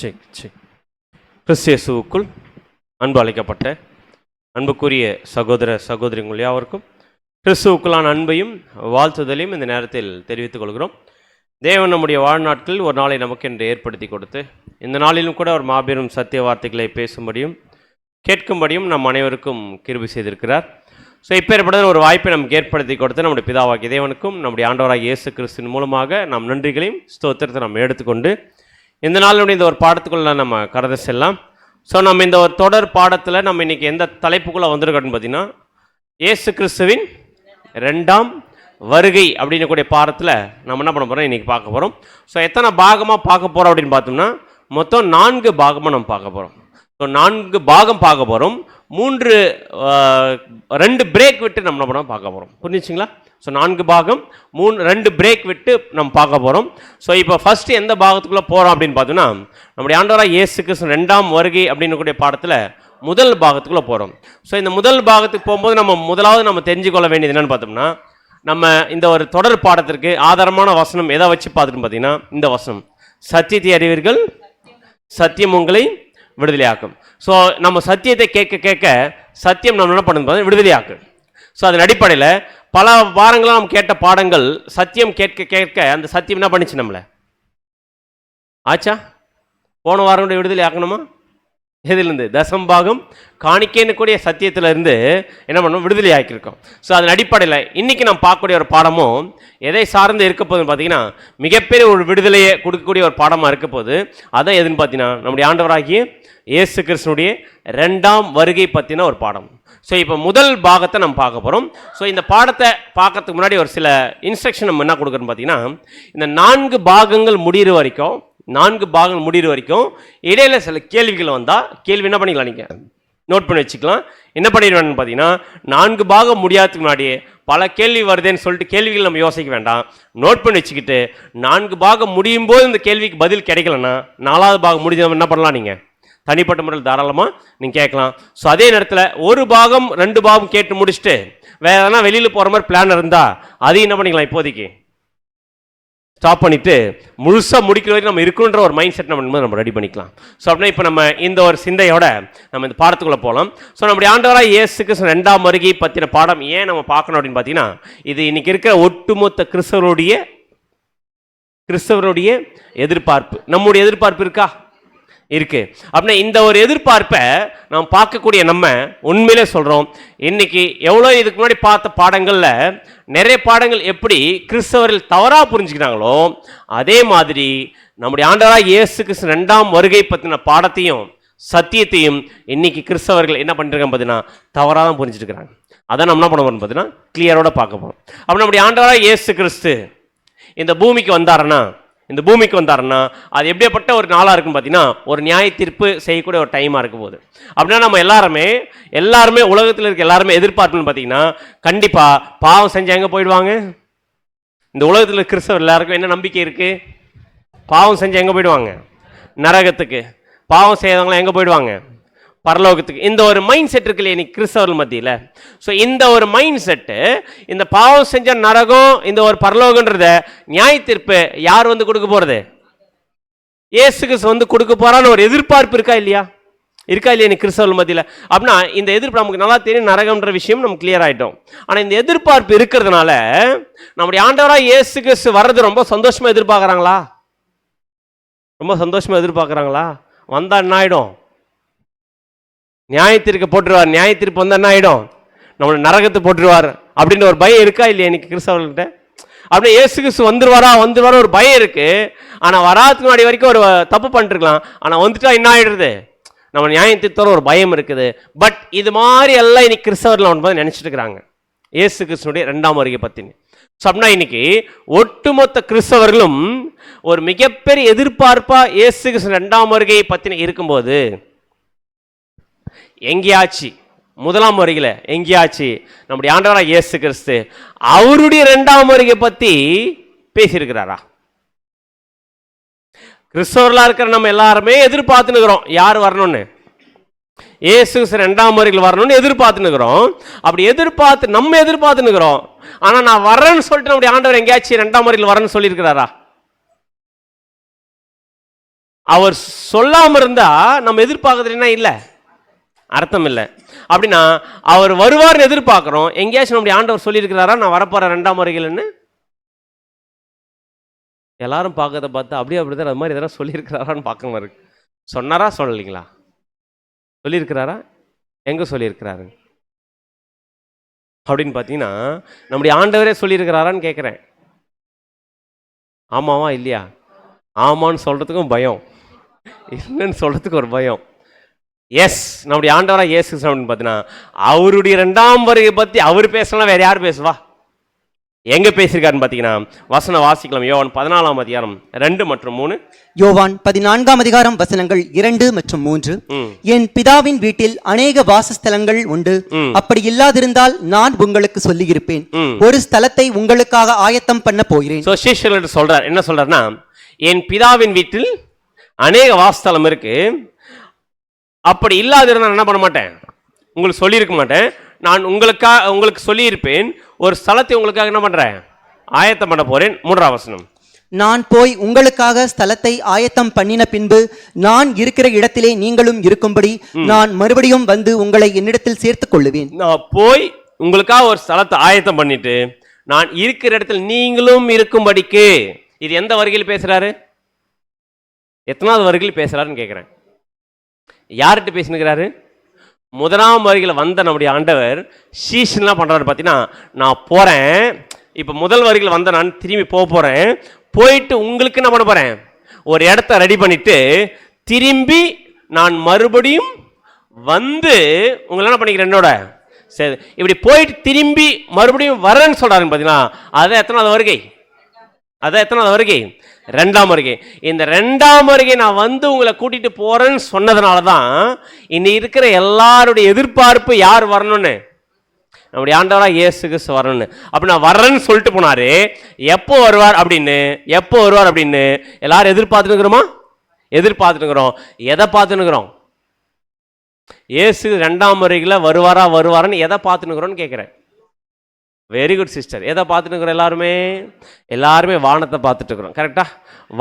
கிறிஸ்து இயேசுவுக்குள் அன்பு அழைக்கப்பட்ட அன்புக்குரிய சகோதர சகோதரிகள் யாவருக்கும் கிறிஸ்துவுக்குள்ளான அன்பையும் வாழ்த்துதலையும் இந்த நேரத்தில் தெரிவித்துக் கொள்கிறோம். தேவன் நம்முடைய வாழ்நாட்களில் ஒரு நாளை நமக்கென்று ஏற்படுத்தி கொடுத்து இந்த நாளிலும் கூட ஒரு மாபெரும் சத்திய வார்த்தைகளை பேசும்படியும் கேட்கும்படியும் நம் அனைவருக்கும் கிருபை செய்திருக்கிறார். ஸோ இப்பேற்பட்ட ஒரு வாய்ப்பை நமக்கு ஏற்படுத்தி கொடுத்து நம்முடைய பிதாவாகிய தேவனுக்கும் நம்முடைய ஆண்டவராகிய இயேசு கிறிஸ்துவின் மூலமாக நம் நன்றிகளையும் ஸ்தோத்திரத்தை நம்ம எடுத்துக்கொண்டு இந்த நாளுடைய இந்த ஒரு பாடத்துக்குள்ளே நம்ம கடந்து செல்லலாம். ஸோ நம்ம இந்த ஒரு தொடர் பாடத்தில் நம்ம இன்றைக்கி எந்த தலைப்புக்குள்ளே வந்திருக்கோன்னு பார்த்தீங்கன்னா, இயேசு கிறிஸ்துவின் 2ஆம் வருகை அப்படின்னு கூடிய பாடத்தில் நம்ம என்ன பண்ண போகிறோம், இன்றைக்கி பார்க்க போகிறோம். ஸோ எத்தனை பாகமாக பார்க்க போகிறோம் அப்படின்னு பார்த்தோம்னா, மொத்தம் 4 பாகமாக நம்ம பார்க்க போகிறோம். ஸோ 4 பாகம் பார்க்க போகிறோம். 2 பிரேக் விட்டு நம்ம என்ன பண்ண பார்க்க போகிறோம். புரிஞ்சுச்சிங்களா? ஸோ 4 பாகம் 2 பிரேக் விட்டு நம்ம பார்க்க போகிறோம். ஸோ இப்போ ஃபஸ்ட்டு எந்த பாகத்துக்குள்ளே போகிறோம் அப்படின்னு பார்த்தோம்னா, நம்முடைய ஆண்டவராகிய இயேசு கிறிஸ்து 2ஆம் வருகை அப்படின்னு கூடிய பாடத்தில் முதல் பாகத்துக்குள்ளே போகிறோம். ஸோ இந்த முதல் பாகத்துக்கு போகும்போது முதலாவது நம்ம தெரிஞ்சுக்கொள்ள வேண்டியது என்னென்னு பார்த்தோம்னா, நம்ம இந்த ஒரு தொடர் பாடத்திற்கு ஆதாரமான வசனம் எதை வச்சு பார்த்துட்டு பார்த்தீங்கன்னா, இந்த வசனம், சத்தியத்தை அறிவீர்கள், சத்தியம் உங்களை விடுதலையாக்கும். ஸோ நம்ம சத்தியத்தை கேட்க கேட்க சத்தியம் நம்ம என்ன பண்ணுறது, விடுதலையாக்கு. ஸோ அதன் அடிப்படையில் பல வாரங்களாக நம்ம கேட்ட பாடங்கள் சத்தியம் கேட்க கேட்க அந்த சத்தியம் என்ன பண்ணிச்சு நம்மளை ஆச்சா. போன வாரம் விடுதலை ஆக்கணுமா? எதுலேருந்து? தசம்பாகம் காணிக்கைன்னு கூடிய சத்தியத்திலிருந்து என்ன பண்ணணும், விடுதலை ஆக்கியிருக்கோம். ஸோ அதன் அடிப்படையில் இன்றைக்கி நம்ம பார்க்கக்கூடிய ஒரு பாடமும் எதை சார்ந்து இருக்க போகுதுன்னு பார்த்தீங்கன்னா, மிகப்பெரிய ஒரு விடுதலையை கொடுக்கக்கூடிய ஒரு பாடமாக இருக்க போகுது. அதான் எதுன்னு பார்த்தீங்கன்னா, நம்முடைய ஆண்டவராகிய இயேசு கிறிஸ்துனுடைய 2ஆம் வருகை பற்றின ஒரு பாடம். ஸோ இப்போ முதல் பாகத்தை நம்ம பார்க்க போகிறோம். ஸோ இந்த பாடத்தை பார்க்கறதுக்கு முன்னாடி ஒரு சில இன்ஸ்ட்ரக்ஷன் நம்ம என்ன கொடுக்குறோன்னு பார்த்தீங்கன்னா, இந்த 4 பாகங்கள் முடிகிற வரைக்கும் இடையில சில கேள்விகள் வந்தால் கேள்வி என்ன பண்ணிக்கலாம், நீங்கள் நோட் பண்ணி வச்சுக்கலாம். என்ன பண்ணிடுவேன்னு பார்த்தீங்கன்னா, 4 பாகம் முடியாததுக்கு முன்னாடியே பல கேள்வி வருதுன்னு சொல்லிட்டு கேள்விகள் நம்ம யோசிக்க வேண்டாம். நோட் பண்ணி வச்சுக்கிட்டு 4 பாகம் முடியும் போது இந்த கேள்விக்கு பதில் கிடைக்கலன்னா 4வது பாகம் முடிஞ்ச என்ன பண்ணலாம், நீங்கள் தனிப்பட்ட முறையில் தாராளமாக நீங்கள் கேட்கலாம். ஸோ அதே நேரத்தில் ஒரு பாகம் 2 பாகம் கேட்டு முடிச்சுட்டு வேறு எதனா வெளியில் போகிற மாதிரி பிளான் இருந்தால் அதையும் என்ன பண்ணிக்கலாம், இப்போதைக்கு ஸ்டாப் பண்ணிவிட்டு முழுசாக முடிக்கிற வரைக்கும் நம்ம இருக்குன்ற ஒரு மைண்ட் செட் நம்ம ரெடி பண்ணிக்கலாம். ஸோ அப்படின்னா இப்போ நம்ம இந்த ஒரு சிந்தையோட நம்ம இந்த பாடத்துக்குள்ளே போகலாம். ஸோ நம்முடைய ஆண்டவராகிய இயேசு கிறிஸ்து 2ஆம் வருகை பற்றின பாடம் ஏன் நம்ம பார்க்கணும் அப்படின்னு பார்த்தீங்கன்னா, இது இன்றைக்கி இருக்கிற ஒட்டுமொத்த கிறிஸ்தவருடைய எதிர்பார்ப்பு. நம்முடைய எதிர்பார்ப்பு இருக்கா? இருக்கு. அப்படின்னா இந்த ஒரு எதிர்பார்ப்பை நாம் பார்க்கக்கூடிய நம்ம உண்மையிலே சொல்கிறோம், இன்னைக்கு எவ்வளோ இதுக்கு முன்னாடி பார்த்த பாடங்களில் நிறைய பாடங்கள் எப்படி கிறிஸ்தவர்கள் தவறாக புரிஞ்சுக்கிறாங்களோ, அதே மாதிரி நம்முடைய ஆண்டவராகிய இயேசு கிறிஸ்து 2ஆம் வருகை பற்றின பாடத்தையும் சத்தியத்தையும் இன்னைக்கு கிறிஸ்தவர்கள் என்ன பண்ணிருக்காங்க பார்த்தீங்கன்னா, தவறாக தான் புரிஞ்சுட்டு இருக்கிறாங்க. அதான் நம்ம என்ன பண்ண போகிறோம் பார்த்தீங்கன்னா, கிளியரோட பார்க்க போகிறோம். அப்போ நம்முடைய ஆண்டவராகிய இயேசு கிறிஸ்து இந்த பூமிக்கு வந்தாருன்னா அது எப்படிப்பட்ட ஒரு நாளாக இருக்குன்னு பார்த்தீங்கன்னா, ஒரு நியாய தீர்ப்பு செய்யக்கூடிய ஒரு டைமாக இருக்க போகுது. அப்படின்னா நம்ம எல்லாருமே உலகத்தில் இருக்க எல்லாருமே எதிர்பார்ப்புன்னு பார்த்தீங்கன்னா, கண்டிப்பாக பாவம் செஞ்சு எங்கே போயிடுவாங்க? இந்த உலகத்தில் கிறிஸ்தவர் எல்லாருக்கும் என்ன நம்பிக்கை இருக்குது? பாவம் செஞ்சு எங்கே போயிடுவாங்க? நரகத்துக்கு. பாவம் செய்யறவங்களாம் எங்கே போயிடுவாங்க? பரலோகத்துக்கு. இந்த ஒரு மைண்ட் செட் இருக்கு இல்லையா இன்னைக்கு கிறிஸ்தவர்கள் மத்தியில். ஸோ இந்த ஒரு மைண்ட் செட்டு, இந்த பாவம் செஞ்ச நரகம், இந்த ஒரு பரலோகன்றத நியாய தீர்ப்பு யார் வந்து கொடுக்க போகிறது? இயேசு கிறிஸ்து வந்து கொடுக்க போறான்னு ஒரு எதிர்பார்ப்பு இருக்கா இல்லையா இன்னைக்கு கிறிஸ்தவர்கள் மத்தியில். அப்படின்னா இந்த எதிர்ப்பு நமக்கு நல்லா தெரியும், நரகம்ன்ற விஷயம் நமக்கு கிளியர் ஆகிட்டோம். ஆனால் இந்த எதிர்பார்ப்பு இருக்கிறதுனால நம்முடைய ஆண்டவராக இயேசு கிறிஸ்து வர்றது ரொம்ப சந்தோஷமாக எதிர்பார்க்குறாங்களா? வந்தால் என்ன ஆகிடும்? நியாயத்திற்கு போட்டுருவார். நியாயத்திற்கு வந்தால் என்ன ஆகிடும்? நம்மளை நரகத்தை போட்டுருவார் அப்படின்ற ஒரு பயம் இருக்கா இல்லையா இன்னைக்கு கிறிஸ்தவர்கள்ட்ட? அப்படியே இயேசு கிறிஸ்து வந்துருவாரா ஒரு பயம் இருக்கு. ஆனால் வராதுக்கு முன்னாடி வரைக்கும் ஒரு தப்பு பண்ணிருக்கலாம். ஆனால் வந்துட்டா என்ன ஆகிடுறது? நம்ம நியாயத்திற்கு ஒரு பயம் இருக்குது. பட் இது மாதிரி எல்லாம் இன்னைக்கு கிறிஸ்தவர்கள் நினைச்சிட்டு இருக்கிறாங்க இயேசு கிறிஸ்துடைய 2ஆம் வருகை பற்றினு. ஸோ அப்படின்னா இன்னைக்கு ஒட்டுமொத்த கிறிஸ்தவர்களும் ஒரு மிகப்பெரிய எதிர்பார்ப்பா இயேசு கிறிஸ்து 2ஆம் வருகை பற்றின இருக்கும்போது, எங்கேயாச்சு 1ஆம் வருகையில் எங்கேயாச்சு நம்முடைய ஆண்டவராகிய இயேசு கிறிஸ்து அவருடைய 2ஆம் வருகை பற்றி பேசியிருக்கிறாரா? கிறிஸ்தவர்களாக இருக்கிற நம்ம எல்லாருமே எதிர்பார்த்துனுக்கிறோம் யார் வரணும்னு, இயேசு 2ஆம் வருகையில் வரணும்னு எதிர்பார்த்துனுக்கிறோம். அப்படி நம்ம எதிர்பார்த்துனுக்கிறோம். ஆனால் நான் வரேன்னு சொல்லிட்டு நம்முடைய ஆண்டவர் எங்கேயாச்சும் 2ஆம் வருகையில் வரேன்னு சொல்லியிருக்கிறாரா? அவர் சொல்லாம இருந்தா நம்ம எதிர்பார்க்கறதுனா இல்லை, அர்த்தம் இல்லை. அப்படின்னா அவர் வருவார்னு எதிர்பார்க்கிறோம். எங்கேயாச்சும் நம்முடைய ஆண்டவர் சொல்லியிருக்கிறாரா நான் வரப்போற 2ஆம் வருகைன்னு? எல்லாரும் பார்க்கறத பார்த்து அப்படிதான் அது மாதிரி எதனா சொல்லியிருக்கிறாரான்னு பார்க்க மாதிரி இருக்கு. சொன்னாரா சொல்லலைங்களா? சொல்லியிருக்கிறாரா? எங்க சொல்லியிருக்கிறாரு அப்படின்னு பார்த்தீங்கன்னா நம்முடைய ஆண்டவரே சொல்லியிருக்கிறாரான்னு கேட்குறேன். ஆமாவா இல்லையா? ஆமான்னு சொல்றதுக்கும் பயம், இல்லைன்னு சொல்றதுக்கு ஒரு பயம். எஸ், நம்முடைய ஆண்டவராக இயேசு அப்படின்னு பார்த்தீங்கன்னா அவருடைய 2ஆம் வருகை பற்றி அவர் பேசலாம், வேற யார் பேசுவா? எங்க பேசியிருக்காருன்னு பார்த்தீங்கன்னா வசனம் வாசிக்கலாம். யோவான் 14ஆம் அதிகாரம் 2 மற்றும் 3. யோவான் 14ஆம் அதிகாரம் வசனங்கள் 2 மற்றும் 3. என் பிதாவின் வீட்டில் அநேக வாசஸ்தலங்கள் உண்டு, அப்படி இல்லாதிருந்தால் நான் உங்களுக்கு சொல்லியிருப்பேன், ஒரு ஸ்தலத்தை உங்களுக்காக ஆயத்தம் பண்ண போகிறேன். சோ சீஷர்கள் சொல்றார், என்ன சொல்றாருன்னா என் பிதாவின் வீட்டில் அநேக வாசஸ்தலம் இருக்கு, அப்படி இல்லாதிருந்தால் என்ன பண்ண மாட்டேன், உங்களுக்கு சொல்லியிருக்க மாட்டேன், நான் உங்களுக்கு சொல்லியிருப்பேன், ஒரு ஸ்தலத்தை உங்களுக்காக என்ன பண்றேன், ஆயத்தம் பண்ண போறேன். 3ஆம் வசனம். நான் போய் உங்களுக்காக ஸ்தலத்தை ஆயத்தம் பண்ணின பின்பு நான் இருக்கிற இடத்திலே நீங்களும் இருக்கும்படி நான் மறுபடியும் வந்து உங்களை என்னிடத்தில் சேர்த்துக் கொள்ளுவேன். நான் போய் உங்களுக்காக ஒரு ஸ்தலத்தை ஆயத்தம் பண்ணிட்டு நான் இருக்கிற இடத்தில் நீங்களும் இருக்கும்படிக்கு. இது எந்த வருகையில் பேசுறாரு? எத்தனாவது வருகையில் பேசுறாருன்னு கேட்கிறேன். யார்கிட்ட பேசினுக்கிறாரு? 1ஆம் வருகையில் வந்த நம்முடைய ஆண்டவர் சீஷன்லாம் பண்றாரு. பார்த்தீங்கன்னா நான் போறேன், இப்போ முதல் வருகையில் வந்த நான் திரும்பி போறேன், போயிட்டு உங்களுக்கு என்ன பண்ண போறேன், ஒரு இடத்த ரெடி பண்ணிட்டு திரும்பி நான் மறுபடியும் வந்து உங்களை என்ன பண்ணிக்கிறேன் என்னோட. சரி, இப்படி போயிட்டு திரும்பி மறுபடியும் வரேன்னு சொல்றாருன்னு பார்த்தீங்கன்னா அது எத்தனாவது வருகை? அதான் எத்தனாவது வருகை? 2ஆம் வருகை. இந்த 2ஆம் வருகை நான் வந்து உங்களை கூட்டிட்டு போறேன்னு சொன்னதுனால தான் இன்னி இருக்கிற எல்லாருடைய எதிர்பார்ப்பு யார் வரணும்னு, நம்முடைய ஆண்டவராக இயேசு கிறிஸ்து வரணும்னு. அப்படி நான் வர்றேன்னு சொல்லிட்டு போனாரு. எப்போ வருவார் அப்படின்னு எல்லாரும் எதிர்பார்த்துக்கிறோமா? எதிர்பார்த்துக்கிறோம். எதை பார்த்துக்கிறோம்? இயேசு 2ஆம் வருகையில் வருவாரான்னு எதை பார்த்துக்கிறோன்னு கேட்குறேன். Very good sister. எதை பார்த்துட்டு இருக்கிறோம்? எல்லாருமே வானத்தை பார்த்துட்டு இருக்கிறோம். கரெக்டா?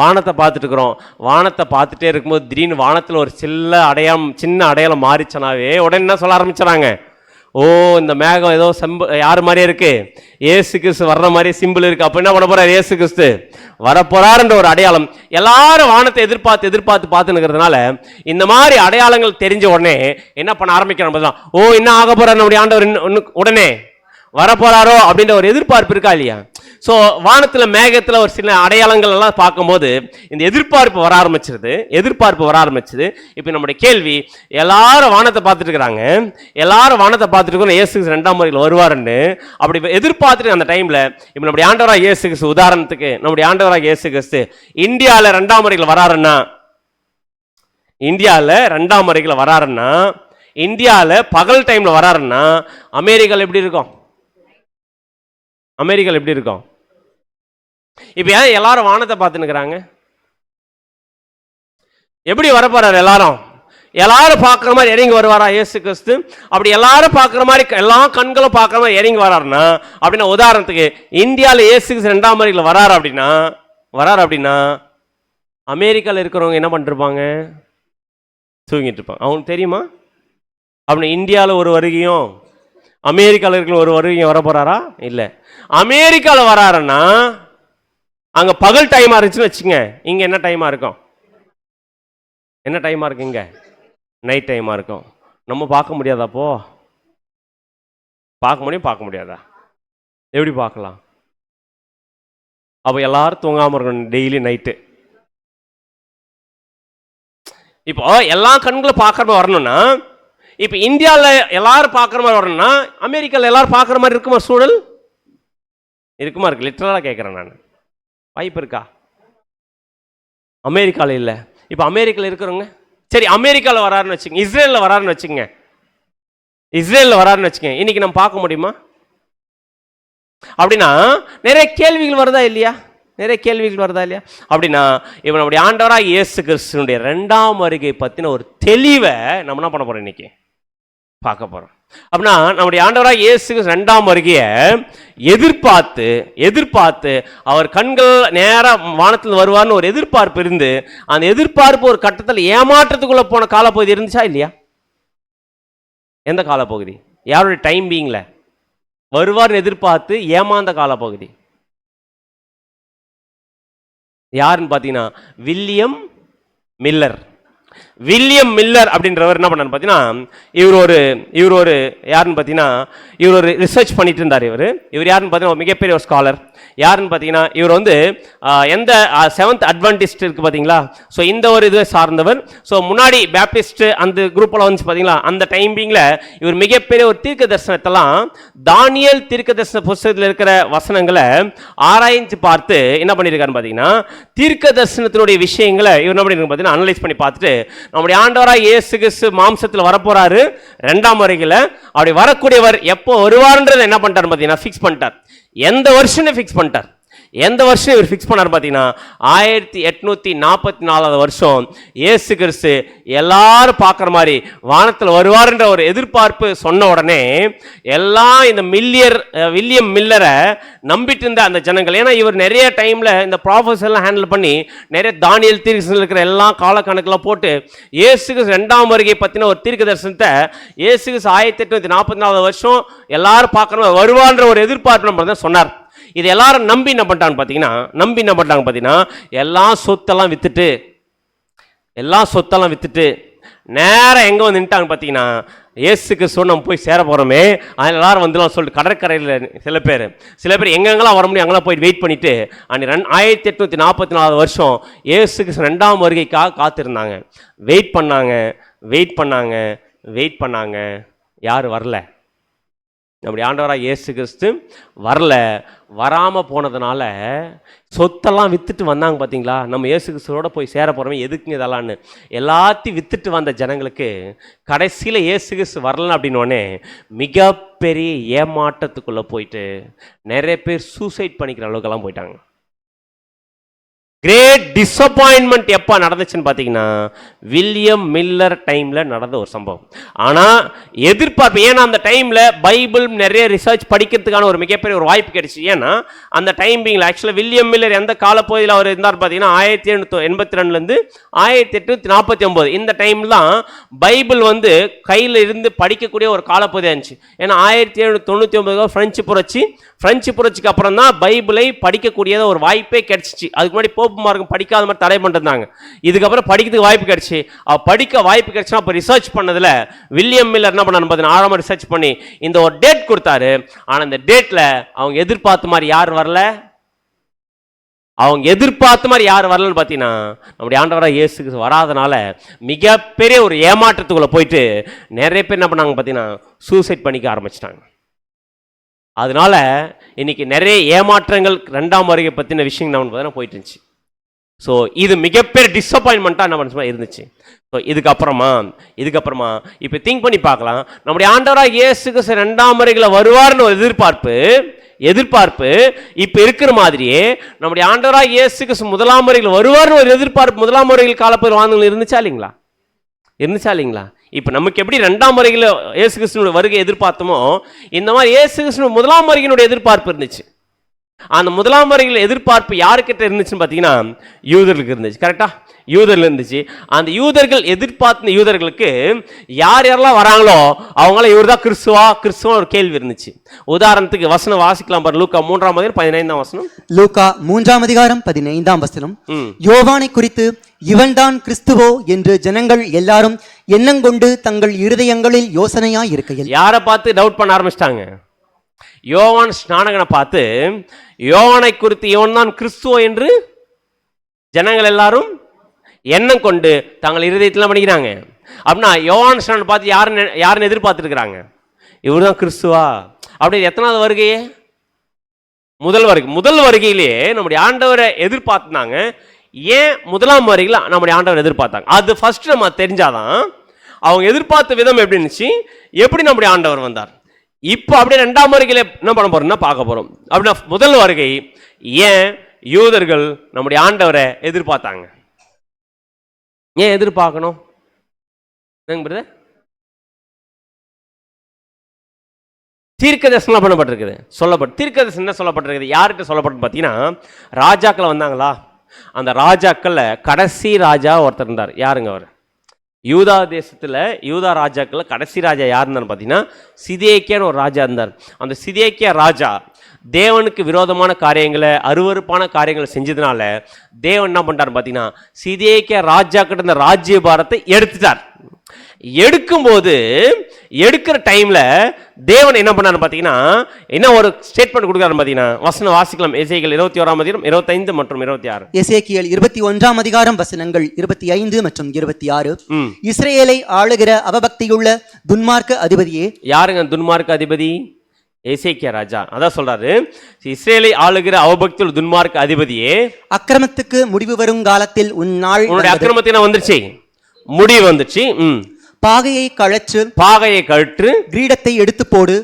வானத்தை பார்த்துட்டு இருக்கிறோம். வானத்தை பார்த்துட்டே இருக்கும்போது திடீர்னு வானத்தில் ஒரு சின்ன அடையாளம் மாறிச்சனாவே உடனே என்ன சொல்ல ஆரம்பிச்சாங்க, ஓ இந்த மேகம் ஏதோ யார் மாதிரியே இருக்கு, இயேசு கிறிஸ்து வர்ற மாதிரி சிம்பிள் இருக்கு. அப்ப என்ன பண்ண போறாரு? இயேசு கிறிஸ்து வரப்போறாருன்ற ஒரு அடையாளம். எல்லாரும் வானத்தை எதிர்பார்த்து பார்த்துனுக்கிறதுனால இந்த மாதிரி அடையாளங்கள் தெரிஞ்ச உடனே என்ன பண்ண ஆரம்பிக்கிறாங்க, ஓ என்ன ஆக போறாரு நம்முடைய ஆண்டவர் உடனே வரப்போறாரோ அப்படின்ற ஒரு எதிர்பார்ப்பு இருக்கா இல்லையா? ஸோ வானத்துல மேகத்துல ஒரு சில அடையாளங்கள் எல்லாம் பார்க்கும்போது இந்த எதிர்பார்ப்பு வர ஆரம்பிச்சது. இப்போ நம்முடைய கேள்வி, எல்லாரும் வானத்தை பார்த்துட்டு இருக்கிறாங்க, எல்லாரும் வானத்தை பார்த்துட்டு இயேசு 2ஆம் வருகையில் வருவாருன்னு அப்படி எதிர்பார்த்துட்டு அந்த டைம்ல இப்போ நம்முடைய ஆண்டவராக இயேசு கிறிஸ்து, உதாரணத்துக்கு நம்முடைய ஆண்டவராக இயேசு கிறிஸ்து இந்தியாவில் 2ஆம் வருகையில் வராருன்னா, இந்தியாவில் பகல் டைம்ல வராருன்னா அமெரிக்காவில் எப்படி இருக்கும்? இப்ப ஏன் எல்லாரும் வானத்தை பார்த்துன்னுக்கிறாங்க? எப்படி வரப்போறாரு? எல்லாரும் பார்க்குற மாதிரி இறங்கி வருவாரா இயேசு கிறிஸ்து? அப்படி எல்லாரும் பார்க்குற மாதிரி, எல்லா கண்களும் பார்க்குற மாதிரி இறங்கி வராருன்னா, அப்படின்னா உதாரணத்துக்கு இந்தியாவில் இயேசு கிறிஸ்து 2ஆம் வருகையில் வராரு அப்படின்னா அமெரிக்காவில் இருக்கிறவங்க என்ன பண்ணிருப்பாங்க? தூங்கிட்டு இருப்பாங்க. அவங்களுக்கு தெரியுமா? அப்படின்னா இந்தியாவில் ஒரு வருகையும் அமெரிக்காவில் இருக்கிற ஒரு வருகையும் வர போறாரா? இல்லை. அமெரிக்காவில் வராருன்னா அங்க பகல் டைமா இருந்துச்சுன்னு வச்சுங்க, இங்க என்ன டைமா இருக்கும்? இங்க நைட் டைமா இருக்கும். நம்ம பார்க்க முடியாதா? அப்போ பார்க்க முடியாதா? எப்படி பார்க்கலாம்? அப்போ எல்லாரும் தூங்காம இருக்கணும் டெய்லி நைட்டு. இப்போ எல்லா கண்களும் பார்க்குற மாதிரி வரணும்னா, இப்போ இந்தியாவில் எல்லாரும் பார்க்குற மாதிரி வரணும்னா அமெரிக்காவில் எல்லாரும் பார்க்குற மாதிரி இருக்குமா? சூழல் இருக்குமா? இருக்கு. லிட்டரலாக கேட்குறேன் நான். வாய்ப்பு இருக்கா? அமெரிக்காவில் இல்லை. இப்போ அமெரிக்காவில் இருக்கிறவங்க, சரி அமெரிக்காவில் வராருன்னு வச்சுங்க, இஸ்ரேலில் வராருன்னு வச்சுங்க, இன்னைக்கு நம்ம பார்க்க முடியுமா? அப்படின்னா நிறைய கேள்விகள் வருதா இல்லையா? அப்படின்னா இப்போ நம்முடைய ஆண்டவராக இயேசு கிறிஸ்துவினுடைய 2ஆம் வருகை பற்றின ஒரு தெளிவை நம்ம என்ன பண்ண போறோம்? இன்னைக்கு பார்க்க போறோம். அப்படின்னா நம்முடைய ஆண்டவராக இயேசு இரண்டாம் வருகைய எதிர்பார்த்து அவர் கண்கள் நேரா வானத்தில் வருவார்னு ஒரு எதிர்பார்ப்பு இருந்து, அந்த எதிர்பார்ப்பு ஒரு கட்டத்தில் ஏமாற்றத்துக்குள்ள போன காலப்பகுதி இருந்துச்சா இல்லையா? எந்த காலப்பகுதி? யாருடைய டைம் பீயிங்ல வருவார்னு எதிர்பார்த்து ஏமாந்த காலப்பகுதி யாருன்னு பார்த்தீங்கன்னா வில்லியம் மில்லர் அப்படின்றவர் என்ன பண்ணார் பார்த்தீங்கன்னா, இவர் ஒரு யாருன்னு பார்த்தீங்கன்னா, இவர் ஒரு ரிசர்ச் பண்ணிட்டு இருந்தார். இவர் யாருன்னு பார்த்தீங்கன்னா மிகப்பெரிய ஒரு ஸ்காலர். யாருன்னு பார்த்தீங்கன்னா, இவர் வந்து எந்த செவன்த் அட்வென்டிஸ்ட் இருக்கு பார்த்தீங்களா, ஸோ இந்த ஒரு இதை சார்ந்தவர். ஸோ முன்னாடி பேப்டிஸ்ட் அந்த குரூப்பெல்லாம் வந்து பார்த்தீங்களா, அந்த டைமிங்கில் இவர் மிகப்பெரிய ஒரு தீர்க்க தரிசனத்தெல்லாம் தானியேல் தீர்க்க தரிசன புத்தகத்தில் இருக்கிற வசனங்களை ஆராய்ச்சி பார்த்து என்ன பண்ணியிருக்காருன்னு பார்த்தீங்கன்னா, தீர்க்க தரிசனத்தினுடைய விஷயங்களை இவர் என்ன பண்ணியிருக்காரு பார்த்தீங்கன்னா அனலைஸ் பண்ணி பார்த்துட்டு, நம்முடைய ஆண்டவராக இயேசு கிறிஸ்து மாம்சத்தில் வரப்போறாரு இரண்டாம் வருகையில். அப்படி வரக்கூடியவர் எப்போ வருவார்ன்றதை என்ன பண்ணிட்டார் பார்த்தீங்கன்னா ஃபிக்ஸ் பண்ணிட்டார். எந்த வருஷம் ஃபிக்ஸ் பண்ணிட்டார்? எந்த வருஷம் இவர் ஃபிக்ஸ் பண்ணார் பார்த்தீங்கன்னா 1844 வருஷம் இயேசு கிறிஸ்து எல்லாரும் பார்க்குற மாதிரி வானத்தில் வருவார்ன்ற ஒரு எதிர்பார்ப்பு சொன்ன உடனே எல்லாம் இந்த வில்லியம் மில்லரை நம்பிட்டு இருந்த அந்த ஜனங்கள், ஏன்னா இவர் நிறைய டைமில் இந்த ப்ராஃபஸ் எல்லாம் ஹேண்டில் பண்ணி நிறைய தானியேல் தீர்க்கதரிசனம் இருக்கிற எல்லா காலக்கணக்கெல்லாம் போட்டு இயேசு கிறிஸ்து இரண்டாம் வருகை பற்றின ஒரு தீர்க்க தரிசனத்தை இயேசு கிறிஸ்து 1844 வருஷம் எல்லாரும் பார்க்குற வருவார்ன்ற ஒரு எதிர்பார்ப்பு நம்ம தான் சொன்னார். இது எல்லாரும் நம்பி என்ன பண்ணிட்டாங்க பார்த்தீங்கன்னா எல்லா சொத்தெல்லாம் வித்துட்டு நேரம் எங்க வந்து நின்ட்டாங்க பார்த்தீங்கன்னா, இயேசு கிறிஸ்துவோடு நம்ம போய் சேர போறோமே, அதில் எல்லாரும் வந்துலாம் சொல்லிட்டு கடற்கரையில் சில பேர் எங்கெங்கெல்லாம் வர முடியும் அங்கெல்லாம் போய் வெயிட் பண்ணிட்டு 1844 வருஷம் இயேசு கிறிஸ்து இரண்டாம் வருகைக்காக காத்திருந்தாங்க. வெயிட் பண்ணாங்க. யாரும் வரல. நம்முடைய ஆண்டவராக இயேசு கிறிஸ்து வராமல் போனதுனால சொத்தெல்லாம் வித்துட்டு வந்தாங்க பார்த்தீங்களா, நம்ம இயேசு கிறிஸ்துவோட போய் சேர போகிறோமே எதுக்குங்க இதெல்லாம்னு எல்லாத்தையும் வித்துட்டு வந்த ஜனங்களுக்கு கடைசியில் இயேசு கிறிஸ்து வரலன்னு அப்படின்னோடனே மிகப்பெரிய ஏமாற்றத்துக்குள்ளே போயிட்டு நிறைய பேர் சூசைட் பண்ணிக்கிற அளவுக்கெல்லாம் போயிட்டாங்க. கிரேட் டிசப்பாயின்மெண்ட் எப்போ நடந்துச்சுன்னு பார்த்தீங்கன்னா வில்லியம் மில்லர் டைமில் நடந்த ஒரு சம்பவம். ஆனால் எதிர்பார்ப்பு, ஏன்னா அந்த டைமில் பைபிள் நிறைய ரிசர்ச் படிக்கிறதுக்கான ஒரு மிகப்பெரிய ஒரு வாய்ப்பு கிடைச்சி. ஏன்னா அந்த டைமிங்கில் ஆக்சுவலாக வில்லியம் மில்லர் எந்த காலப்பகுதியில் அவர் இருந்தார் பார்த்தீங்கன்னா 1782 1849 இந்த டைமில் தான் பைபிள் வந்து கையில் இருந்து படிக்கக்கூடிய ஒரு காலப்பகுதியாக இருந்துச்சு. ஏன்னா 1799 பிரெஞ்சு புரட்சிக்கு அப்புறம் தான் பைபிளை படிக்கக்கூடிய ஒரு வாய்ப்பே கிடைச்சிச்சு. அதுக்கு முன்னாடி போப்பு மார்க்கம் படிக்காத மாதிரி தடை பண்ணிருந்தாங்க. இதுக்கப்புறம் படிக்கிறதுக்கு வாய்ப்பு கிடைச்சி, படிக்க வாய்ப்பு கிடைச்சா அப்போ ரிசர்ச் பண்ணதில் வில்லியம் மில்லர் என்ன பண்ணாரு, ஆழமாக ரிசர்ச் பண்ணி இந்த ஒரு டேட் கொடுத்தாரு. ஆனால் இந்த டேட்டில் அவங்க எதிர்பார்த்த மாதிரி யார் வரலன்னு பார்த்தீங்கன்னா நம்முடைய ஆண்டவராக இயேசு கிறிஸ்து வராதனால மிகப்பெரிய ஒரு ஏமாற்றத்துக்குள்ள போயிட்டு நிறைய பேர் என்ன பண்ணாங்க பார்த்தீங்கன்னா சூசைட் பண்ணிக்க ஆரம்பிச்சிட்டாங்க. அதனால இன்னைக்கு நிறைய ஏமாற்றங்கள் இரண்டாம் வருகை பற்றின விஷயம் நம்ம போயிட்டு இருந்துச்சு. ஸோ இது மிகப்பெரிய டிஸப்பாயின்மெண்ட்டாக நம்ம இருந்துச்சு. ஸோ இதுக்கப்புறமா இப்போ திங்க் பண்ணி பார்க்கலாம். நம்முடைய ஆண்டவராக இயேசு கிறிஸ்து இரண்டாம் வருகையில் வருவார்னு ஒரு எதிர்பார்ப்பு இப்போ இருக்கிற மாதிரியே நம்முடைய ஆண்டவராக இயேசு கிறிஸ்து முதலாம் வருகையில் வருவார்னு ஒரு எதிர்பார்ப்பு முதலாம் வருகையில் காலப்பகுதியில் வாழ்ந்தவங்க இருந்துச்சா இல்லைங்களா? இப்போ நமக்கு எப்படி இரண்டாம் வருகையில் இயேசு கிறிஸ்துவோட வருகை எதிர்பார்த்தோமோ இந்த மாதிரி இயேசு கிறிஸ்து முதலாம் வருகையினுடைய எதிர்பார்ப்பு இருந்துச்சு. அந்த முதலாம் வருகையில் எதிர்பார்ப்பு யாருக்கிட்ட இருந்துச்சுன்னு பார்த்தீங்கன்னா யூதர்களுக்கு இருந்துச்சு. கரெக்டா? யூதர்கள் இருந்துச்சு. அந்த யூதர்கள் எதிர்பார்த்த யூதர்களுக்கு யாரெல்லாம் வராங்களோ அவங்களாம் இவர் தான் கிறிஸ்துவா ஒரு கேள்வி இருந்துச்சு. உதாரணத்துக்கு வசனம் வாசிக்கலாம் பாரு. லூக்கா 3:15 வசனம். லூக்கா 3:15 யோவானை குறித்து இவன்தான் கிறிஸ்துவோ என்று ஜனங்கள் எல்லாரும் எண்ணங்கொண்டு தங்கள் இருதயங்களில் யோசனையாய் இருக்கையில். யாரை பார்த்து டவுட் பண்ண ஆரம்பிச்சிட்டாங்க? யோவான் ஸ்நானகனை பார்த்து யோவானை குறித்து இவன் தான் கிறிஸ்துவோ என்று ஜனங்கள் எல்லாரும் எண்ணம் கொண்டு தங்கள் இருதயத்தில் பண்ணிக்கிறாங்க. அப்படின்னா யோவான் ஸ்நானகனை பார்த்து யாருன்னு எதிர்பார்த்துருக்கிறாங்க? இவர் தான் கிறிஸ்துவா அப்படி. எத்தனாவது வருகையே? முதல் வருகையிலேயே நம்முடைய ஆண்டவரை எதிர்பார்த்தாங்க. ஏன் முதலாம் வருகையில் நம்முடைய ஆண்டவர் எதிர்பார்த்தாங்க? அது ஃபர்ஸ்ட் நம்ம தெரிஞ்சாதான் அவங்க எதிர்பார்த்த விதம் எப்படி இருந்துச்சு, எப்படி நம்முடைய ஆண்டவர் வந்தார். இப்போ அப்படியே இரண்டாம் வருகையில் என்ன பண்ண போறோம்னா பார்க்க போறோம். அப்படின்னா முதல் வருகை ஏன் யூதர்கள் நம்முடைய ஆண்டவரை எதிர்பார்த்தாங்க? ஏன் எதிர்பார்க்கணும்? தீர்க்கதரிசனம் பண்ணப்பட்டிருக்குது. தீர்க்கதரிசனம் என்ன சொல்லப்பட்டிருக்குது? யார்கிட்ட சொல்லப்பட்டு பார்த்தீங்கன்னா, ராஜாக்கள் வந்தாங்களா, அந்த ராஜாக்கள்ல கடைசி ராஜா ஒருத்தர் இருந்தார். யாருங்க அவர்? யூதா தேசத்தில் யூதா ராஜாக்கள் கடைசி ராஜா யார் இருந்தான்னு பார்த்தீங்கன்னா, சிதேக்கியான்னு ஒரு ராஜா இருந்தார். அந்த சிதேக்கியா ராஜா தேவனுக்கு விரோதமான காரியங்களை, அருவருப்பான காரியங்களை செஞ்சதுனால தேவன் என்ன பண்ணிட்டார் பார்த்தீங்கன்னா, சிதேக்கியா ராஜா கிட்ட இந்த ராஜ்யபாரத்தை எடுத்துட்டார். எடுக்கும்போது எடுக்கிற டைம்ல தேவன் என்ன பண்ணாரு பார்த்தீங்கன்னா, என்ன ஒரு ஸ்டேட்மெண்ட் கொடுக்குறாரு பார்த்தீங்கன்னா, வசனம் வாசிக்கலாம். எசேக்கியேல் 21ஆம் அதிகாரம் 25 மற்றும் 26. எசேக்கியேல் 21ஆம் அதிகாரம் வசனங்கள் 25 மற்றும் 26. இஸ்ரவேலை ஆளுகிற அவபக்தியுள்ள துன்மார்க்க அதிபதியே. யாருங்க துன்மார்க்க அதிபதி? எசேக்கியா ராஜா. அதான் சொல்றாரு, இஸ்ரேலை ஆளுகிற அவபக்தியுள்ள துன்மார்க்க அதிபதியே, அக்கிரமத்துக்கு முடிவு வரும் காலத்தில் உன்னுடைய அக்கிரமத்தின வந்துருச்சு, முடிவு வந்துச்சு. பாகையை கழற்று, கிரீடத்தை எடுத்து போடு.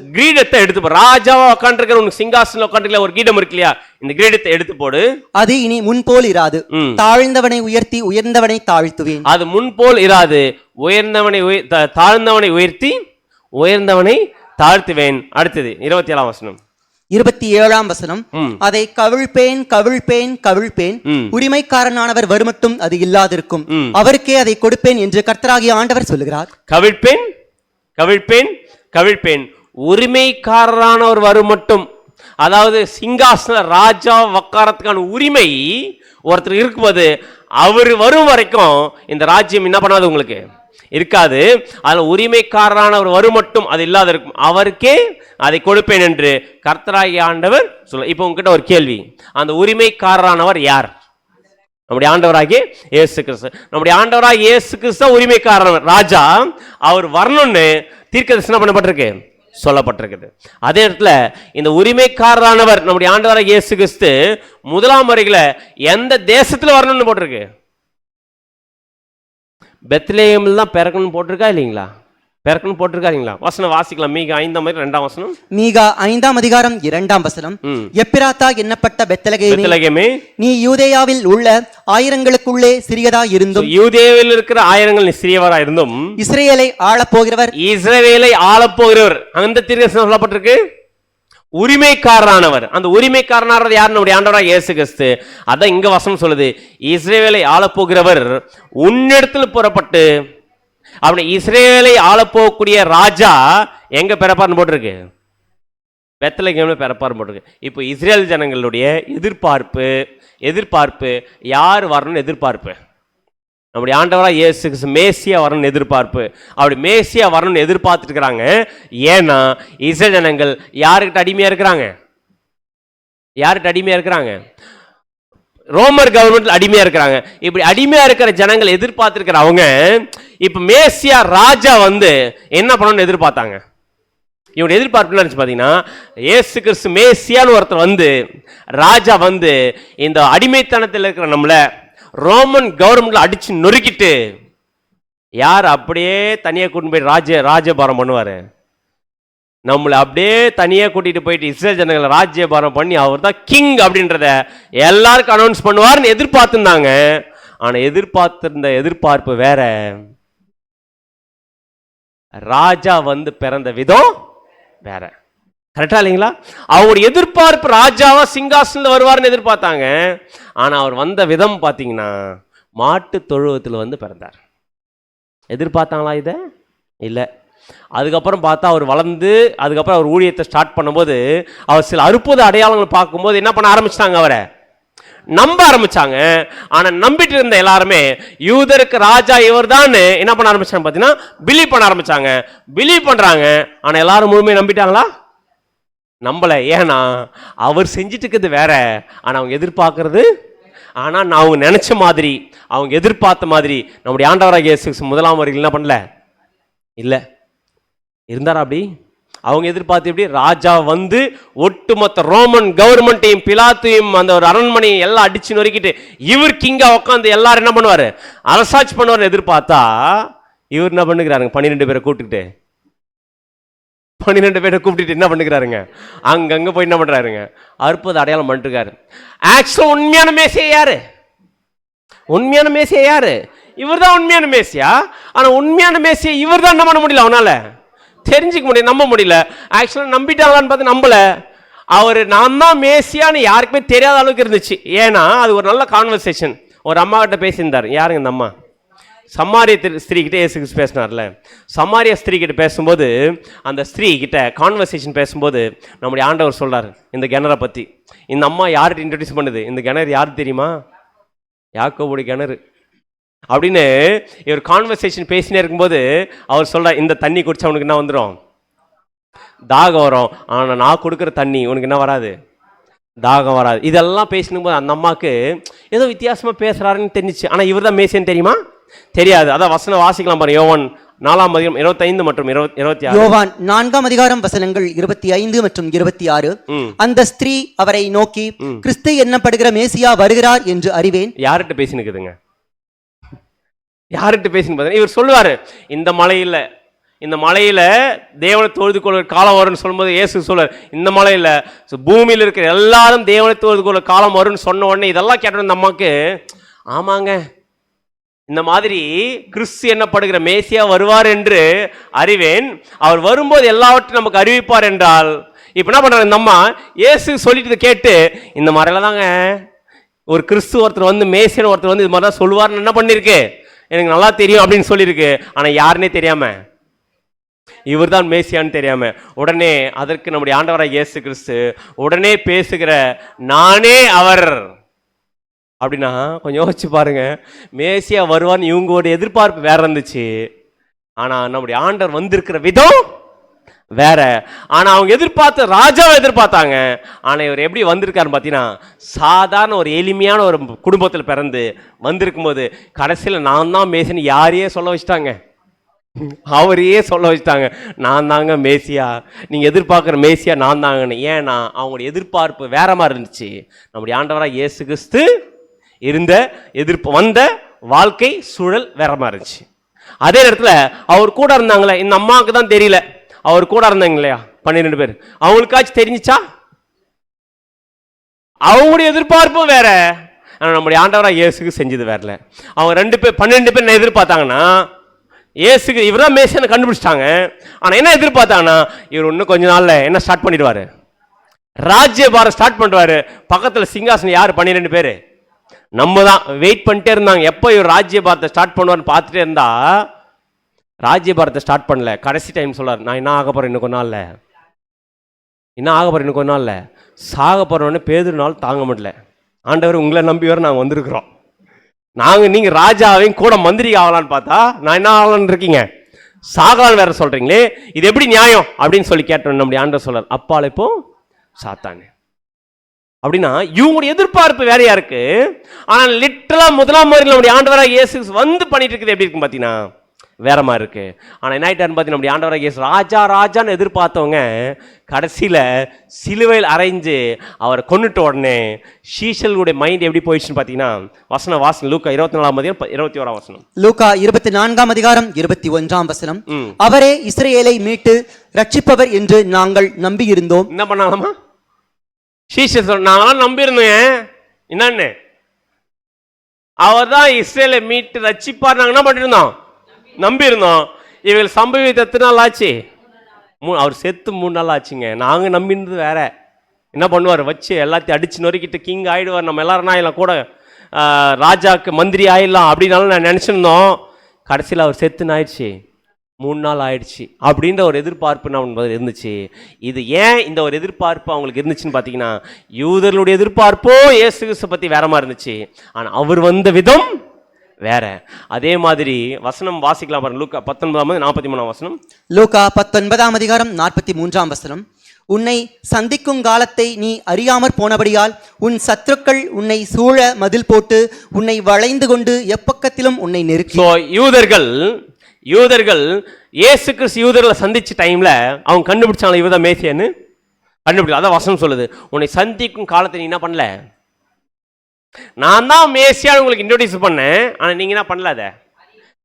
ராஜாவா உட்காந்துருக்கிற உனக்கு சிங்காசனம் உட்காந்துருக்கல ஒரு கிரீடம் இருக்கு இல்லையா, இந்த கிரீடத்தை எடுத்து போடு. அது இனி முன்போல் இராது. தாழ்ந்தவனை உயர்த்தி உயர்ந்தவனை தாழ்த்துவேன். அது முன்போல் இராது. தாழ்ந்தவனை உயர்த்தி உயர்ந்தவனை தாழ்த்துவேன். அடுத்தது 27ஆம் வசனம். 27ஆம் வசனம். அதை கவிழ்ப்பேன். உரிமைக்காரனானவர் வருமட்டும் அது இல்லாதிருக்கும், அவருக்கே அதை கொடுப்பேன் என்று கர்த்தராகிய ஆண்டவர் சொல்லுகிறார். கவிழ்ப்பேன் உரிமைக்காரரானவர் வருமட்டும். அதாவது சிங்காசன ராஜா வக்காரத்துக்கான உரிமை ஒருத்தர் இருக்கும்போது அவர் வரும் வரைக்கும் இந்த ராஜ்யம் என்ன பண்ணாது, உங்களுக்கு இருக்காது. அதுல உரிமைக்காரரானவர் வரும் மட்டும் அது இல்லாத இருக்கும், அவருக்கே அதை கொடுப்பேன் என்று கர்த்தராகிய ஆண்டவர் சொல்ல. இப்போ உங்ககிட்ட ஒரு கேள்வி, அந்த உரிமைக்காரரானவர் யார்? நம்முடைய ஆண்டவராகிய இயேசு கிறிஸ்து. நம்முடைய ஆண்டவராகிய இயேசு கிறிஸ்து உரிமைக்காரர் ராஜா. அவர் வரணும்னு தீர்க்கதரிசனம் பண்ணப்பட்டிருக்கு, சொல்லப்பட்டிருக்குது. அதே இடத்துல இந்த உரிமைக்காரரானவர் நம்முடைய ஆண்டவராகிய இயேசு கிறிஸ்து முதலாம் வருகையில எந்த தேசத்துல வரணும்னு போட்டிருக்கு? பெத்லெகேமில் தான் பிறக்கணும்னு போட்டிருக்கா இல்லைங்களா? பிறக்கணும் போட்டிருக்காங்களா? வசனம் வாசிக்கலாம். மீகா 5ஆம் அதிகாரம் 2ஆம் வசனம். மீகா 5ஆம் அதிகாரம் 2ஆம் வசனம். எப்பிராத்தா என்னப்பட்ட பெத்லெகேமே, நீ யூதேயாவில் உள்ள ஆயிரங்களுக்குள்ளே சிறியதா இருந்தும், யூதேயாவில் இருக்கிற ஆயிரங்கள் சிறியவரா இருந்தும், இஸ்ரவேலை ஆளப்போகிறவர் அந்த தீர்க்கதரிசனம் சொல்லப்பட்டிருக்கு. உரிமைக்காரரானவர், அந்த உரிமைக்காரனானவர் யார்? நம்முடைய ஆண்டவராகிய இயேசு கிறிஸ்து. அதான் இங்க வசனம் சொல்லுது, இஸ்ரவேலை ஆளப்போகிறவர் உன்னிடத்தில் புறப்பட்டு. அப்படி இஸ்ரவேலை ஆளப்போகக்கூடிய ராஜா எங்க பிறப்பார்னு போட்டிருக்கு? பெத்லெகேம்ல பிறப்பார்னு போட்டிருக்கு. இப்போ இஸ்ரேல் ஜனங்களுடைய எதிர்பார்ப்பு யார் வரணும்னு எதிர்பார்ப்பு? நம்முடைய ஆண்டவராக இயேசு கிறிஸ்து மேசியா வரணும்னு எதிர்பார்ப்பு. அப்படி மேசியா வரணும்னு எதிர்பார்த்துட்டு இருக்கிறாங்க. ஏன்னா இஸ்ரேல் ஜனங்கள் யாருக்கிட்ட அடிமையா இருக்கிறாங்க? ரோமர் கவர்மெண்ட்ல அடிமையா இருக்கிறாங்க. இப்படி அடிமையா இருக்கிற ஜனங்கள் எதிர்பார்த்திருக்கிற அவங்க இப்ப மேசியா ராஜா வந்து என்ன பண்ணணும்னு எதிர்பார்த்தாங்க. இவனுடைய எதிர்பார்ப்பு என்ன பாத்தீங்கன்னா, இயேசு கிறிஸ்து மேசியான்னு ஒருத்தர் வந்து ராஜா வந்து இந்த அடிமைத்தனத்தில் இருக்கிற நம்மள ரோமன் கவர்மெண்ட்ல அடிச்சு நொறுக்கிட்டு யார் அப்படியே தனியா கூட்டிட்டு போய் ராஜ்யபாரம் பண்ணுவாரு. நம்மளை அப்படியே தனியாக கூட்டிட்டு போயிட்டு இஸ்ரேல் ஜனங்களை ராஜ்யபாரம் பண்ணி அவர் தான் கிங் அப்படின்றத எல்லாருக்கும் அனௌன்ஸ் பண்ணுவார்னு எதிர்பார்த்துருந்தாங்க. ஆனா எதிர்பார்த்திருந்த எதிர்பார்ப்பு வேற. ராஜா வந்து பிறந்த விதம் வேற. கரெக்டா இல்லைங்களா? அவருடைய எதிர்பார்ப்பு ராஜாவா சிங்காசனத்தில் வருவார்னு எதிர்பார்த்தாங்க. ஆனா அவர் வந்த விதம் பார்த்தீங்கன்னா மாட்டு தொழுவத்தில் வந்து பிறந்தார். எதிர்பார்த்தாங்களா இதை? இல்லை. அதுக்கப்புறம் பார்த்தா அவர் வளர்ந்து அதுக்கப்புறம் அவர் ஊழியத்தை ஸ்டார்ட் பண்ணும்போது அவர் சில அற்புத அடையாளங்கள் பார்க்கும்போது என்ன பண்ண ஆரம்பிச்சிட்டாங்க, அவரை நம்ப ஆரம்பிச்சாங்க. ஆனா நம்பிட்டு இருந்த எல்லாருமே யூதருக்கு ராஜா இவர் தான் என்ன பண்ண ஆரம்பிச்சாங்க பார்த்தீங்கன்னா பிலீவ் பண்ண ஆரம்பிச்சாங்க. பிலீவ் பண்றாங்க. ஆனா எல்லாரும் முழுமையை நம்பிட்டாங்களா? நம்பல. ஏன்னா அவர் செஞ்சுட்டு இருக்கிறது வேற, ஆனா அவங்க எதிர்பார்க்கறது, ஆனா நான் அவங்க நினைச்ச மாதிரி அவங்க எதிர்பார்த்த மாதிரி நம்முடைய ஆண்டவராகிய இயேசு முதலாம் வருகையில் என்ன பண்ணல, இல்லை இருந்தாரா? அப்படி அவங்க எதிர்பார்த்து எப்படி ராஜா வந்து ஒட்டுமொத்த ரோமன் கவர்மெண்ட்டையும் பிலாத்தையும் அந்த ஒரு அரண்மனையும் எல்லாம் அடிச்சு நொறுக்கிட்டு இவர் கிங்கா உட்காந்து எல்லாரும் என்ன பண்ணுவாரு, அரசாட்சி பண்ணுவார் எதிர்பார்த்தா இவர் என்ன பண்ணுகிறாருங்க, 12 பேரை கூப்பிட்டுட்டு என்ன பண்ணுகிறாருங்க, அங்கங்க போய் என்ன பண்றாருங்க, அற்புத அடையாளம் பண்ணிருக்காரு. ஆக்சுவலா உண்மையான மேசியா யாரு? உண்மையான மேசியா யாரு? இவர் தான் உண்மையான மேசியா. ஆனா உண்மையான மேசியா இவர் தான் என்ன பண்ண முடியல, அவனால தெரிஞ்சுக்க முடியும், நம்ப முடியல. ஆக்சுவலாக நம்பிட்டாங்களான்னு பார்த்து நம்பல. அவர் நான் தான் மேசியான்னு யாருக்குமே தெரியாத அளவுக்கு இருந்துச்சு. ஏன்னா அது ஒரு நல்ல கான்வர்சேஷன். ஒரு அம்மா கிட்ட பேசியிருந்தார். யாருங்க இந்த அம்மா? சமாரிய ஸ்திரீ கிட்ட இயேசு கிறிஸ்து பேசினார்ல. சமாரிய ஸ்திரீ கிட்ட பேசும்போது, அந்த ஸ்திரீ கிட்ட கான்வர்சேஷன் பேசும்போது நம்முடைய ஆண்டவர் சொல்றாரு இந்த கிணறை பத்தி. இந்த அம்மா யார்கிட்ட இன்ட்ரடியூஸ் பண்ணுது? இந்த கிணறு யாருக்கு தெரியுமா? யாக்கோபுடைய கிணறு அப்படின்னு இவர் கான்வர்சேஷன் பேசினே இருக்கும்போது அவர் சொல்றார், இந்த தண்ணி குடிச்சா உனக்கு என்ன வந்துடும்? தாகம் வரும். ஆனால் நான் கொடுக்குற தண்ணி உனக்கு என்ன வராது? தாகம் வராது. இதெல்லாம் பேசினும்போது அந்த அம்மாவுக்கு ஏதோ வித்தியாசமாக பேசுகிறாருன்னு தெரிஞ்சிச்சு. ஆனால் இவர் தான் மேசியன்னு தெரியுமா? தெரியாது. அதான் வசனம் வாசிக்கலாம் பாருங்க. யோவான் 4 25 மற்றும் 26. யோவான் 4 வசனங்கள் 25 மற்றும் 26. அந்த ஸ்திரீ அவரை நோக்கி, கிறிஸ்து என்னப்படுகிற மேசியா வருகிறார் என்று அறிவேன். யார்கிட்ட பேசினுக்குதுங்க? யார்கிட்ட பேசினு? இவர் சொல்லுவாரு, இந்த மலையில தேவனை தொழுது கொள்கிற காலம் வரும்னு சொல்லும்போது இயேசு சொல்றார், இந்த மலையில பூமியில் இருக்கிற எல்லாரும் தேவனை தொழுது கொள்கிற காலம் வரும்னு சொன்ன உடனே இதெல்லாம் கேட்ட இந்த அம்மாக்கு, ஆமாங்க இந்த மாதிரி கிறிஸ்து என்னப்படுகிற மேசியா வருவார் என்று அறிவேன், அவர் வரும்போது எல்லாவற்றையும் நமக்கு அறிவிப்பார் என்றால். இப்ப என்ன பண்றாங்க இந்த அம்மா? இயேசு சொல்லிட்டு கேட்டு, இந்த மாதிரிலாம் தாங்க ஒரு கிறிஸ்து ஒருத்தர் வந்து மேசியன் ஒருத்தர் வந்து இது மாதிரி தான் சொல்லுவார்னு என்ன பண்ணிருக்கு, எனக்கு நல்லா தெரியும் அப்படின்னு சொல்லியிருக்கு. ஆனா யாருன்னே தெரியாம, இவர் தான் மேசியான்னு தெரியாம, உடனே அதற்கு நம்முடைய ஆண்டவராக இயேசு கிறிஸ்து உடனே பேசுகிற, நானே அவர் அப்படின்னா கொஞ்சம் யோசிச்சு பாருங்க. மேசியா வருவான்னு இவங்களோட எதிர்பார்ப்பு வேற இருந்துச்சு. ஆனா நம்முடைய ஆண்டவர் வந்திருக்கிற விதம் வேற. ஆனா அவங்க எதிர்பார்த்த ராஜாவை எதிர்பார்த்தாங்க. ஆனா இவர் எப்படி வந்திருக்காருன்னு பார்த்தீங்கன்னா, சாதாரண ஒரு எளிமையான ஒரு குடும்பத்தில் பிறந்து வந்திருக்கும் போது கடைசியில் நான் தான் மேசின்னு யாரையே சொல்ல வச்சுட்டாங்க. அவரையே சொல்ல வச்சுட்டாங்க, நான் தாங்க மேசியா, நீங்க எதிர்பார்க்குற மேசியா நான் தாங்கன்னு. ஏன்னா அவங்களுடைய எதிர்பார்ப்பு வேற மாதிரி இருந்துச்சு. நம்முடைய ஆண்டவராக இயேசு கிறிஸ்து வந்த வாழ்க்கை சூழல் வேற மாதிரி இருந்துச்சு. அதே நேரத்தில் அவர் கூட இருந்தாங்களே, இந்த அம்மாவுக்கு தான் தெரியல, அவர் கூட இருந்தாங்க இல்லையா 12 பேர், அவங்களுக்காச்சும் தெரிஞ்சிச்சா? அவங்களுடைய எதிர்பார்ப்பும் வேற. ஆனால் நம்முடைய ஆண்டவராக இயேசுக்கு செஞ்சது வேறல. அவங்க 12 பேர் என்ன எதிர்பார்த்தாங்கன்னா, இயேசுக்கு இவர் தான் மேசியான்னு கண்டுபிடிச்சிட்டாங்க. ஆனால் என்ன எதிர்பார்த்தாங்கன்னா, இவர் இன்னும் கொஞ்ச நாள்ல என்ன ஸ்டார்ட் பண்ணிடுவாரு, ராஜ்யபாரம் ஸ்டார்ட் பண்ணுவாரு. பக்கத்தில் சிங்காசனம் யார்? 12 பேர் நம்ம தான் வெயிட் பண்ணிட்டே இருந்தாங்க. எப்போ இவர் ராஜ்யபாரத்தை ஸ்டார்ட் பண்ணுவார்னு பார்த்துட்டே இருந்தா, ராஜ்யபாரத்தை ஸ்டார்ட் பண்ணல. கடைசி டைம் சொல்றாரு, நான் என்ன ஆக போறேன் இன்னும் கொஞ்ச நாள்ல, என்ன ஆக போறேன் இன்னும் கொஞ்ச நாள்ல, சாக போறோன்னு பேதுருனால தாங்க முடியல. ஆண்டவர் உங்களை நம்பி வர நாங்கள் வந்திருக்கிறோம், நீங்க ராஜாவையும் கூட மந்திரி ஆகலான்னு பார்த்தா நான் என்ன ஆகலான்னு இருக்கீங்க, சாகலான்னு வேற சொல்றீங்களே, இது எப்படி நியாயம் அப்படின்னு சொல்லி கேட்டோம். நம்முடைய ஆண்டவர் சொல்றார், அப்பால இப்போ சாத்தானே அப்படின்னா இவங்களுடைய எதிர்பார்ப்பு வேறையா இருக்கு. ஆனால் லிட்டரலா முதலாம் முறையில் நம்முடைய ஆண்டவராக இயேசு வந்து பண்ணிட்டு இருக்குது எப்படி இருக்கு பார்த்தீங்கன்னா வேற மாதிரி இருக்கு. ஆனால் என்ன ஆயிட்டாருன்னு பார்த்தீங்கன்னா, நம்முடைய ஆண்டவராக இயேசு ராஜான்னு எதிர்பார்த்தவங்க கடைசியில் சிலுவையில் அரைஞ்சு அவரை கொன்னுட்ட உடனே ஷீஷலுடைய மைண்ட் எப்படி போயிடுச்சுன்னு பார்த்தீங்கன்னா, வாசனம் லூக்கா 24 21 வசனம். லூக்கா 24 21 அவரே இஸ்ரவேலை மீட்டு ரட்சிப்பவர் என்று நாங்கள் நம்பி இருந்தோம். என்ன பண்ணாலாமா? ஷீஷல் நாங்களாம் நம்பியிருந்தோம். என்னன்னு? அவர் தான் இஸ்ரேலை மீட்டு ரட்சிப்பார். நாங்கள் என்ன பண்ணிருந்தோம்? நம்பி இருந்தோம். இவர்கள் சம்பவித்த எத்தனை நாள் ஆச்சு? அவர் செத்து 3 நாள் ஆச்சுங்க. நாங்கள் நம்பினது வேற. என்ன பண்ணுவார்? வச்சு எல்லாத்தையும் அடிச்சு நொறுக்கிட்டு கிங் ஆயிடுவார், நம்ம எல்லாரும் ஆயிடலாம், கூட ராஜாக்கு மந்திரி ஆயிடலாம் அப்படின்னாலும் நான் நினச்சிருந்தோம். கடைசியில் அவர் செத்துன்னு ஆயிடுச்சு, 3 நாள் ஆயிடுச்சு அப்படின்ற ஒரு எதிர்பார்ப்பு நம்ம இருந்துச்சு. இது ஏன் இந்த ஒரு எதிர்பார்ப்பு அவங்களுக்கு இருந்துச்சுன்னு பார்த்தீங்கன்னா, யூதர்களுடைய எதிர்பார்ப்போ இயேசு கிறிஸ்துவை பற்றி வேற மாதிரி இருந்துச்சு. ஆனால் அவர் வந்த விதம் வேற. அதே மாதிரி வசனம் வாசிக்கலாம் பாருங்க. லூக்கா 19:43 வசனம். லூக்கா 19:43 உன்னை சந்திக்கும் காலத்தை நீ அறியாமற் போனபடியால் உன் சத்துருக்கள் உன்னை சூழ மதில் போட்டு உன்னை வளைந்து கொண்டு எப்பக்கத்திலும் உன்னை நெருக்கி. யூதர்கள் இயேசு கிறிஸ்து யூதர்களை சந்திச்ச டைம்ல அவங்க கண்டுபிடிச்சாங்க இவர் தான் மேசியான்னு கண்டுபிடிச்சா. அதான் வசனம் சொல்லுது, உன்னை சந்திக்கும் காலத்தை நீ என்ன பண்ணல, நான் தான் மேசியான்னு உங்களுக்கு இன்ட்ரோடியூஸ் பண்ணேன், ஆனால் நீங்க என்ன பண்ணல, அதை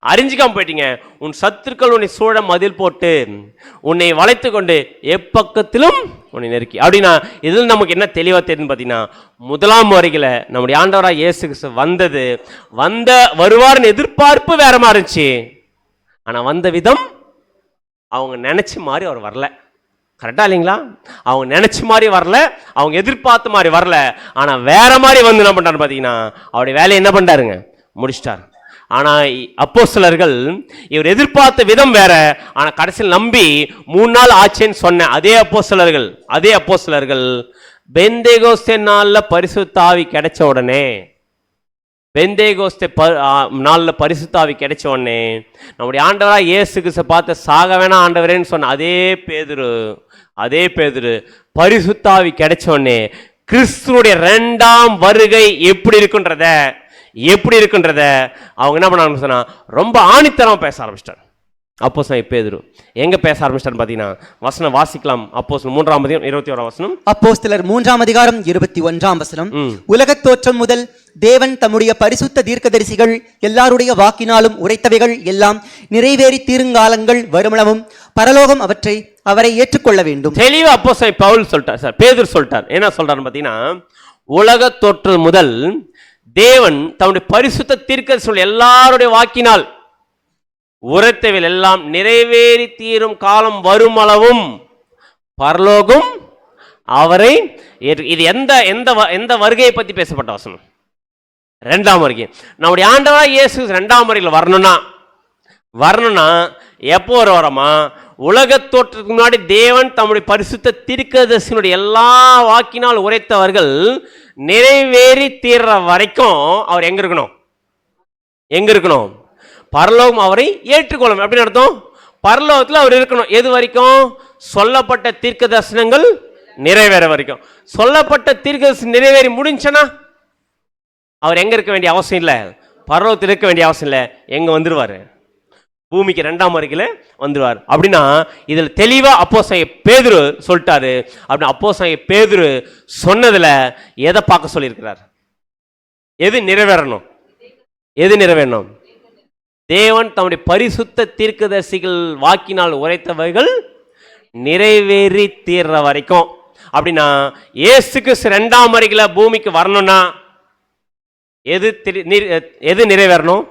அறிஞ்சிக்காம போயிட்டீங்க. உன் சத்துருக்கள் உன்னை சூழ மதில் போட்டு உன்னை வளைத்து கொண்டு எப்பக்கத்திலும் உன்னை நெருக்கி. அப்படின்னா இதில் நமக்கு என்ன தெளிவாக தெரியுதுன்னு பார்த்தீங்கன்னா, முதலாம் வருகையில் நம்முடைய ஆண்டவராக இயேசு கிறிஸ்து வருவார்னு எதிர்பார்ப்பு வேற மாதிரி இருந்துச்சு. ஆனால் வந்த விதம் அவங்க நினைச்ச மாதிரி அவர் வரல. கரெக்டா இல்லைங்களா? அவங்க நினைச்ச மாதிரி வரல, அவங்க எதிர்பார்த்த மாதிரி வரல. ஆனா வேற மாதிரி வந்து என்ன பண்றாரு பாத்தீங்கன்னா, அவருடைய வேலையை என்ன பண்றாருங்க, முடிச்சிட்டார். ஆனா அப்போஸ்தலர்கள் இவர் எதிர்பார்த்த விதம் வேற. ஆனா கடைசியில் நம்பி 3 நாள் ஆச்சேன்னு சொன்ன அதே அப்போஸ்தலர்கள் பெந்தேகோஸ்தே நாள்ல பரிசுத்த ஆவி கிடைச்ச உடனே, பெந்தேகோஸ்தே நாள்ல பரிசுத்த ஆவி கிடைச்ச உடனே நம்முடைய ஆண்டவராக இயேசு கிறிஸ்து பார்த்து சாக வேணாம் ஆண்டவரேன்னு சொன்ன அதே பேதுரு பரிசுத்த ஆவி கிடைச்ச உடனே கிறிஸ்துனுடைய 2ஆம் வருகை எப்படி இருக்குன்றத அவங்க என்ன பண்ண சொன்னா ரொம்ப ஆணித்தரமா பேச ஆரம்பிச்சிட்டார். அப்போஸ்தலன் பேதுரு எங்க பேச ஆரம்பிச்சிட்டார் பாத்தீங்கன்னா, வசனம் வாசிக்கலாம். அப்போஸ்தலர் 3ஆம் அதிகாரம் 21ஆம் வசனம். அப்போஸ்தலர் 3ஆம் அதிகாரம் 21ஆம் வசனம். உலகத் தோற்றம் முதல் தேவன் தம்முடைய பரிசுத்த தீர்க்கதரிசிகள் எல்லாருடைய வாக்கினாலும் உரைத்தவைகள் எல்லாம் நிறைவேறி தீருங்காலங்கள் வருமளவும் பரலோகம் அவரை ஏற்றுக்கொள்ள வேண்டும். தெளிவா அப்போஸ்தலன் பவுல் சொல்லிட்டார், சார் பேதுரு சொல்லிட்டார். என்ன சொல்றாரு பாத்தீங்கன்னா, உலகத் தோற்றம் முதல் தேவன் தம்முடைய பரிசுத்த தீர்க்கதரிசிகள் எல்லாருடைய வாக்கினால் உரைத்தவைகள் எல்லாம் நிறைவேறி தீரும் காலம் வருமளவும் பரலோகம் அவரை. இது எந்த வருகையை பத்தி பேசப்பட்ட வசனம்? 2ஆம் வருகை. நம்முடைய ஆண்டவராகிய இயேசு 2ஆம் வருகையில் வரணும்னா எப்போ வரமா? உலகத் தோற்றத்துக்கு முன்னாடி தேவன் தம்முடைய பரிசுத்த தீர்க்கதரிசியினுடைய எல்லா வாக்கினால் உரைத்தவர்கள் நிறைவேறி தீர்ற வரைக்கும் அவர் எங்க இருக்கணும்? பரலோகம் அவரை ஏற்றுக்கொள்ளும். அப்படின்னு அர்த்தம், பரலோகத்தில் அவர் இருக்கணும். எது வரைக்கும்? சொல்லப்பட்ட தீர்க்க தரிசனங்கள் நிறைவேற வரைக்கும். சொல்லப்பட்ட தீர்க்க தரிசனம் நிறைவேறி முடிஞ்சனா அவர் எங்க இருக்க வேண்டிய அவசியம் இல்லை, பரலோகத்தில் இருக்க வேண்டிய அவசியம் இல்லை. எங்க வந்துருவாரு? பூமிக்கு 2ஆம் வருகையில வந்துருவார். அப்படின்னா இதில் தெளிவா அப்போஸ்தலன் பேதுரு சொல்லிட்டாரு. அப்படின்னா அப்போஸ்தலன் பேதுரு சொன்னதுல எதை பார்க்க சொல்லியிருக்கிறார்? எது நிறைவேறணும்? தேவன் தம்முடைய பரிசுத்த தீர்க்கதரிசிகள் வாக்கினால் உரைத்தவைகள் நிறைவேறி தீர்ற வரைக்கும். அப்படின்னா இயேசு கிறிஸ்து 2ஆம் வருகையில பூமிக்கு வரணும்னா எது நிறைவேறணும்?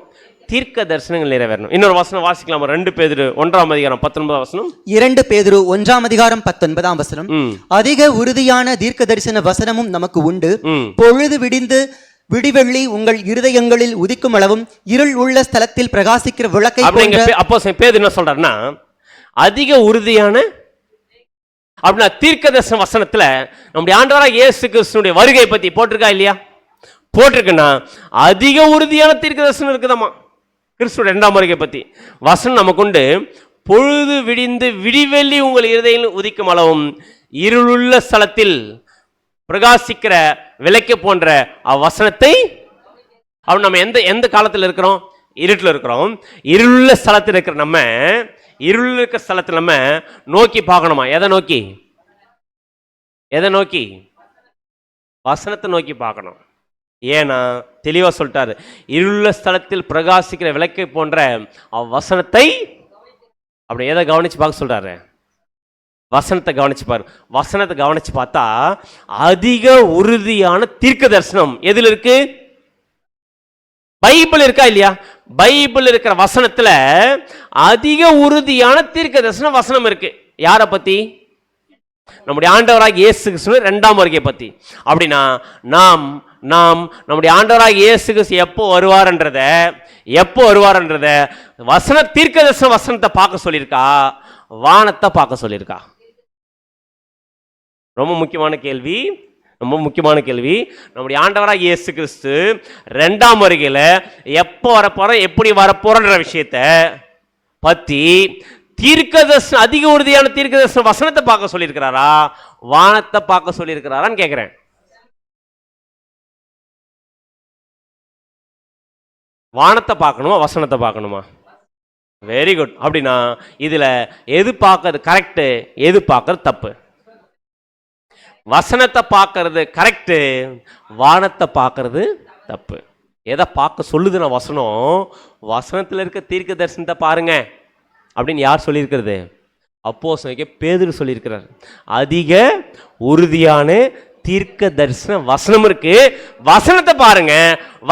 தீர்க்க தரிசனங்கள் நிறைவேறணும். இன்னொரு வசனம் வாசிக்கலாம். 2 பேதுரு 1ஆம் அதிகாரம் 19ஆம் வசனம். 2 பேதுரு 1ஆம் அதிகாரம் 19ஆம் வசனம். அதிக உறுதியான தீர்க்க தரிசன வசனமும் நமக்கு உண்டு. பொழுது விடிந்து விடிவெள்ளி உங்கள் இருதயங்களில் உதிக்கும் அளவும் இருள் உள்ள ஸ்தலத்தில் பிரகாசிக்கிற விளக்கை போன்ற. அப்போஸ்தலன் பேதுரு என்ன சொல்றாருன்னா, அதிக உறுதியான அப்படின்னா தீர்க்கதரிசன வசனத்துல நம்முடைய ஆண்டவராகிய இயேசு கிறிஸ்துவினுடைய வருகை பத்தி போட்டிருக்கா இல்லையா? போட்டிருக்குன்னா அதிக உறுதியான தீர்க்கதரிசனம் இருக்குதாமா கிறிஸ்துவோட 2ஆம் வருகை பத்தி வசனம் நமக்கு உண்டு. பொழுது விடிந்து விடிவெள்ளி உங்கள் இருதயங்களில் உதிக்கும் அளவும் இருளுள்ள ஸ்தலத்தில் பிரகாசிக்கிற விளக்கு போன்ற அவ்வசனத்தை. அவன் நம்ம எந்த காலத்தில் இருக்கிறோம்? இருட்டில் இருக்கிறோம். இருளுள்ள ஸ்தலத்தில் இருக்கிற நம்ம, இருள் இருக்கிற ஸ்தலத்தில் நம்ம நோக்கி பார்க்கணுமா? எதை நோக்கி? வசனத்தை நோக்கி பார்க்கணும். ஏன்னா தெளிவா சொல்லிட்டாரு, இருளுள்ள ஸ்தலத்தில் பிரகாசிக்கிற விளக்கு போன்ற அவ்வசனத்தை. அப்படி எதை கவனிச்சு பார்க்க சொல்றாரு? வசனத்தை கவனிச்சு பாரு. வசனத்தை கவனிச்சு பார்த்தா அதிக உறுதியான தீர்க்க தரிசனம் எதில் இருக்கு? பைபிள் இருக்கா இல்லையா? பைபிள் இருக்கிற வசனத்துல அதிக உறுதியான தீர்க்க தரிசன வசனம் இருக்கு. யாரை பத்தி? நம்முடைய ஆண்டவராகிய இயேசு கிறிஸ்து 2ஆம் வருகை பத்தி. அப்படின்னா நாம் நம்முடைய ஆண்டவராகிய இயேசு கிறிஸ்து எப்போ வருவார்ன்றத வசன தீர்க்க தரிசன வசனத்தை பார்க்க சொல்லியிருக்கா, வானத்தை பார்க்க சொல்லியிருக்கா? ரொம்ப முக்கியமான கேள்வி. நம்முடைய ஆண்டவராகிய இயேசு கிறிஸ்து 2ஆம் வருகையில எப்போ வரப்போற, எப்படி வரப்போறன்ற விஷயத்தை பத்தி தீர்க்கதரிசனம், அதிக உறுதியான தீர்க்கதரிசன வசனத்தை பார்க்க சொல்லியிருக்கிறாரா, வானத்தை பார்க்க சொல்லியிருக்கிறாரான்னு கேட்கிறேன். வானத்தை பார்க்கணுமா, வசனத்தை பார்க்கணுமா? Very good. அப்படின்னா இதுல எது பார்க்கறது கரெக்ட், எது பார்க்கறது தப்பு? வசனத்தை பார்க்கறது கரெக்ட், வானத்தை பார்க்கறது தப்பு. எதை பார்க்க சொல்லுதுன்னா வசனம், வசனத்தில் இருக்க தீர்க்க தரிசனத்தை பாருங்க அப்படின்னு யார் சொல்லியிருக்கிறது? அப்போஸ்தலன் பேதுரு சொல்லியிருக்கிறார். அதிக உறுதியான தீர்க்க தரிசன வசனம் இருக்கு. வசனத்தை பாருங்க.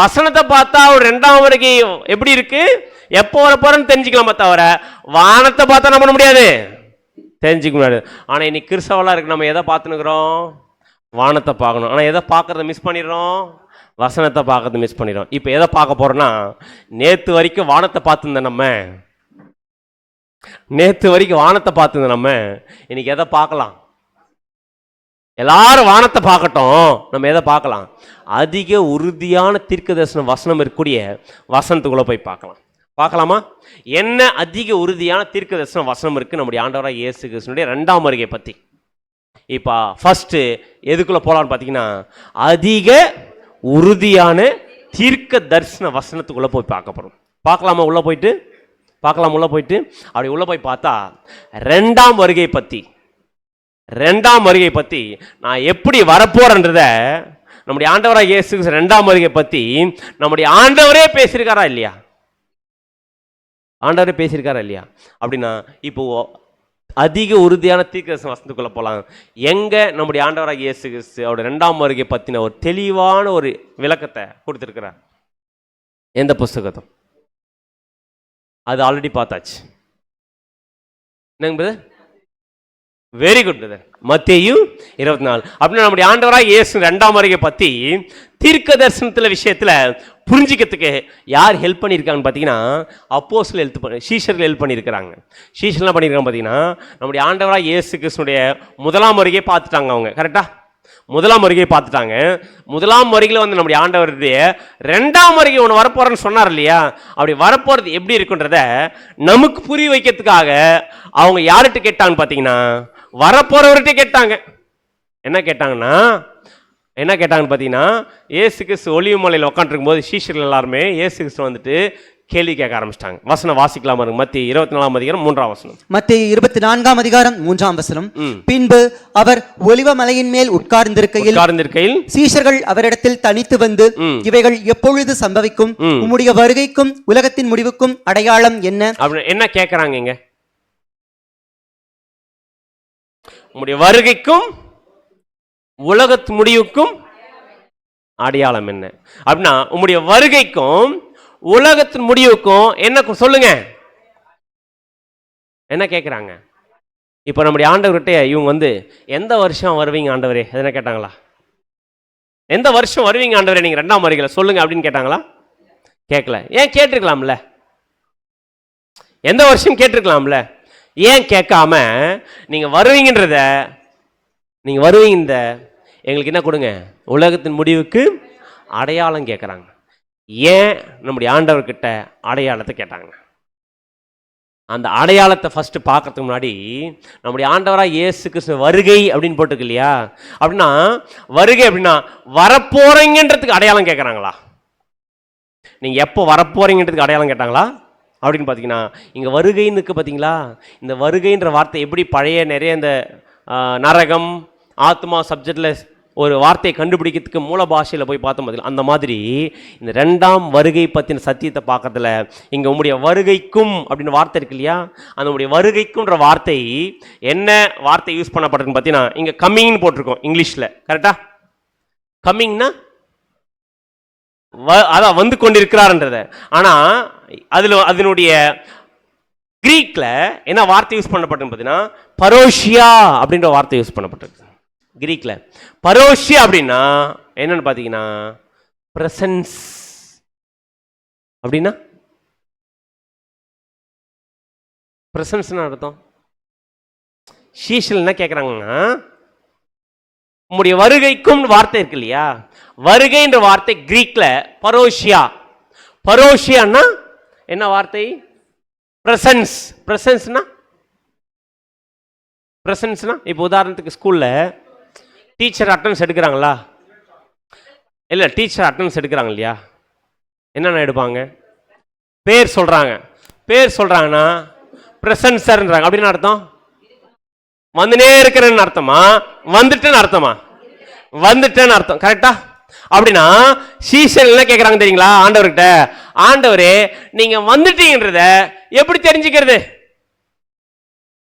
வசனத்தை பார்த்தா ஒரு 2ஆம் வருகை எப்படி இருக்கு? எப்போ வர போறேன்னு தெரிஞ்சுக்கலாமா தவிர வானத்தை பார்த்தா என்ன பண்ண முடியாது, தெரிஞ்சுக்க முடியாது. ஆனா இன்னைக்கு கிறிஸ்தவெல்லாம் இருக்கு, நம்ம எதை பார்த்துனுக்குறோம், வானத்தை பார்க்கணும். ஆனா எதை பார்க்கறத மிஸ் பண்ணிடுறோம், வசனத்தை பார்க்கறது மிஸ் பண்ணிடுறோம். இப்போ எதை பார்க்க போறோம்னா, நேத்து வரைக்கும் வானத்தை பார்த்துருந்த நம்ம, நேத்து வரைக்கும் வானத்தை பார்த்துருந்த நம்ம இன்னைக்கு எதை பார்க்கலாம்? எல்லாரும் வானத்தை பார்க்கட்டும், நம்ம எதை பார்க்கலாம்? அதிக உறுதியான தீர்க்க தரிசன வசனம் இருக்கக்கூடிய வசனத்துக்குள்ள போய் பார்க்கலாம். பார்க்கலாமா? என்ன அதிக உறுதியான தீர்க்க தரிசன வசனம் இருக்கு நம்முடைய ஆண்டவராக இயேசு கிறிஸ்துவினுடைய 2ஆம் வருகை பத்தி. இப்போ ஃபர்ஸ்ட் எதுக்குள்ள போலான்னு பார்த்தீங்கன்னா, அதிக உறுதியான தீர்க்க தரிசன வசனத்துக்குள்ள போய் பார்க்க போறோம். பார்க்கலாமா? உள்ள போயிட்டு பார்க்கலாம். உள்ள போயிட்டு அப்படி உள்ள போய் பார்த்தா 2ஆம் வருகை பத்தி, 2ஆம் வருகை பத்தி நான் எப்படி வரப்போறேன்றத நம்முடைய ஆண்டவராக இயேசு 2ஆம் வருகை பத்தி நம்முடைய ஆண்டவரே பேசியிருக்காரா இல்லையா? ஆண்டவரே பேசியிருக்காரா இல்லையா? அப்படின்னா இப்போ அதிக உறுதியான தீர்க்க வசனத்துக்குள்ள போலாம். எங்க நம்முடைய ஆண்டவராக இயேசு கிறிஸ்து அவருடைய 2ஆம் வருகை பத்தின ஒரு தெளிவான ஒரு விளக்கத்தை கொடுத்திருக்கிறார். எந்த புஸ்தகத்தை? அது ஆல்ரெடி பார்த்தாச்சு. என்னங்க பிரதர்? Very good brother. மத்தேயு 24. அப்படின்னா நம்முடைய ஆண்டவராக இயேசு 2ஆம் வருகை பத்தி தீர்க்க தரிசனத்துல விஷயத்துல புரிஞ்சிக்கிறதுக்கு யார் ஹெல்ப் பண்ணியிருக்காங்கன்னு பார்த்தீங்கன்னா, அப்போஸ்தலர்கள் ஹெல்ப் பண்ணி, சீஷர்கள் ஹெல்ப் பண்ணியிருக்கிறாங்க. சீஷர்கள் என்ன பண்ணியிருக்காங்க பார்த்தீங்கன்னா, நம்முடைய ஆண்டவராக இயேசு கிறிஸ்துடைய 1ஆம் வருகையை பார்த்துட்டாங்க அவங்க. கரெக்டா? 1ஆம் வருகையை பார்த்துட்டாங்க. 1ஆம் வருகையில் வந்து நம்முடைய ஆண்டவருடைய 2ஆம் வருகை ஒன்று வரப்போறேன்னு சொன்னார் இல்லையா? அப்படி வரப்போறது எப்படி இருக்குன்றத நமக்கு புரிய வைக்கிறதுக்காக அவங்க யார்கிட்ட கேட்டாங்கன்னு பார்த்தீங்கன்னா, வரப்போறவர்கிட்ட கேட்டாங்க. என்ன கேட்டாங்கன்னு பார்த்தீங்கன்னா, இயேசு கிறிஸ்து ஒலிவு மலையில் உட்காந்துருக்கும் போது சீஷர்கள் எல்லாருமே இயேசு கிறிஸ்து வந்துட்டு கேள்வி கேட்க ஆரம்பிச்சிட்டாங்க. வசனம் வாசிக்கலாமா? மத்தேயு 24ஆம் அதிகாரம் 3ஆம் வசனம். மத்தேயு 24ஆம் அதிகாரம் 3ஆம் வசனம். பின்பு அவர் ஒலிவ மலையின் மேல் உட்கார்ந்திருக்கையில் சீஷர்கள் அவரிடத்தில் தனித்து வந்து, இவைகள் எப்பொழுது சம்பவிக்கும்? உம்முடைய வருகைக்கும் உலகத்தின் முடிவுக்கும் அடையாளம் என்ன? அப்படின்னு என்ன கேட்கறாங்க இங்க? உம்முடைய வருகைக்கும் உலகத்து முடிவுக்கும் அடையாளம் என்ன? அப்படின்னா உம்முடைய வருகைக்கும் உலகத்தின் முடிவுக்கும் என்ன சொல்லுங்க, என்ன கேட்குறாங்க? இப்போ நம்முடைய ஆண்டவர்கிட்ட இவங்க வந்து எந்த வருஷம் வருவீங்க ஆண்டவரே எதனா கேட்டாங்களா? எந்த வருஷம் வருவீங்க ஆண்டவரே நீங்க 2ஆம் வருகையில சொல்லுங்க அப்படின்னு கேட்டாங்களா? கேட்கல. ஏன்? கேட்டிருக்கலாம்ல. எந்த வருஷம் கேட்டிருக்கலாம்ல. ஏன் கேட்காம நீங்க வருவீங்கன்றத, நீங்க வருவீங்க எங்களுக்கு என்ன கொடுங்க, உலகத்தின் முடிவுக்கு அடையாளம் கேட்குறாங்க. ஏன் நம்முடைய ஆண்டவர்கிட்ட அடையாளத்தை கேட்டாங்க? அந்த அடையாளத்தை ஃபர்ஸ்ட் பார்க்கறதுக்கு முன்னாடி நம்முடைய ஆண்டவராக இயேசு கிறிஸ்து வருகை அப்படின்னு போட்டுருக்கு இல்லையா? அப்படின்னா வருகை அப்படின்னா வரப்போறீங்கன்றதுக்கு அடையாளம் கேட்குறாங்களா? நீங்கள் எப்போ வரப்போறீங்கன்றதுக்கு அடையாளம் கேட்டாங்களா அப்படின்னு பார்த்தீங்கன்னா, இங்கே வருகைன்னு இருக்கு பார்த்தீங்களா? இந்த வருகைன்ற வார்த்தை எப்படி பழைய நிறைய இந்த நரகம் ஆத்மா சப்ஜெக்டில் ஒரு வார்த்தையை கண்டுபிடிக்கிறதுக்கு மூல பாஷையில் போய் பார்த்தோம் பார்த்தீங்களா? அந்த மாதிரி இந்த 2ஆம் வருகை பற்றின சத்தியத்தை பார்க்கறதுல இங்கே உங்களுடைய வருகைக்கும் அப்படின்னு வார்த்தை இருக்கு இல்லையா? அந்த உங்களுடைய வருகைக்கும்ன்ற வார்த்தை என்ன வார்த்தை யூஸ் பண்ணப்படுறதுன்னு பார்த்தீங்கன்னா, இங்கே கம்மிங்னு போட்டிருக்கோம் இங்கிலீஷில். கரெக்டா? கம்மிங்னா அதான் வந்து கொண்டிருக்கிறார்ன்றத. ஆனால் அதனுடைய கிரீக்கில் என்ன வார்த்தை யூஸ் பண்ணப்பட்டிருக்கு பார்த்தீங்கன்னா, பரோஷியா அப்படின்ற வார்த்தை யூஸ் பண்ணப்பட்டிருக்கு கிரீக்ல. பரோஷியா அப்படின்னா என்னன்னு பார்த்தீங்கன்னா பிரசன்ஸ். அப்படின்னா பிரசன்ஸ்னு அர்த்தம். சீஷல் என்ன கேட்குறாங்கன்னா, உங்களுடைய வருகைக்கும் வார்த்தை இருக்கு இல்லையா? வருகைன்ற வார்த்தை கிரீக்ல பரோஷியா. பரோஷியான்னா என்ன வார்த்தை? பிரசன்ஸ். பிரசன்ஸ்னா பிரசன்ஸ்னா இப்போ உதாரணத்துக்கு ஸ்கூல்ல டீச்சர் அட்டெண்டன்ஸ் எடுக்கிறாங்களா? இல்லை, டீச்சர் அட்டெண்டன்ஸ் எடுக்கிறாங்க இல்லையா? என்னென்ன எடுப்பாங்க? பேர் சொல்கிறாங்க. பேர் சொல்கிறாங்கன்னா ப்ரெசன்ஸர்ன்றாங்க. அப்படின்னு அர்த்தம் வந்துனே இருக்கிறேன்னு அர்த்தமா, வந்துட்டேன்னு அர்த்தமா? வந்துட்டேன்னு அர்த்தம். கரெக்டா? அப்படின்னா சீசன் என்ன கேட்குறாங்க தெரியுங்களா ஆண்டவர்கிட்ட? ஆண்டவரே நீங்க வந்துட்டீங்கன்றத எப்படி தெரிஞ்சுக்கிறது?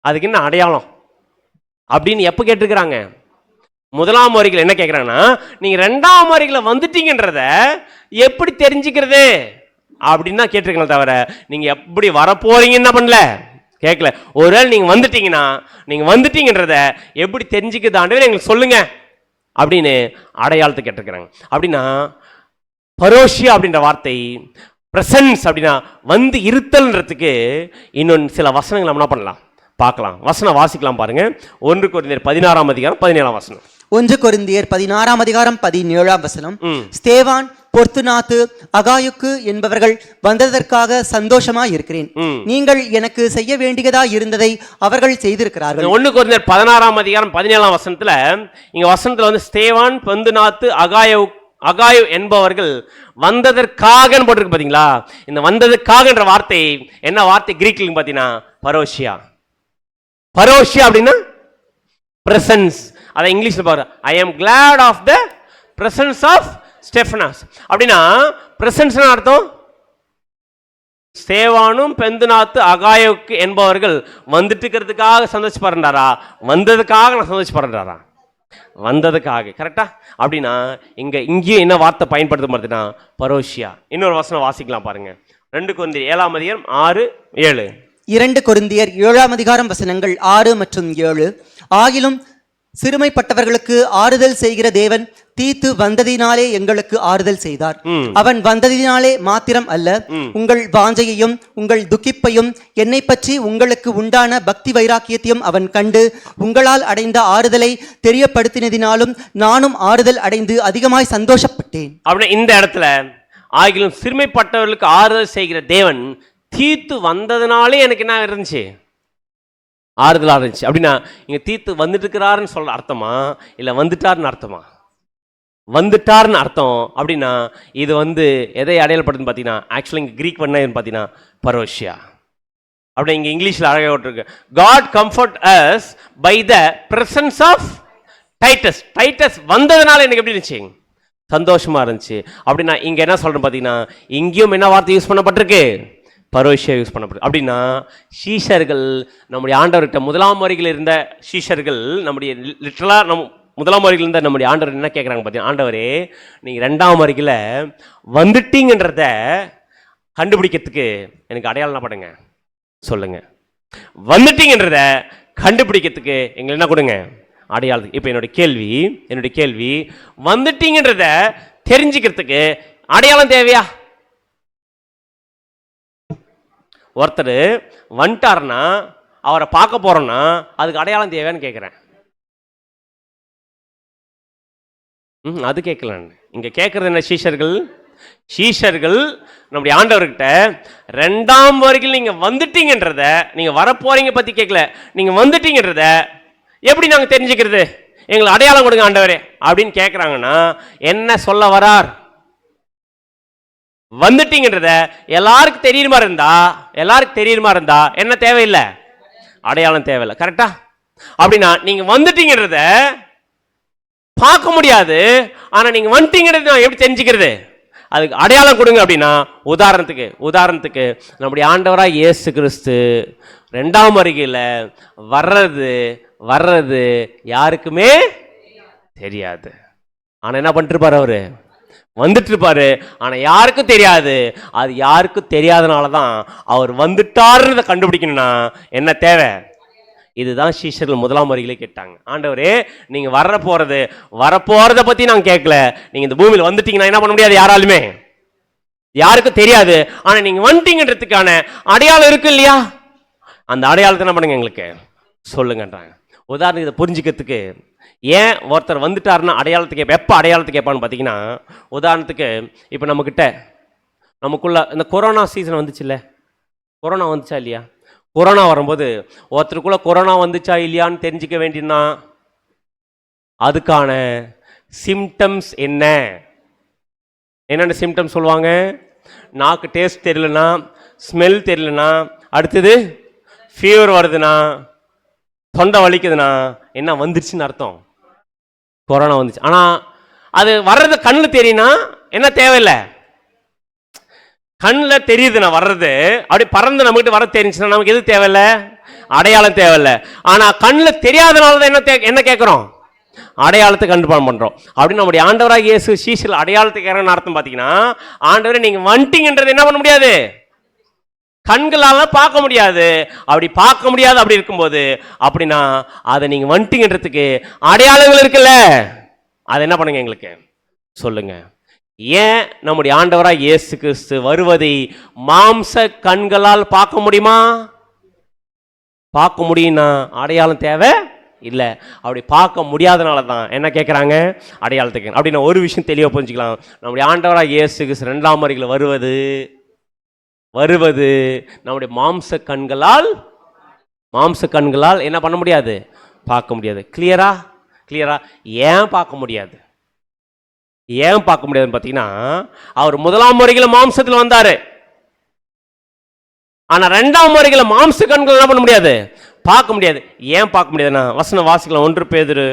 அதுக்கு என்ன அடையாளம் அப்படின்னு எப்போ கேட்டிருக்கிறாங்க? 1ஆம் வருகையில் என்ன கேட்குறாங்கன்னா, நீங்க 2ஆம் வருகையில் வந்துட்டீங்கன்றத எப்படி தெரிஞ்சுக்கிறது அப்படின்னு தான் கேட்டிருக்கீங்களே தவிர நீங்க எப்படி வரப்போறீங்கன்னு என்ன பண்ணல, கேட்கல. ஒருவேளை நீங்க வந்துட்டீங்கன்றத எப்படி தெரிஞ்சுக்குது ஆண்டவரே எங்களுக்கு சொல்லுங்க அப்படின்னு அடையாளத்தை கேட்டிருக்கிறாங்க. அப்படின்னா பரோஷியா அப்படின்ற வார்த்தை பிரசன்ஸ் அப்படின்னா வந்து இருத்தல்ன்றதுக்கு இன்னொன்று சில வசனங்கள் நம்ம என்ன பண்ணலாம் பார்க்கலாம். வசனம் வாசிக்கலாம் பாருங்க. 1 கொரிந்தியர் 16:17. 1 கொரிந்தியர் 16:17 ஸ்தேவான், பொர்த்துனாத்து, அகாயுக்கு என்பவர்கள் வந்ததற்காக சந்தோஷமாய் இருக்கிறேன். நீங்கள் எனக்கு செய்ய வேண்டியதா இருந்ததை அவர்கள் செய்திருக்கிறார்கள். 1 கொரிந்தியர் 16:17 இங்க வசனத்துல வந்து ஸ்தேவான், பொர்த்துனாத்து, அகாயு என்பவர்கள் வந்ததற்காக போட்டிருக்கு பாத்தீங்களா. இந்த வந்ததற்காகன்ற வார்த்தை என்ன வார்த்தை கிரீக்ல பாத்தீங்கன்னா பரோஷியா. பரோஷியா அப்படின்னா பிரசன்ஸ். அதை இங்கிலீஷ்ல பாரு, I am glad of the presence of Stephanas. அப்படின்னா பிரசன்ஸ்னா அர்த்தம் ஸ்தேவானும் பெந்துநாத்து அகாயுக்கு என்பவர்கள் வந்துட்டு இருக்கிறதுக்காக சந்தோஷப்படுறாரா, வந்ததுக்காக நான் சந்தோஷப்படுறாரா? வந்ததுக்காக. கரெக்டா? அப்படின்னா இங்கேயும் என்ன வார்த்தை பயன்படுத்த பார்த்தீங்கன்னா பரோஷியா. இன்னொரு வசனம் வாசிக்கலாம் பாருங்க. 2 கொரிந்தியர் 7:6-7. 2 கொரிந்தியர் 7 6 மற்றும் 7. ஆகிலும் சிறுமைப்பட்டவர்களுக்கு ஆறுதல் செய்கிற தேவன் தீத்து வந்ததினாலே எங்களுக்கு ஆறுதல் செய்தார். அவன் வந்ததினாலே மாத்திரம் அல்ல, உங்கள் வாஞ்சையையும் உங்கள் துக்கிப்பையும் என்னை பற்றி உங்களுக்கு உண்டான பக்தி வைராக்கியத்தையும் அவன் கண்டு உங்களால் அடைந்த ஆறுதலை தெரியப்படுத்தினதினாலும் நானும் ஆறுதல் அடைந்து அதிகமாய் சந்தோஷப்பட்டேன். அப்படின்னா இந்த இடத்துல ஆகிலும் சிறுமைப்பட்டவர்களுக்கு ஆறுதல் செய்கிற தேவன் தீத்து வந்ததுனாலே எனக்கு என்ன இருந்துச்சு, ஆறுதலாக இருந்துச்சு. அப்படின்னா இங்க தீத்து வந்துட்டு இருக்கிறாருன்னு சொல்ற அர்த்தமா இல்லை வந்துட்டாருன்னு அர்த்தமா? வந்துட்டார்னு அர்த்தம். அப்படின்னா இது வந்து எதை அடையாளப்படுதுன்னு பார்த்தீங்கன்னா ஆக்சுவலாக இங்கே கிரீக் பண்ண பார்த்தீங்கன்னா பரோஷியா. அப்படி இங்கே இங்கிலீஷில் அழகாக விட்டுருக்கு, God comfort us by the presence of Titus. Titus வந்ததுனால எனக்கு எப்படி இருந்துச்சு, சந்தோஷமா இருந்துச்சு. அப்படின்னா இங்க என்ன சொல்றேன் பார்த்தீங்கன்னா இங்கேயும் என்ன வார்த்தை யூஸ் பண்ணப்பட்டிருக்கு, பரோஷியா யூஸ் பண்ணப்படுது. அப்படின்னா சீஷர்கள் நம்முடைய ஆண்டவர்கிட்ட முதலாம் வருகையில் இருந்த சீஷர்கள் நம்முடைய லிட்டரலாக முதலாம் வருகையில் இருந்த நம்முடைய ஆண்டவர் என்ன கேட்குறாங்க பார்த்தீங்கன்னா, ஆண்டவரே நீங்கள் 2ஆம் வருகையில் வந்துட்டீங்கன்றத கண்டுபிடிக்கிறதுக்கு எனக்கு அடையாளம் படுங்க, சொல்லுங்க. வந்துட்டீங்கன்றத கண்டுபிடிக்கிறதுக்கு எங்களுக்கு என்ன கொடுங்க, அடையாளம். இப்போ என்னுடைய கேள்வி வந்துட்டீங்கன்றத தெரிஞ்சுக்கிறதுக்கு அடையாளம் தேவையா? ஒருத்தர் வந்துட்டாருன்னா அவரை பார்க்க போறோம்னா அதுக்கு அடையாளம் தேவையான்னு கேட்குறேன். அது கேட்கல. இங்க கேட்கறது என்ன, சீஷர்கள் நம்முடைய ஆண்டவர்கிட்ட 2ஆம் வருகையில் நீங்க வந்துட்டீங்கன்றத, நீங்க வரப்போறீங்க பத்தி கேட்கல, நீங்க வந்துட்டீங்கன்றத எப்படி நாங்க தெரிஞ்சுக்கிறது, எங்களுக்கு அடையாளம் கொடுங்க ஆண்டவரே அப்படின்னு கேட்குறாங்கன்னா என்ன சொல்ல வரார்? வந்துட்டீங்கன்றத எல்லாருக்கும் தெரியுமா இருந்தா என்ன தேவையில்லை, அடையாளம் தேவையில்லை. கரெக்டா? அப்படின்னா நீங்க வந்துட்டீங்கன்றத பார்க்க முடியாது, ஆனா நீங்க வந்துட்டீங்கன்றது நான் எப்படி தெரிஞ்சுக்கிறது, அதுக்கு அடையாளம் கொடுங்க. அப்படின்னா உதாரணத்துக்கு நம்முடைய ஆண்டவராய் இயேசு கிறிஸ்து 2ஆம் வருகையில வர்றது யாருக்குமே தெரியாது. ஆனா என்ன பண்ணிட்டு இருப்பாரு, அவரு வந்துட்டு இருப்பாரு, ஆனா யாருக்கும் தெரியாது. அது யாருக்கும் தெரியாதனாலதான் அவர் வந்துட்டாருன்றதை கண்டுபிடிக்கணும்னா என்ன தேவை? இதுதான் சீஷர்கள் முதலாம் வருகையிலே கேட்டாங்க, ஆண்டவரே நீங்க வரப்போறத பத்தி நாங்க கேட்கல, நீங்க இந்த பூமியில வந்துட்டீங்கன்னா என்ன பண்ண முடியாது, யாருக்கும் தெரியாது. ஆனா நீங்க வந்துட்டீங்கன்றதுக்கான அடையாளம் இருக்கு இல்லையா, அந்த அடையாளத்தை என்ன பண்ணுங்க எங்களுக்கு சொல்லுங்கன்றாங்க. உதாரணத்துக்கு இதை புரிஞ்சுக்கிறதுக்கு ஏன் ஒருத்தர் வந்துட்டாருன்னா அடையாளத்துக்கு எப்போ அடையாளத்துக்கு கேட்பான்னு பார்த்தீங்கன்னா, உதாரணத்துக்கு இப்போ நமக்குள்ள இந்த கொரோனா சீசன் வந்துச்சுல்ல, கொரோனா வந்துச்சா இல்லையா? கொரோனா வரும்போது ஒருத்தருக்குள்ள கொரோனா வந்துச்சா இல்லையான்னு தெரிஞ்சுக்க வேண்டியதுன்னா அதுக்கான சிம்டம்ஸ் என்னென்ன சிம்டம்ஸ் சொல்லுவாங்க? நாக்கு டேஸ்ட் தெரியலனா, ஸ்மெல் தெரியலனா, அடுத்தது ஃபீவர் வருதுன்னா, தொண்டை வலிக்குதுன்னா என்ன வந்துருச்சுன்னு அர்த்தம், கொரோனா வந்துச்சு. ஆனால் அது வர்றது கண்ணில் தெரியும்னா என்ன தேவையில்லை, கண்ணில் தெரியுதுண்ணா வர்றது, அப்படி பறந்து நம்மகிட்ட வர தெரிஞ்சுன்னா நமக்கு எது தேவையில்லை, அடையாளம் தேவையில்லை. ஆனால் கண்ணில் தெரியாதனால தான் என்ன கேட்குறோம், அடையாளத்தை கண்டுபாடு பண்றோம். அப்படின்னு நம்முடைய ஆண்டவராக இயேசு சீஷர்கள் அடையாளத்துக்கு இறங்கின அர்த்தம் பார்த்தீங்கன்னா, ஆண்டவரே நீங்க வந்துட்டீங்கன்றது என்ன பண்ண முடியாது, கண்களால பார்க்க முடியாது. அப்படி பார்க்க முடியாது. அப்படி இருக்கும்போது அப்படின்னா அதை நீங்க வந்துட்டீங்கன்றதுக்கு அடையாளங்கள் இருக்குல்ல, அதை என்ன பண்ணுங்க எங்களுக்கு சொல்லுங்க. ஏன் நம்முடைய ஆண்டவராக இயேசு கிறிஸ்து வருவதை மாம்ச கண்களால் பார்க்க முடியுமா? பார்க்க முடியும்னா அடையாளம் தேவை இல்லை. அப்படி பார்க்க முடியாதனால தான் என்ன கேட்குறாங்க, அடையாளத்துக்கு. அப்படின்னா ஒரு விஷயம் தெளிவாக புரிஞ்சுக்கலாம். நம்முடைய ஆண்டவராக இயேசு கிறிஸ்து 2ஆம் வருகையில் வருவது நம்முடைய மாம்ச கண்களால் என்ன பண்ண முடியாது, பார்க்க முடியாது. கிளியரா? ஏன் பார்க்க முடியாதுன்னு பார்த்தீங்கன்னா, அவர் 1ஆம் வருகையில் மாம்சத்தில் வந்தாரு. ஆனா 2ஆம் வருகையில் மாம்ச கண்கள் என்ன பண்ண முடியாது, பார்க்க முடியாது. ஏன் பார்க்க முடியாதுன்னா வசனம் வாசிக்கலாம். 1 பேதுரு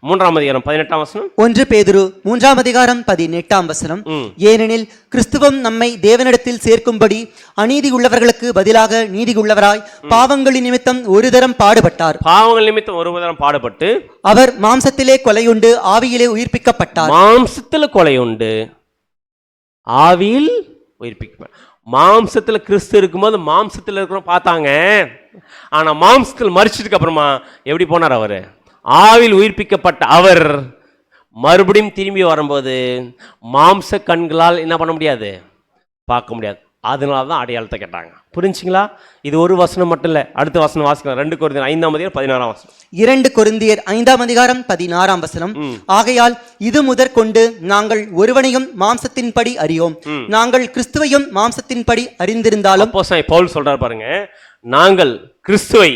3ஆம் அதிகாரம் 18ஆம் வசனம். 1 பேதுரு 3ஆம் அதிகாரம் 18ஆம் வசனம். ஏனெனில் கிறிஸ்துவம் நம்மை தேவனிடத்தில் சேர்க்கும்படி அநீதி உள்ளவர்களுக்கு பதிலாக நீதி உள்ளவராய் பாவங்களின் நிமித்தம் ஒரு தரம் பாடுபட்டார். பாடுபட்டு அவர் மாம்சத்திலே கொலையுண்டு ஆவியிலே உயிர்ப்பிக்கப்பட்டார். மாம்சத்தில் கொலையுண்டு ஆவியில் உயிர்ப்பிக்கப்பட்டார். மாம்சத்தில் கிறிஸ்து இருக்கும்போது மாம்சத்தில் இருக்கிறோம் பார்த்தாங்க. ஆனா மாம்சத்தில் மரிச்சதுக்கு அப்புறமா எப்படி போனார், அவர் ஆவில் உயிர்ப்பிக்கப்பட்ட அவர் மறுபடியும் திரும்பி வரும்போது மாம்ச கண்களால் என்ன பண்ண முடியாது, பார்க்க முடியாது. அதனால தான் அடையாளத்தை கேட்டாங்க. புரிஞ்சுங்களா? இது ஒரு வசனம் மட்டும் இல்லை. அடுத்த வசனம் வாசிக்கலாம். 2 கொரிந்தியர் 5ஆம் அதிகாரம் 16ஆம் வசனம். 2 கொரிந்தியர் 5ஆம் அதிகாரம் 16ஆம் வசனம். ஆகையால் இது முதற்கொண்டு நாங்கள் ஒருவனையும் மாம்சத்தின்படி அறியோம், நாங்கள் கிறிஸ்துவையும் மாம்சத்தின்படி அறிந்திருந்தாலும். அப்போஸ்தலன் பவுல் சொல்றார் பாருங்க, நாங்கள் கிறிஸ்துவை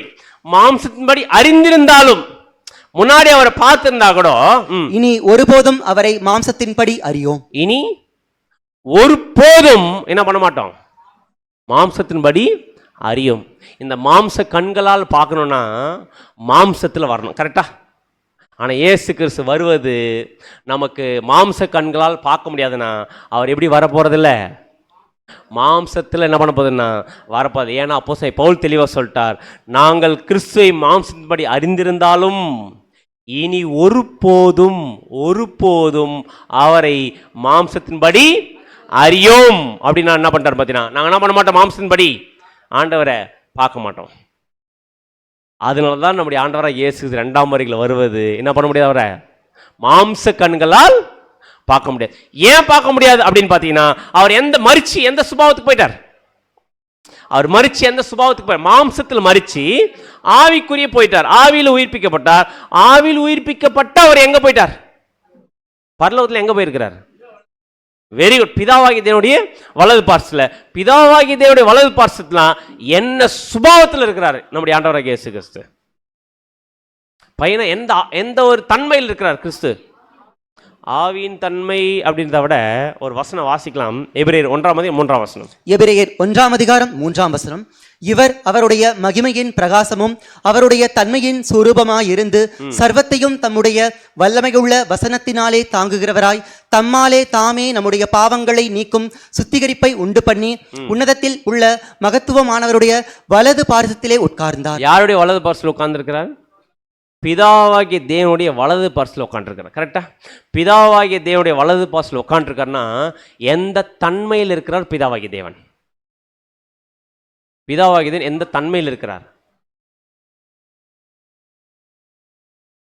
மாம்சத்தின்படி அறிந்திருந்தாலும், முன்னாடி அவரை பார்த்திருந்தா கூட இனி ஒருபோதும் அவரை மாம்சத்தின்படி அறியோம். இனி ஒருபோதும் என்ன பண்ண மாட்டோம், மாம்சத்தின்படி அறியும். இந்த மாம்ச கண்களால் பார்க்கணும்னா மாம்சத்தில் வரணும். கரெக்டா? ஆனால் இயேசு கிறிஸ்து வருவது நமக்கு மாம்ச கண்களால் பார்க்க முடியாதுன்னா அவர் எப்படி வரப்போறதில்ல, மாம்சத்தில் என்ன பண்ண போகுதுன்னா வரப்போகுது. ஏன்னா அப்போஸ்தலன் பவுல் தெளிவாக சொல்லிட்டார், நாங்கள் கிறிஸ்துவை மாம்சத்தின்படி அறிந்திருந்தாலும் இனி ஒருபோதும் அவரை மாம்சத்தின்படி அறியோம். அப்படின்னு என்ன பண்றாரு பார்த்தீங்கன்னா, நாங்கள் என்ன பண்ண மாட்டோம், மாம்சத்தின்படி ஆண்டவரை பார்க்க மாட்டோம். அதனால தான் நம்முடைய ஆண்டவராக இயேசு 2ஆம் வருகையில் வருவது என்ன பண்ண முடியாது, அவரை மாம்ச கண்களால் பார்க்க முடியாது. ஏன் பார்க்க முடியாது அப்படின்னு பார்த்தீங்கன்னா, அவர் எந்த சுபாவத்துக்கு போயிட்டார், அவர் மரிச்சு எந்த சுபாவத்துக்கு போய் மாம்சத்தில் மரிச்சு ஆவிக்குரிய போயிட்டார். ஆவியில் உயிர்ப்பிக்கப்பட்டார். ஆவியில் உயிர்ப்பிக்கப்பட்ட அவர் எங்க போயிட்டார், பரலோகத்தில் எங்க போயிருக்கிறார்? Very good. பிதாவாகிய தேவனுடைய வலது பார்சல. பிதாவாகிய தேவனுடைய வலது பார்சத்துல என்ன சுபாவத்தில் இருக்கிறார் நம்முடைய ஆண்டவராகிய இயேசு கிறிஸ்து? பையனை எந்த ஒரு தன்மையில் இருக்கிறார் கிறிஸ்து? ஆவியின் தன்மை அப்படின்றத விட ஒரு வசனம் வாசிக்கலாம். எபிரேயர் 1ஆம் அதிகாரம் 3ஆம் வசனம். எபிரேயர் 1ஆம் அதிகாரம் 3ஆம் வசனம். இவர் அவருடைய மகிமையின் பிரகாசமும் அவருடைய தன்மையின் சுரூபமாய் இருந்து சர்வத்தையும் தம்முடைய வல்லமையுள்ள வசனத்தினாலே தாங்குகிறவராய் தம்மாலே தாமே நம்முடைய பாவங்களை நீக்கும் சுத்திகரிப்பை உண்டு பண்ணி உன்னதத்தில் உள்ள மகத்துவமானவருடைய வலது பார்சத்திலே உட்கார்ந்தார். யாருடைய வலது பார்சத்தில் உட்கார்ந்திருக்கிறார்? பிதாவாகிய தேவனுடைய வலது பார்சல் உட்காந்துருக்கார். கரெக்டா? பிதாவாகிய தேவனுடைய வலது பார்சல் உட்காந்துருக்காருன்னா எந்த தன்மையில் இருக்கிறார் பிதாவாகிய தேவன்? பிதாவாகிய தேவன் எந்த தன்மையில் இருக்கிறார்?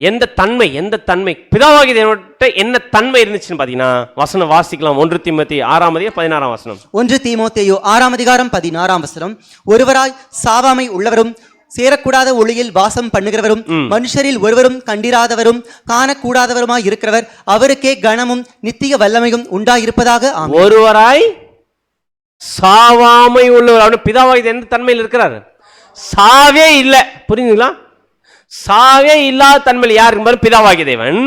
எந்த தன்மை பிதாவாகிய தேவன்கிட்ட என்ன தன்மை இருந்துச்சுன்னு பார்த்தீங்கன்னா வசனம் வாசிக்கலாம். 1 தீமோத்தேயு 6ஆம் அதிகாரம் 16ஆம் வசனம். 1 தீமோத்தேயு 6ஆம் அதிகாரம் 16ஆம் வசனம். ஒருவராய் சாவாமை உள்ளவரும் சேரக்கூடாத ஒளியில் வாசம் பண்ணுகிறவரும் மனுஷரில் ஒருவரும் கண்டிராதவரும் காணக்கூடாதவருமாய் இருக்கிறவர் அவருக்கே கனமும் நித்திய வல்லமையும் உண்டாயிருப்பதாக. ஒருவராய் சாவாமை உள்ளவர். அவனு பிதாவாகிய எந்த தன்மையில் இருக்கிறார்? சாவே இல்லை. புரியுதுங்களா? சாவே இல்லாத தன்மையில் யார் என்பது பிதாவாகிய தேவன்.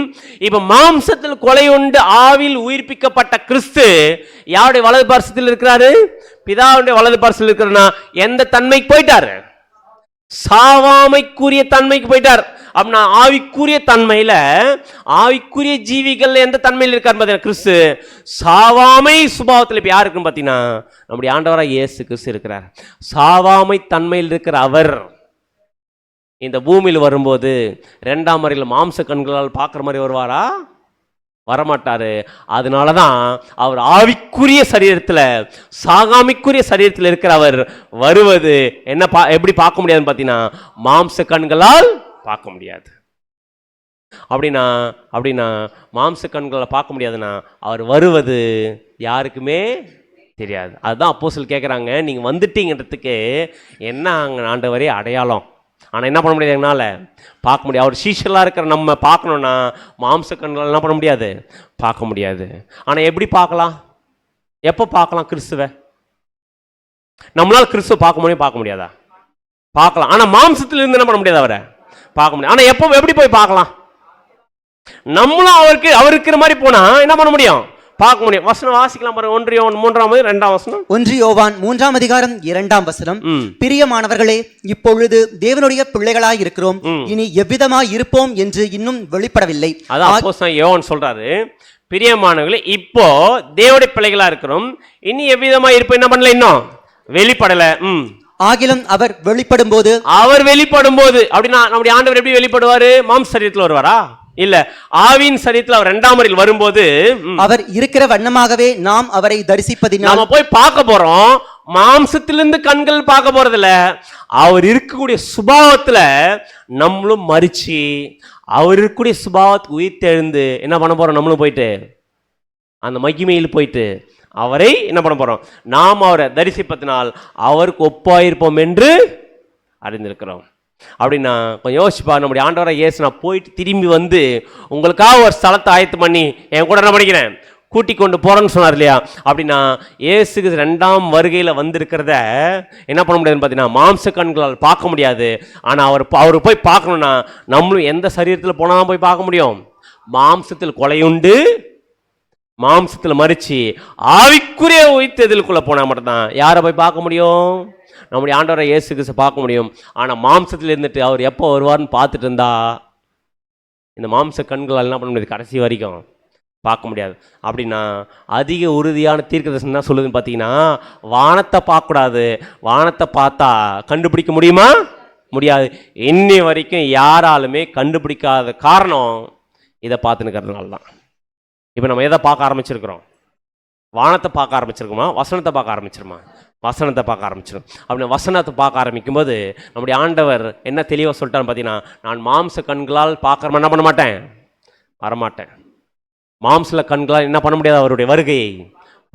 இப்ப மாம்சத்தில் கொலை உண்டு ஆவில் உயிர்ப்பிக்கப்பட்ட கிறிஸ்து யாருடைய வலது பார்சத்தில் இருக்கிறாரு? பிதாவுடைய வலது பார்சத்தில் இருக்கிறனா எந்த தன்மைக்கு போயிட்டாரு? சாவாமைக்குரிய தன்மைக்கு போயிட்டார். அப்படின்னா ஆவிக்குரிய தன்மையில ஆவிக்குரிய ஜீவிகள் எந்த தன்மையில் இருக்கார் பார்த்தீங்கன்னா கிறிஸ்து சாவாமை சுபாவத்தில் இப்ப யார் இருக்குன்னு பார்த்தீங்கன்னா நம்முடைய ஆண்டவராக இயேசு கிறிஸ்து இருக்கிறார். சாவாமை தன்மையில் இருக்கிற அவர் இந்த பூமியில் வரும்போது 2ஆம் முறையில் மாம்ச கண்களால் பார்க்குற மாதிரி வருவாரா? வரமாட்டாரு. அதனால தான் அவர் ஆவிக்குரிய சரீரத்தில், சாகாமிக்குரிய சரீரத்தில் இருக்கிற அவர் வருவது என்ன எப்படி பார்க்க முடியாதுன்னு பார்த்தீங்கன்னா, மாம்ச கண்களால் பார்க்க முடியாது. அப்படின்னா மாம்ச கண்களை பார்க்க முடியாதுன்னா அவர் வருவது யாருக்குமே தெரியாது. அதுதான் அப்போஸ்தலர் கேட்குறாங்க, நீங்கள் வந்துட்டீங்கன்றதுக்கு என்ன ஆண்டவரே அடையாளம்? ஆனால் என்ன பண்ண முடியாது, எங்களால் பார்க்க முடியாது. அவர் சீஷலாக இருக்கிற நம்ம பார்க்கணுன்னா மாம்ச கண்கள் என்ன பண்ண முடியாது, பார்க்க முடியாது. ஆனால் எப்படி பார்க்கலாம், எப்போ பார்க்கலாம் கிறிஸ்துவை? நம்மளால் கிறிஸ்துவை பார்க்க முடியாதா? பார்க்கலாம். ஆனால் மாம்சத்தில் இருந்து என்ன பண்ண முடியாது, அவரை பார்க்க முடியாது. ஆனால் எப்போ எப்படி போய் பார்க்கலாம்? நம்மளும் அவர் இருக்கிற மாதிரி போனால் என்ன பண்ண முடியும், பார்க்க முடியும். வசனம் வாசிக்கலாம் பாருங்க. 1 யோவான் 3:2 வசனம். 1 யோவான் 3:2 வசனம். பிரியமானவர்களே, இப்பொழுது தேவனுடைய பிள்ளைகளாய் இருக்கிறோம், இனி எவ்விதமாய் இருப்போம் என்று இன்னும் வெளிப்படவில்லை. அதான் அப்போஸ்தலன் யோவான் சொல்றாரு, பிரியமானவர்களே இப்போ தேவனுடைய பிள்ளைகளா இருக்கிறோம், இனி எவ்விதமாய் இருப்போம் என்ன பண்ணல, இன்னும் வெளிப்படல. ஆகிலும் அவர் வெளிப்படும் போது அப்படின்னா நம்முடைய ஆண்டவர் எப்படி வெளிப்படுவாரு? மாம்ச சரீரத்தில் வருவாரா? இல்ல, ஆவியின் சரீரத்தில் அவர் 2ஆம் முறையில் வரும்போது அவர் இருக்கிற வண்ணமாகவே நாம் அவரை தரிசிப்பதினால் நாம போய் பார்க்க போறோம். மாம்சத்திலிருந்து கண்கள் பார்க்க போறதில்ல, அவர் இருக்கக்கூடிய சுபாவத்துல நம்மளும் மரிச்சு அவர் இருக்கக்கூடிய சுபாவத்துக்கு உயிர்த்தெழுந்து என்ன பண்ண போறோம், நம்மளும் போயிட்டு அந்த மகிமையில் போயிட்டு அவரை என்ன பண்ண போறோம், நாம் அவரை தரிசிப்பதனால் அவருக்கு ஒப்பாயிருப்போம் என்று அறிந்திருக்கிறோம். அப்படின்னா கொஞ்சம் யோசிப்பா, நம்முடைய ஆண்டவராக இயேசு நான் போயிட்டு திரும்பி வந்து உங்களுக்காக ஒரு ஸ்தலத்தை ஆயத்து பண்ணி என் கூட என்ன பண்ணிக்கிறேன், கூட்டி கொண்டு போறேன்னு சொன்னார் இல்லையா? அப்படின்னா இயேசுக்கு 2ஆம் வருகையில் வந்திருக்கிறத என்ன பண்ண முடியாதுன்னு பார்த்தீங்கன்னா, மாம்ச கண்களால் பார்க்க முடியாது. ஆனால் அவர் போய் பார்க்கணுன்னா நம்மளும் எந்த சரீரத்தில் போனால் தான் போய் பார்க்க முடியும்? மாம்சத்தில் கொலையுண்டு மாம்சத்தில் மறிச்சு ஆவிக்குரிய உயிர்த்தெழுதலுக்குள்ள போனால் மட்டும்தான் யாரை போய் பார்க்க முடியும்? நம்முடைய ஆண்டவரை இயேசு கிறிஸ்து பார்க்க முடியும். ஆனால் மாம்சத்தில் இருந்துட்டு அவர் எப்போ வருவார்னு பார்த்துட்டு இருந்தா இந்த மாம்ச கண்களால் என்ன பண்ண முடியாது, கடைசி வரைக்கும் பார்க்க முடியாது. அப்படின்னா அதிக உறுதியான தீர்க்கதரிசனம் என்ன சொல்லுதுன்னு பார்த்தீங்கன்னா, வானத்தை பார்க்கக்கூடாது. வானத்தை பார்த்தா கண்டுபிடிக்க முடியுமா? முடியாது. இன்னி வரைக்கும் யாராலுமே கண்டுபிடிக்காத காரணம் இதை பார்த்துன்னுக்கிறதுனால தான். இப்போ நம்ம எதை பார்க்க ஆரம்பிச்சிருக்கிறோம்? வானத்தை பார்க்க ஆரம்பிச்சிருக்கோமா, வசனத்தை பார்க்க ஆரம்பிச்சிருமா? வசனத்தை பார்க்க ஆரம்பிச்சிடும். அப்படி வசனத்தை பார்க்க ஆரம்பிக்கும் போது நம்முடைய ஆண்டவர் என்ன தெளிவாக சொல்லிட்டான்னு பார்த்தீங்கன்னா, நான் மாம்ச கண்களால் பார்க்குற என்ன பண்ண மாட்டேன், வரமாட்டேன். மாம்ச கண்களால் என்ன பண்ண முடியாது, அவருடைய வருகையை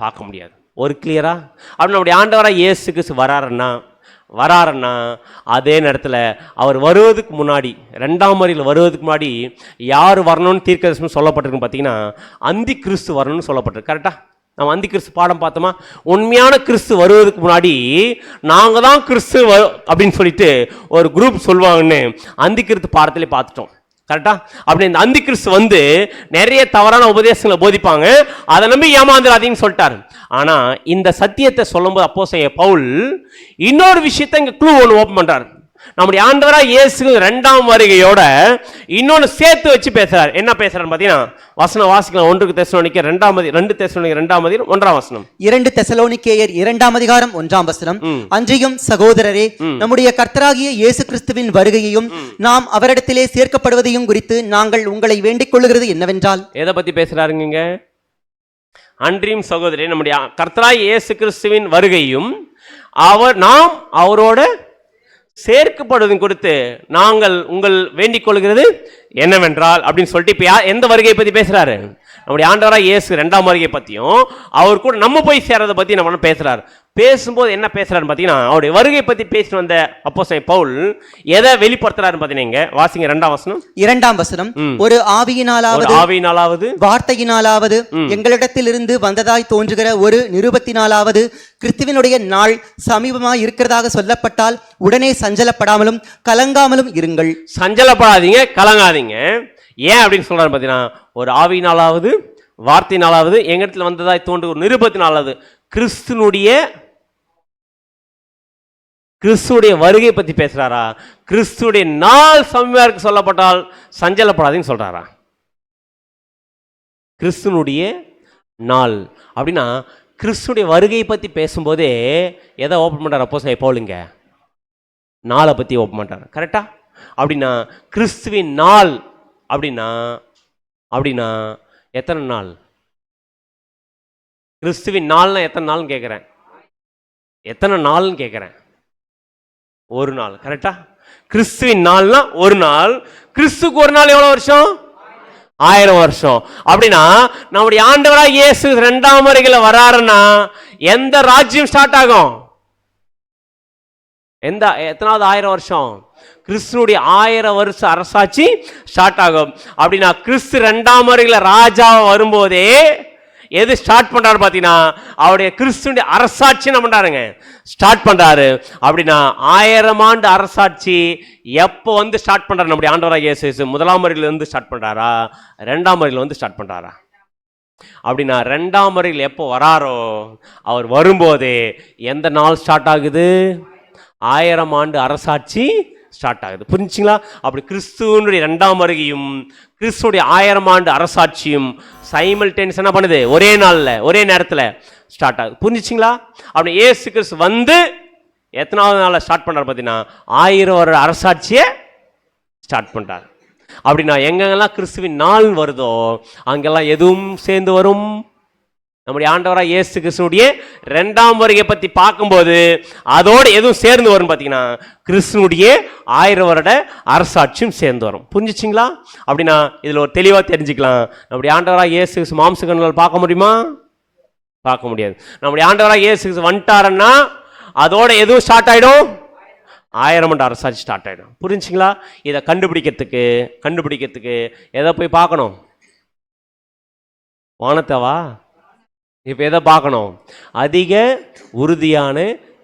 பார்க்க முடியாது. ஒரு கிளியரா? அப்படி நம்முடைய ஆண்டவராக இயேசு கிறிஸ்து வராருன்னா அதே நேரத்தில் அவர் வருவதுக்கு முன்னாடி, 2ஆம் முறையில் வருவதுக்கு முன்னாடி யார் வரணும்னு தீர்க்கதரிசனம் சொல்லப்பட்டிருக்குன்னு பார்த்தீங்கன்னா, அந்தி கிறிஸ்து வரணும்னு சொல்லப்பட்டிருக்கு. கரெக்டாக நம்ம அந்தி கிறிஸ்து பாடம் பார்த்தோமா? உண்மையான கிறிஸ்து வருவதற்கு முன்னாடி நாங்கள் தான் கிறிஸ்து அப்படின்னு சொல்லிட்டு ஒரு குரூப் சொல்லுவாங்கன்னு அந்தி கிறிஸ்து பாடத்திலே பார்த்துட்டோம். கரெக்டா? அப்படி இந்த அந்தி கிறிஸ்து வந்து நிறைய தவறான உபதேசங்களை போதிப்பாங்க, அதை நம்பி ஏமாந்துடாதீங்கன்னு சொல்லிட்டாரு. ஆனா இந்த சத்தியத்தை சொல்லும்போது அப்போஸ்தலன் பவுல் இன்னொரு விஷயத்தை இங்க க்ளூ ஒன்று ஓப்பன் பண்றாரு. நம்முடைய ஆண்டவராக இயேசு 2ஆம் வருகையோட இன்னொன்று சேர்த்து வச்சு பேசுறாரு. என்ன பேசுறாரு பார்த்தீங்கன்னா, வசனம் வாசிக்கலாம். 1 தெசலோனிக்கேயர் 2 தெசலோனிக்கேயர் 2ஆம் அதிகாரம் 1ஆம் வசனம். 2 தெசலோனிக்கேயர் 2ஆம் அதிகாரம் 1ஆம் வசனம். அன்றியும் சகோதரரே, நம்முடைய கர்த்தராகிய இயேசு கிறிஸ்துவின் வருகையையும் நாம் அவரிடத்திலே சேர்க்கப்படுவதையும் குறித்து நாங்கள் உங்களை வேண்டிக் கொள்ளுகிறது என்னவென்றால். எதை பத்தி பேசுறாருங்க? அன்றியும் சகோதரே, நம்முடைய கர்த்தராகிய இயேசு கிறிஸ்துவின் வருகையும் நாம் அவரோட சேர்க்கப்படுவதும் குறித்து நாங்கள் உங்கள் வேண்டிக் கொள்கிறது என்னவென்றால் அப்படின்னு சொல்லிட்டு இப்ப எந்த வருகையை பத்தி பேசுறாரு? நம்முடைய ஆண்டவராக இயேசு 2ஆம் வருகை பத்தியும் அவர் கூட நம்ம போய் சேர்றதை பத்தி நம்ம பேசுறாரு. பேசும்போது என்ன பேசுறாருன்னு பார்த்தீங்கன்னா, அவருடைய வருகை பத்தி பேசி வந்த அப்போஸ்தலன் பவுல் எதை வெளிப்படுத்துறாருன்னு பார்த்தீங்கன்னா, வாசிங்க 2ஆம் வசனம். 2ஆம் வசனம். ஒரு ஆவியினாலாவது வார்த்தையினாலாவது எங்களிடத்திலிருந்து வந்ததாய் தோன்றுகிற ஒரு நிருபத்தினாலாவது கிறிஸ்துவினுடைய நாள் சமீபமாய் இருக்கிறதாக சொல்லப்பட்டால் உடனே சஞ்சலப்படாமலும் கலங்காமலும் இருங்கள். சஞ்சலப்படாதீங்க, கலங்காதீங்க. ஏன் அப்படின்னு சொல்றாரு பார்த்தீங்கன்னா, ஒரு ஆவியினாலாவது வார்த்தையினாலாவது எங்களிடத்தில் வந்ததாய் தோன்று ஒரு நிருபத்தினாலாவது கிறிஸ்துடைய வருகை பத்தி பேசுறாரா? கிறிஸ்துடைய நாள் சமீபமாக சொல்லப்பட்டால் சஞ்சலப்படாதீங்கன்னு சொல்றாரா? கிறிஸ்துனுடைய நாள் அப்படின்னா கிறிஸ்துடைய வருகை பத்தி பேசும்போதே எதை ஓப்பன் பண்றாரு அப்போஸ்தலன் பவுலுங்க? நாளை பத்தி ஓப்பன் பண்றாரு. கரெக்டா? அப்படின்னா கிறிஸ்துவின் நாள் அப்படின்னா அப்படின்னா எத்தனை நாள்? கிறிஸ்துவின் நாள்னா எத்தனை நாள்னு கேட்குறேன். எத்தனை நாள்னு கேட்குறேன். ஒரு நாள். கரெக்டா? கிறிஸ்துவின் நாள்னா ஒரு நாள். கிறிஸ்துக்கு ஒரு நாள் எவ்வளவு வருஷம்? 1000 வருஷம். அப்படின்னா நம்முடைய ஆண்டவராக இயேசு 2ஆம் வருகையில் வராருன்னா எந்த ராஜ்யம் ஸ்டார்ட் ஆகும்? எத்தனாவது 1000 வருஷம்? கிறிஸ்துடைய 1000 வருஷ அரசாட்சி ஸ்டார்ட் ஆகும். அப்படின்னா கிறிஸ்து 2ஆம் வருகையில் ராஜாவை வரும்போதே எது ஸ்டார்ட் பண்றாரு பார்த்தீங்கன்னா அவருடைய கிறிஸ்துடைய அரசாட்சி என்ன பண்றாருங்க? ஸ்டார்ட் பண்றாரு. அப்படின்னா 1000 ஆண்டு அரசாட்சி எப்போ வந்து ஸ்டார்ட் பண்றாரு? நம்முடைய ஆண்டவராக இயேசு 1ஆம் வருகையில இருந்து ஸ்டார்ட் பண்றாரா, 2ஆம் வருகையில வந்து ஸ்டார்ட் பண்றாரா? அப்படின்னா 2ஆம் வருகையில் எப்போ வராரோ அவர் வரும்போதே எந்த நாள் ஸ்டார்ட் ஆகுது? 1000 ஆண்டு அரசாட்சி ஸ்டார்ட் ஆகுது. புரிஞ்சுங்களா? அப்படி கிறிஸ்துவனுடைய 2ஆம் வருகையும் கிறிஸ்துடைய 1000 ஆண்டு அரசாட்சியும் சைமல்டேனியஸ் என்ன பண்ணுது? ஒரே நாள்ல ஒரே நேரத்தில் ஸ்டார்ட் ஆகுது. புரிஞ்சுச்சிங்களா? அப்படி இயேசு கிறிஸ்து வந்து எத்தனாவது நாளில் ஸ்டார்ட் பண்றாரு பார்த்தீங்கன்னா 1000 வருட அரசாட்சியை ஸ்டார்ட் பண்றாரு. அப்படின்னா எங்கெங்கெல்லாம் கிறிஸ்துவின் நாள் வருதோ அங்கெல்லாம் எதுவும் சேர்ந்து வரும்? நம்முடைய ஆண்டவராக இயேசு கிறிஸ்துடைய 2ஆம் வருகை பற்றி பார்க்கும்போது அதோடு எதுவும் சேர்ந்து வரும் பார்த்தீங்கன்னா கிறிஸ்துனுடைய 1000 வருட அரசாட்சியும் சேர்ந்து வரும். புரிஞ்சிச்சிங்களா? அப்படின்னா இதில் ஒரு தெளிவாக தெரிஞ்சுக்கலாம். நம்முடைய ஆண்டவராக இயேசு கிறிஸ்து மாம்ச கண்களால் பார்க்க முடியுமா? பார்க்க முடியாது. நம்முடைய ஆண்டவராக இயேசு கிறிஸ்து வந்துட்டாருன்னா அதோட எதுவும் ஸ்டார்ட் ஆகிடும்? 1000 ஆண்டு அரசாட்சி ஸ்டார்ட் ஆகிடும். புரிஞ்சுங்களா? இதை கண்டுபிடிக்கிறதுக்கு எதை போய் பார்க்கணும்? வானத்தவா? இப்போ எதை பார்க்கணும்? அதிக உறுதியான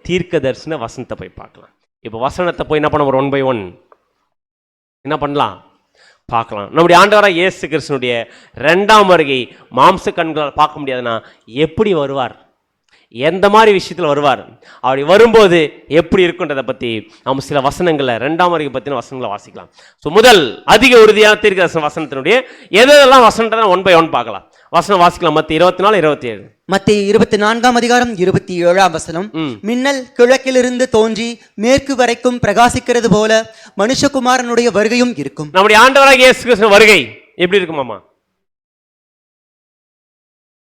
தீர்க்க தரிசன வசனத்தை போய் பார்க்கலாம். இப்போ வசனத்தை போய் என்ன பண்ண? 1 by 1 என்ன பண்ணலாம்? பார்க்கலாம். நம்முடைய ஆண்டவராக இயேசு கிறிஸ்துனுடைய 2ஆம் வருகை மாம்ச கண்களால் பார்க்க முடியாதுன்னா எப்படி வருவார்? எந்த மாதிரி விஷயத்தில் வருவார்? அப்படி வரும்போது எப்படி இருக்குன்றதை பற்றி நம்ம சில வசனங்களை 2ஆம் வருகை பற்றின வசனங்களை வாசிக்கலாம். ஸோ முதல் அதிக உறுதியான தீர்க்க தரிசன வசனத்தினுடைய எதெல்லாம் வசனத்தை 1 by 1 பார்க்கலாம். வசனம் வாசிக்கலாம். மத்திய 24 27. மத்திய 24ஆம் அதிகாரம் 27ஆம் வசனம். மின்னல் கிழக்கிலிருந்து தோன்றி மேற்கு வரைக்கும் பிரகாசிக்கிறது போல மனுஷகுமாரனுடைய வருகையும் இருக்கும். நம்முடைய ஆண்டவராக இயேசு கிறிஸ்து வருகை எப்படி இருக்குமாமா?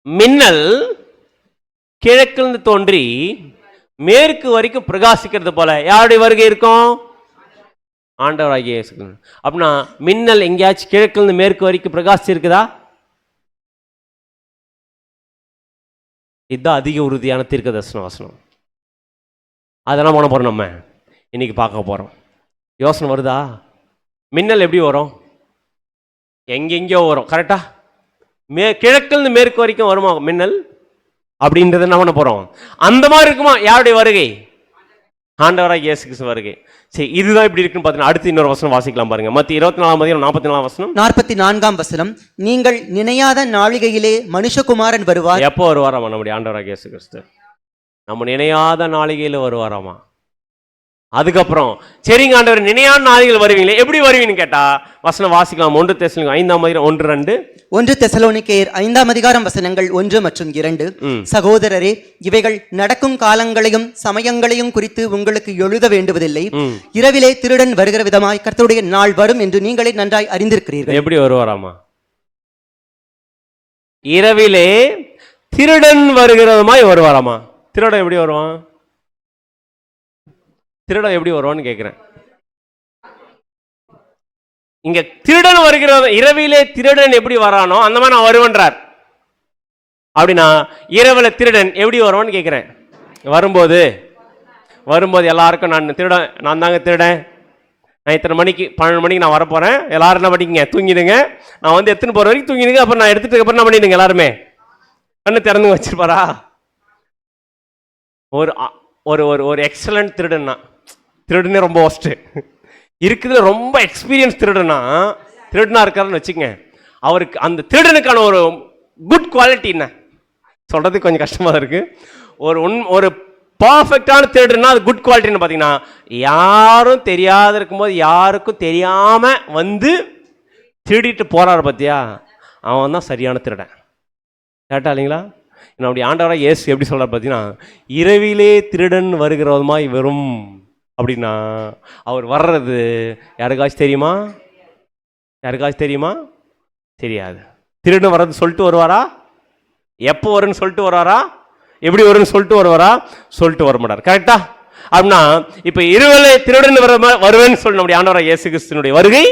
மின்னல் கிழக்கிலிருந்து தோன்றி மேற்கு வரைக்கும் பிரகாசிக்கிறது போல யாருடைய வருகை இருக்கும்? ஆண்டவராகிய இயேசு. அப்படின்னா மின்னல் எங்கேயாச்சும் கிழக்கிலிருந்து மேற்கு வரைக்கும் பிரகாசி இருக்குதா? இதுதான் அதிக உறுதியான தீர்க்க தரிசன வசனம். அதெல்லாம் பண்ண போகிறோம். நம்ம இன்னைக்கு பார்க்க போகிறோம். யோசனை வருதா? மின்னல் எப்படி வரும்? எங்கெங்கேயோ வரும். கரெக்டா? கிழக்கிலிருந்து மேற்கு வரைக்கும் வருமா மின்னல்? அப்படின்றத என்ன பண்ண போகிறோம்? அந்த மாதிரி இருக்குமா யாருடைய வருகை? ஆண்டவராக இயேசு கிறிஸ்து வருகை. சரி, இதுதான் இப்படி இருக்குன்னு பார்த்தீங்கன்னா அடுத்து இன்னொரு வசனம் வாசிக்கலாம் பாருங்க. மத்திய 24ஆம் அதிகாரம் 44ஆம் வசனம். 44ஆம் வசனம். நீங்கள் நினையாத நாளிகையிலே மனுஷகுமாரன் வருவார். எப்போ வருவாராமா நம்முடைய ஆண்டவராக இயேசு கிறிஸ்து? நம்ம நினையாத நாளிகையில் வருவாராமா. அதுக்கப்புறம் சரிங்க ஆண்டவர் நினையாத நாளிகையில் வருவீங்களே, எப்படி வருவீங்கன்னு கேட்டா வசனம் வாசிக்கலாம். 1 தெசலோனிக்கேயர் 5ஆம் அதிகாரம் 1 2. 1 தெசலோனிக்கேயர் 5ஆம் அதிகாரம் வசனங்கள் 1 மற்றும் 2. சகோதரரே, இவைகள் நடக்கும் காலங்களையும் சமயங்களையும் குறித்து உங்களுக்கு எழுத வேண்டுவதில்லை. இரவிலே திருடன் வருகிற விதமாய் கர்த்தருடைய நாள் வரும் என்று நீங்களே நன்றாய் அறிந்திருக்கிறீர்கள். எப்படி வருவாராமா? இரவிலே திருடன் வருகிற விதமாய் வருவாராமா. திருடன் எப்படி வருவான்? திருடன் எப்படி வருவான்னு கேட்கிறேன். இங்க திருடன் வருகிற இரவிலே திருடன் எப்படி வரானோ அந்த மாதிரி நான் வருவேன்றார். அப்படின்னா இரவுல திருடன் எப்படி வருவான்னு கேட்கிறேன். வரும்போது எல்லாருக்கும் நான் தாங்க திருடன், நான் இத்தனை மணிக்கு 12 மணிக்கு நான் வரப்போறேன், எல்லாரும் என்ன பண்ணிக்கங்க, தூங்கிடுங்க, நான் வந்து எத்தனை போற வரைக்கும் தூங்கிடுங்க, அப்புறம் நான் எடுத்துட்டு அப்புறம் என்ன பண்ணிடுங்க, எல்லாருமே கண்ணு திறந்து வச்சிருப்பாரா? ஒரு ஒரு ஒரு எக்ஸலண்ட் திருடன்னா, திருடனே ரொம்ப ஒஸ்ட்டு இருக்குதுல, ரொம்ப எக்ஸ்பீரியன்ஸ் திருடனா இருக்காருன்னு வச்சுக்கங்க. அவருக்கு அந்த திருடனுக்கான ஒரு குட் குவாலிட்டி என்ன சொல்றதுக்கு கொஞ்சம் கஷ்டமா இருக்கு. ஒரு பர்ஃபெக்டான திருடனா அது குட் குவாலிட்டின்னு பார்த்தீங்கன்னா, யாரும் தெரியாத இருக்கும்போது யாருக்கும் தெரியாம வந்து திருடிட்டு போறாரு பார்த்தியா, அவன் தான் சரியான திருடன். கேட்டா இல்லைங்களா? நம்முடைய ஆண்டவராக இயேசு எப்படி சொல்றாரு பார்த்தீங்கன்னா, இரவிலே திருடன் வருகிறதுமாய் வரும் அப்படின்னா அவர் வர்றது யாருக்காச்சும் தெரியுமா? யாருக்காச்சும் தெரியுமா? தெரியாது. திருடன் வர்றது சொல்லிட்டு வருவாரா? எப்போ வரும்னு சொல்லிட்டு வருவாரா? எப்படி வரும்னு சொல்லிட்டு வருவாரா? சொல்லிட்டு வர மாட்டார். கரெக்டா? அப்படின்னா இப்ப இருவேளை திருடன் வருவேன்னு சொல்லி நம்முடைய ஆண்டவராகிய இயேசு கிறிஸ்துவினுடைய வருகை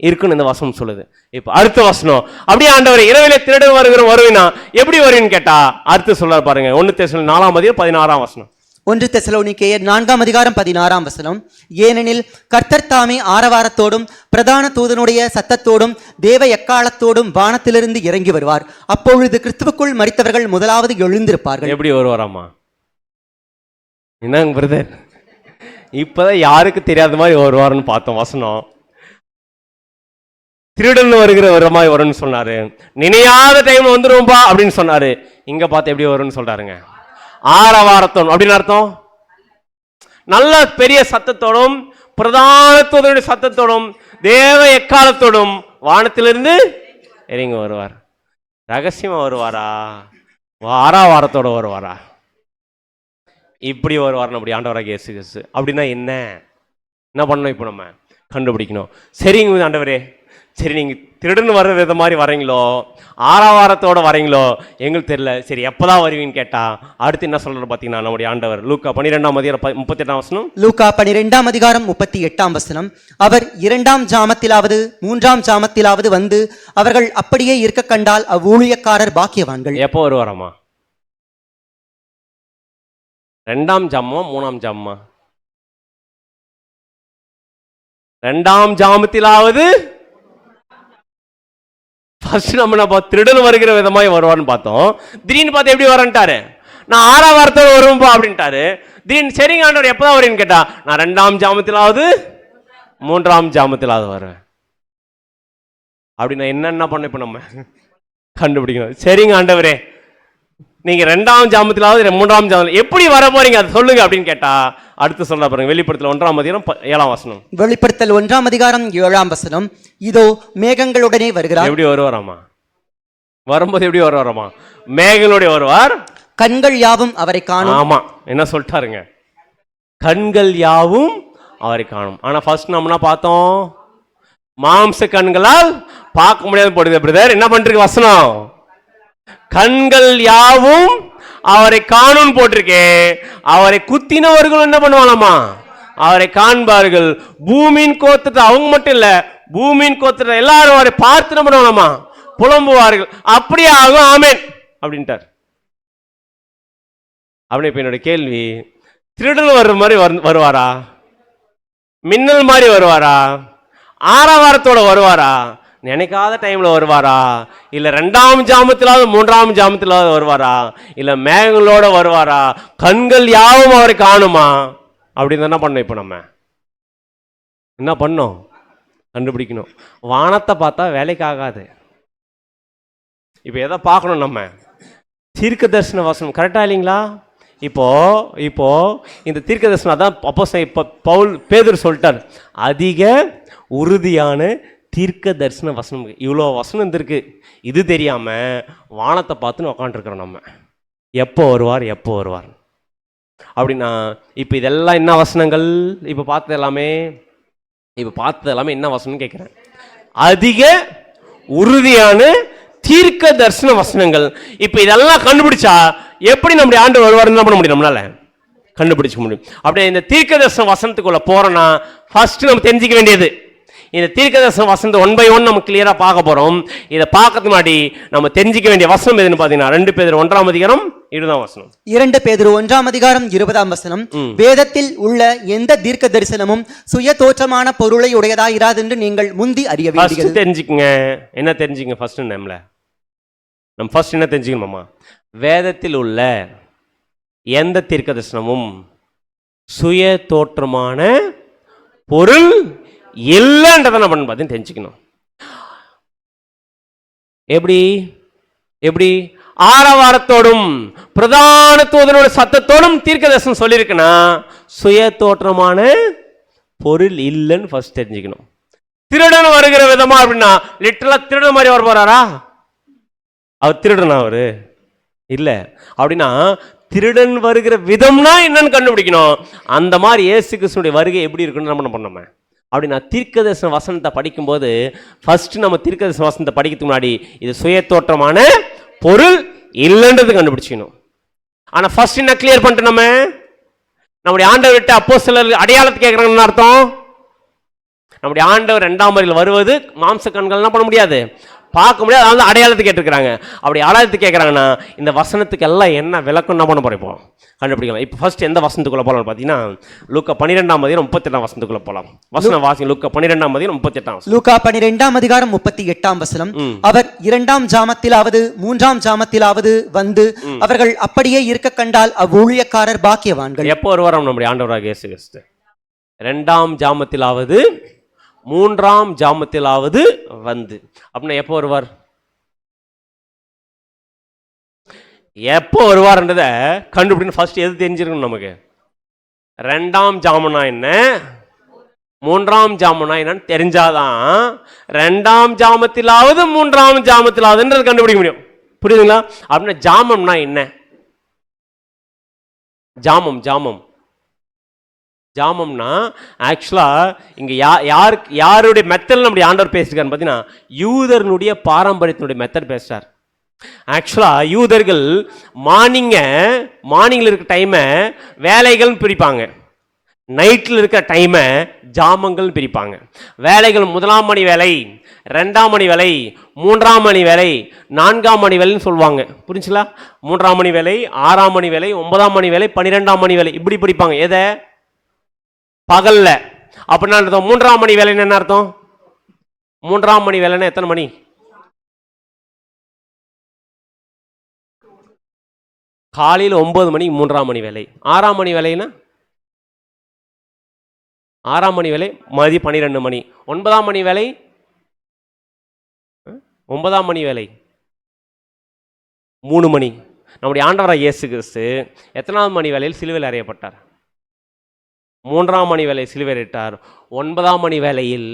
இருக்குன்னு இந்த வசனம் சொல்லுது. இப்ப அடுத்த வசனம், அப்படியே ஆண்டவர் இரவிலே திருடன் வருவினா எப்படி வருவின்னு கேட்டா அடுத்து சொல்றாரு பாருங்க. 1 தெசலோனிக்கேயர் 4:16 1 தெசலோனிக்கேயர் 4:16 ஏனெனில் கர்த்தர் தாமே ஆரவாரத்தோடும் பிரதான தூதனுடைய சத்தத்தோடும் தேவ எக்காலத்தோடும் வானத்திலிருந்து இறங்கி வருவார். அப்பொழுது கிறிஸ்துவுக்குள் மரித்தவர்கள் முதலாவது எழுந்திருப்பார்கள். எப்படி வருவாராமா? என்னங்க பிரதர், இப்பதான் யாருக்கு தெரியாத மாதிரி வருவாருன்னு பார்த்தோம் வசனம். திருடன் வருகிற விதமாய் வரும்னு சொன்னாரு. நினையாத டைம் வந்துரும்பா அப்படின்னு சொன்னாரு. இங்க பார்த்து எப்படி வரும்னு சொல்றாருங்க. ஆரவாரத்தோடும் அப்படின்னு அர்த்தம் நல்ல பெரிய சத்தத்தோடும் பிரதான சத்தத்தோடும் தேவ எக்காலத்தோடும் வானத்திலிருந்து இறங்கி வருவார். ரகசியமா வருவாரா? ஆரவாரத்தோட வருவாரா? இப்படி வருவார் நம்முடைய ஆண்டவராகிய இயேசு கிறிஸ்து. அப்படின்னா என்ன பண்ணணும்? இப்போ நம்ம கண்டுபிடிக்கணும். சரிங்க ஆண்டவரே, சரி நீங்கள் திருடன் வர்ற வித மாதிரி வரீங்களோ, ஆரவாரத்தோட வரீங்களோ எங்களுக்கு தெரியல, சரி எப்போதான் வருவீங்கன்னு கேட்டா அடுத்து என்ன சொல்றது பார்த்தீங்கன்னா நம்முடைய ஆண்டவர் லூக்கா 12:38 லூக்கா 12:38 அவர் 2ஆம் ஜாமத்திலாவது 3ஆம் ஜாமத்திலாவது வந்து அவர்கள் அப்படியே இருக்க கண்டால் அவ்வூழியக்காரர் பாக்கியவான்கள். எப்போ வருவாராமா? 2ஆம் ஜாமமா 3ஆம் ஜாமமா? 2ஆம் ஜாமத்திலாவது. ஃபர்ஸ்ட் நம்ம திருடன் வருகிற விதமாய் வருவான்னு பார்த்தோம். திடீர்னு பார்த்து எப்படி வரன்ட்டாரு? நான் 6ஆம் வாரத்தோட வரும்பா அப்படின்ட்டாரு. திடீர்னு சரிங்க ஆண்டவர் எப்பதான் வரேன்னு கேட்டா நான் 2ஆம் ஜாமத்திலாவது 3ஆம் ஜாமத்திலாவது வருவேன். அப்படின்னா என்ன பண்ண இப்ப நம்ம கண்டுபிடிக்கணும். சரிங்க ஆண்டவரே, நீங்க 2ஆம் ஜாமத்திலாவது 3ஆம் ஜாமத்தில் எப்படி வர போறீங்க அதை சொல்லுங்க அப்படின்னு கேட்டா அடுத்து சொல்ல பாருங்க. வெளிப்படுத்தல் 1:7 வெளிப்படுத்தல் 1:7 இதோ மேகங்களுடனே வருகிறார். எப்படி வருவாராமா? வரும்போது எப்படி வருவாராமா? மேகங்களோட வருவார். கண்கள் யாவும் அவரை காணும். ஆமா, என்ன சொல்லிட்டாருங்க? கண்கள் யாவும் அவரை காணும். ஆனா ஃபர்ஸ்ட் நம்மனா பார்த்தோம் மாம்ச கண்களால் பார்க்க முடியாது போடுது. பிரதர் என்ன பண்றீங்க? வசனம் கண்கள் யாவும் அவரை காணும் போட்டிருக்கேன். அவரை குத்தினவர்கள் என்ன பண்ணுவாங்களாமா? அவரை காண்பார்கள். பூமியின் கோத்திரத்தை அவங்க மட்டும் இல்ல, பூமியின் கோத்திரத்தை எல்லாரும் அவரை பார்த்து என்ன பண்ணுவாங்களாமா? புலம்புவார்கள். அப்படியே ஆகும். ஆமேன் அப்படின்ட்டார். அப்படி இப்ப என்னோட கேள்வி, திருடல் வர்ற மாதிரி வருவாரா? மின்னல் மாதிரி வருவாரா? ஆரவாரத்தோட வருவாரா? நினைக்காத டைம்ல வருவாரா? இல்ல 2ஆம் ஜாமத்திலாவது 3ஆம் ஜாமத்திலாவது வருவாரா? இல்ல மேகங்களோட வருவாரா? கண்கள் யாவும் அவரை காணுமா? அப்படின்னு என்ன பண்ணோம்? இப்ப நம்ம என்ன பண்ணோம்? கண்டுபிடிக்கணும். வானத்தை பார்த்தா வேலைக்கு ஆகாது. இப்ப எதை பார்க்கணும்? நம்ம தீர்க்க தரிசன வசனம். கரெக்டா இல்லைங்களா? இப்போ இந்த தீர்க்க தரிசனம் அதான் அப்போஸ்தலன் பேதுரு சொல்லிட்டார். அதிக உறுதியான தீர்க்க தரிசன வசனம். இவ்வளோ வசனம் இருந்திருக்கு. இது தெரியாம வானத்தை பார்த்துன்னு உக்காந்துருக்கிறோம் நம்ம. எப்போ வருவார் எப்போ வருவார் அப்படின்னா இப்போ இதெல்லாம் என்ன வசனங்கள்? இப்போ பார்த்தது எல்லாமே என்ன வசனம் கேட்குறேன்? அதிக உறுதியான தீர்க்க தரிசன வசனங்கள். இப்போ இதெல்லாம் கண்டுபிடிச்சா எப்படி நம்முடைய ஆண்டு வருவார்னு என்ன பண்ண முடியும்? நம்மளால கண்டுபிடிச்ச முடியும். அப்படியே இந்த தீர்க்க தரிசன வசனத்துக்குள்ள போறோம்னா ஃபர்ஸ்ட் நம்ம தெரிஞ்சிக்க வேண்டியது இந்த தீர்க்கதரிசன வசனத்தை 1 by 1 நம்ம கிளியரா பார்க்க போறோம். இதை பார்க்கறதுக்கு முன்னாடி நம்ம தெரிஞ்சிக்க வேண்டிய வசனம் எதுன்னு பாத்தீங்கன்னா 2 பேதுரு 1:20 2 பேதுரு 1:20 வேதத்தில் உள்ள எந்த தீர்க்க தரிசனமும் சுய தோற்றமான பொருளை உடையதா இராது என்று நீங்கள் முந்தி அறிய வேண்டியது. தெரிஞ்சுக்கங்க. என்ன தெரிஞ்சுங்க? ஃபர்ஸ்ட் நம்ம ஃபர்ஸ்ட் என்ன தெரிஞ்சுக்கணுமா? வேதத்தில் உள்ள எந்த தீர்க்க தரிசனமும் சுய தோற்றமான பொருள் இல்லைன்றதை நம்ம பார்த்தீங்கன்னு தெரிஞ்சுக்கணும். எப்படி ஆரவாரத்தோடும் பிரதான தூதனோட சத்தத்தோடும் தீர்க்க தரிசனம் சொல்லியிருக்குன்னா சுய தோற்றமான பொருள் இல்லைன்னு ஃபர்ஸ்ட் தெரிஞ்சுக்கணும். திருடன் வருகிற விதமா அப்படின்னா லிட்டரலா திருடன் மாதிரி வர போறாரா? அவர் திருடனா? அவரு இல்ல. அப்படின்னா திருடன் வருகிற விதம்னா என்னன்னு கண்டுபிடிக்கணும். அந்த மாதிரி இயேசு கிறிஸ்துனுடைய வருகை எப்படி இருக்குன்னு நம்ம என்ன பண்ணோமே. அப்படி நான் தீர்க்கதரிசன வசனத்தை படிக்கும்போது ஃபர்ஸ்ட் நம்ம தீர்க்கதரிசன வசனத்தை படிக்கிறதுக்கு முன்னாடி இது சுயத்தோற்றமான பொருள் இல்லைன்றது கண்டுபிடிச்சிக்கணும். ஆனா ஃபர்ஸ்ட் என்ன கிளியர் பண்ணிட்டு நம்முடைய ஆண்டவர் விட்டு அப்போஸ்தலர் அடையாளத்தை கேட்கறாங்கன்னு அர்த்தம். நம்முடைய ஆண்டவர் 2ஆம் வருகையில் வருவது மாம்ச கண்கள் என்ன பண்ண முடியாது, பார்க்க முடியாது. அதனால அடையாளத்தை கேட்டிருக்கிறாங்க. அப்படி அடையாளத்தை கேட்கறாங்கன்னா இந்த வசனத்துக்கு எல்லாம் என்ன விளக்கம் என்ன பண்ண போறோம் கண்டுபிடிக்கலாம். இப்போ ஃபர்ஸ்ட் எந்த வசனத்துக்குள்ள போகலாம் பார்த்தீங்கன்னா லூக்கா 12ஆம் அதிகாரம் 38ஆம் வசனத்துக்குள்ள போகலாம். வசனம் வாசி. லூக்கா 12ஆம் அதிகாரம் 38ஆம் வசனம். லூக்கா 12ஆம் அதிகாரம் 38ஆம் வசனம். அவர் 2ஆம் ஜாமத்திலாவது 3ஆம் ஜாமத்திலாவது வந்து அவர்கள் அப்படியே இருக்க கண்டால் அவ்வூழியக்காரர் பாக்கியவான்கள். எப்போ வருவாராம் நம்முடைய ஆண்டவராக இயேசு கிறிஸ்து? 2ஆம் ஜாமத்திலாவது 3ஆம் ஜாமத்திலாவது வந்து. அப்படின்னா எப்போ வருவார்? எப்போ வருவார்ன்றதை கண்டுபிடிக்கணும். ஃபர்ஸ்ட் எது தெரிஞ்சிருக்கணும் நமக்கு? 2ஆம் ஜாமனா என்ன, 3ஆம் ஜாமனா என்னன்னு தெரிஞ்சாதான் 2ஆம் ஜாமத்திலாவது 3ஆம் ஜாமத்திலாவதுன்றது கண்டுபிடிக்க முடியும். புரியுதுங்களா? அப்படின்னா ஜாமம்னா என்ன? ஜாமம் ஜாமம்னா ஆக்சுவலா இங்க யாருடைய மெத்தட் நம்முடைய ஆண்டவர் பேசிருக்காரு பார்த்தீங்கன்னா யூதர்களுடைய பாரம்பரியத்தினுடைய மெத்தட் பேசுறார். ஆக்சுவலா யூதர்கள் மார்னிங்ல இருக்க டைமை வேலைகள் பிரிப்பாங்க, நைட்டில் இருக்கிற டைமை ஜாமங்கள் பிரிப்பாங்க. வேலைகள் 1ஆம் மணி வேலை, 2ஆம் மணி வேலை, 3ஆம் மணி வேலை, 4ஆம் மணி வேலைன்னு சொல்லுவாங்க. புரிஞ்சுங்களா? 3ஆம் மணி வேலை, 6ஆம் மணி வேலை, 9ஆம் மணி வேலை, 12ஆம் மணி வேலை, இப்படி பிரிப்பாங்க. எதை? பகல்ல. அப்படின்னா அர்த்தம் 3ஆம் மணி வேலைன்னு என்ன அர்த்தம்? 3ஆம் மணி வேலைன்னா எத்தனை மணி? காலையில் 9 மணிக்கு 3ஆம் மணி வேலை. 6ஆம் மணி வேலைன்னா 6ஆம் மணி வேலை மதியம் 12 மணி. 9ஆம் மணி வேலை 9ஆம் மணி வேலை 3 மணி. நம்முடைய ஆண்டவராக இயேசு கிறிஸ்து எத்தனாவது மணி வேலையில் சிலுவையில் அறையப்பட்டார்? 3ஆம் மணி வேலை சிலுவையிட்டார். 9ஆம் மணி வேலையில்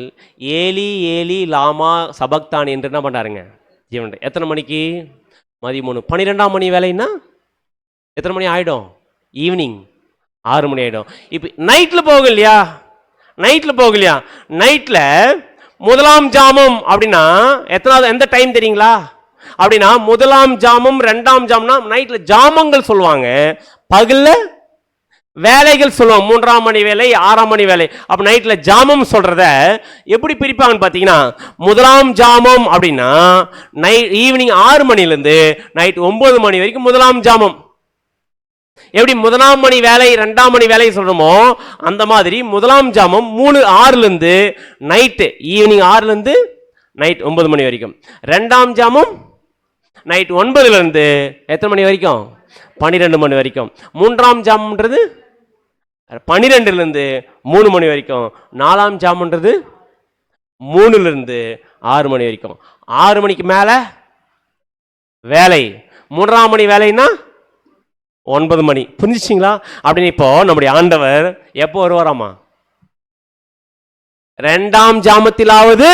ஏலி ஏலி லாமா சபக்தான் என்று என்ன பண்ணாருங்க ஜீவன். எத்தனை மணிக்கு? மதியம் 3. 12ஆம் மணி வேலைன்னா எத்தனை மணி ஆகிடும்? ஈவினிங் 6 மணி ஆகிடும். இப்போ நைட்டில் போகலையா? நைட்டில் 1ஆம் ஜாமம் அப்படின்னா எத்தனாவது, எந்த டைம் தெரியுங்களா? அப்படின்னா 1ஆம் ஜாமம் 2ஆம் ஜாமம்னா நைட்டில் ஜாமங்கள் சொல்லுவாங்க, பகலில் வேலைகள் சொல்லுவாங்க. 3ஆம் மணி வேலை, 6ஆம் மணி வேலை. அப்போ நைட்டில் ஜாமம் சொல்றத எப்படி பிரிப்பாங்கன்னு பார்த்தீங்கன்னா 1ஆம் ஜாமம் அப்படின்னா ஈவினிங் 6 மணிலேருந்து நைட் 9 மணி வரைக்கும் 1ஆம் ஜாமம். எப்படி 1ஆம் மணி வேலை 2ஆம் மணி வேலை சொல்றோமோ அந்த மாதிரி 1ஆம் ஜாமம் 6லேருந்து நைட்டு ஈவினிங் 6லேருந்து நைட் 9 மணி வரைக்கும். 2ஆம் ஜாமம் நைட் 9லேருந்து எத்தனை மணி வரைக்கும்? 12 மணி வரைக்கும். 3ஆம் ஜாமம்ன்றது 12லேருந்து 3 மணி வரைக்கும். 4ஆம் ஜாமம்ன்றது 3லேருந்து 6 மணி வரைக்கும். 6 மணிக்கு மேலே வேலை. 3ஆம் மணி வேலைன்னா 9 மணி. புரிஞ்சிச்சிங்களா? அப்படின்னு இப்போ நம்முடைய ஆண்டவர் எப்போ வருவாராமா? 2ஆம் ஜாமத்திலாவது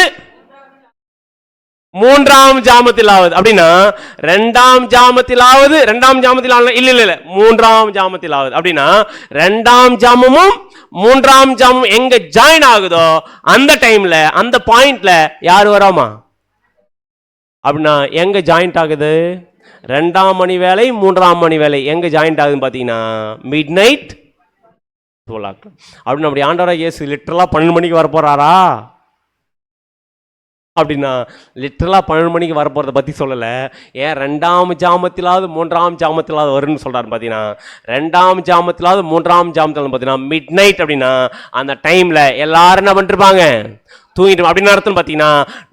3ஆம் ஜாமத்திலாவது. அப்படின்னா 2ஆம் ஜாமத்திலாவது 2ஆம் ஜாமத்திலாவது இல்ல 3ஆம் ஜாமத்திலாவது. அப்படின்னா 2ஆம் ஜாமமும் 3ஆம் ஜாமமும் எங்க ஜாயின் ஆகுதோ அந்த டைம்ல அந்த பாயிண்ட்ல யார் வராமா? அப்படின்னா எங்க ஜாயிண்ட் ஆகுது? 2ஆம் மணி வேலை 3ஆம் மணி வேலை எங்க ஜாயிண்ட் ஆகுதுன்னு பார்த்தீங்கன்னா மிட் நைட் 12 o'clock. அப்படின்னு நம்முடைய ஆண்டவராக இயேசு லிட்டரலாக 12 மணிக்கு வரப்போறாரா? அப்படின்னா லிட்டரலாக 12 மணிக்கு வரப்போகிறத பற்றி சொல்லலை. ஏன் 2ஆம் ஜாமத்திலாவது 3ஆம் ஜாமத்திலாவது வரும்னு சொல்கிறாரு பார்த்தீங்கன்னா 2ஆம் ஜாமத்திலாவது 3ஆம் ஜாமத்திலாவது பார்த்தீங்கன்னா மிட் நைட். அப்படின்னா அந்த டைமில் எல்லாரும் என்ன பண்ணிருப்பாங்க? தூங்கிட்டு. அப்படின்னு அர்த்தம் பார்த்தீங்கன்னா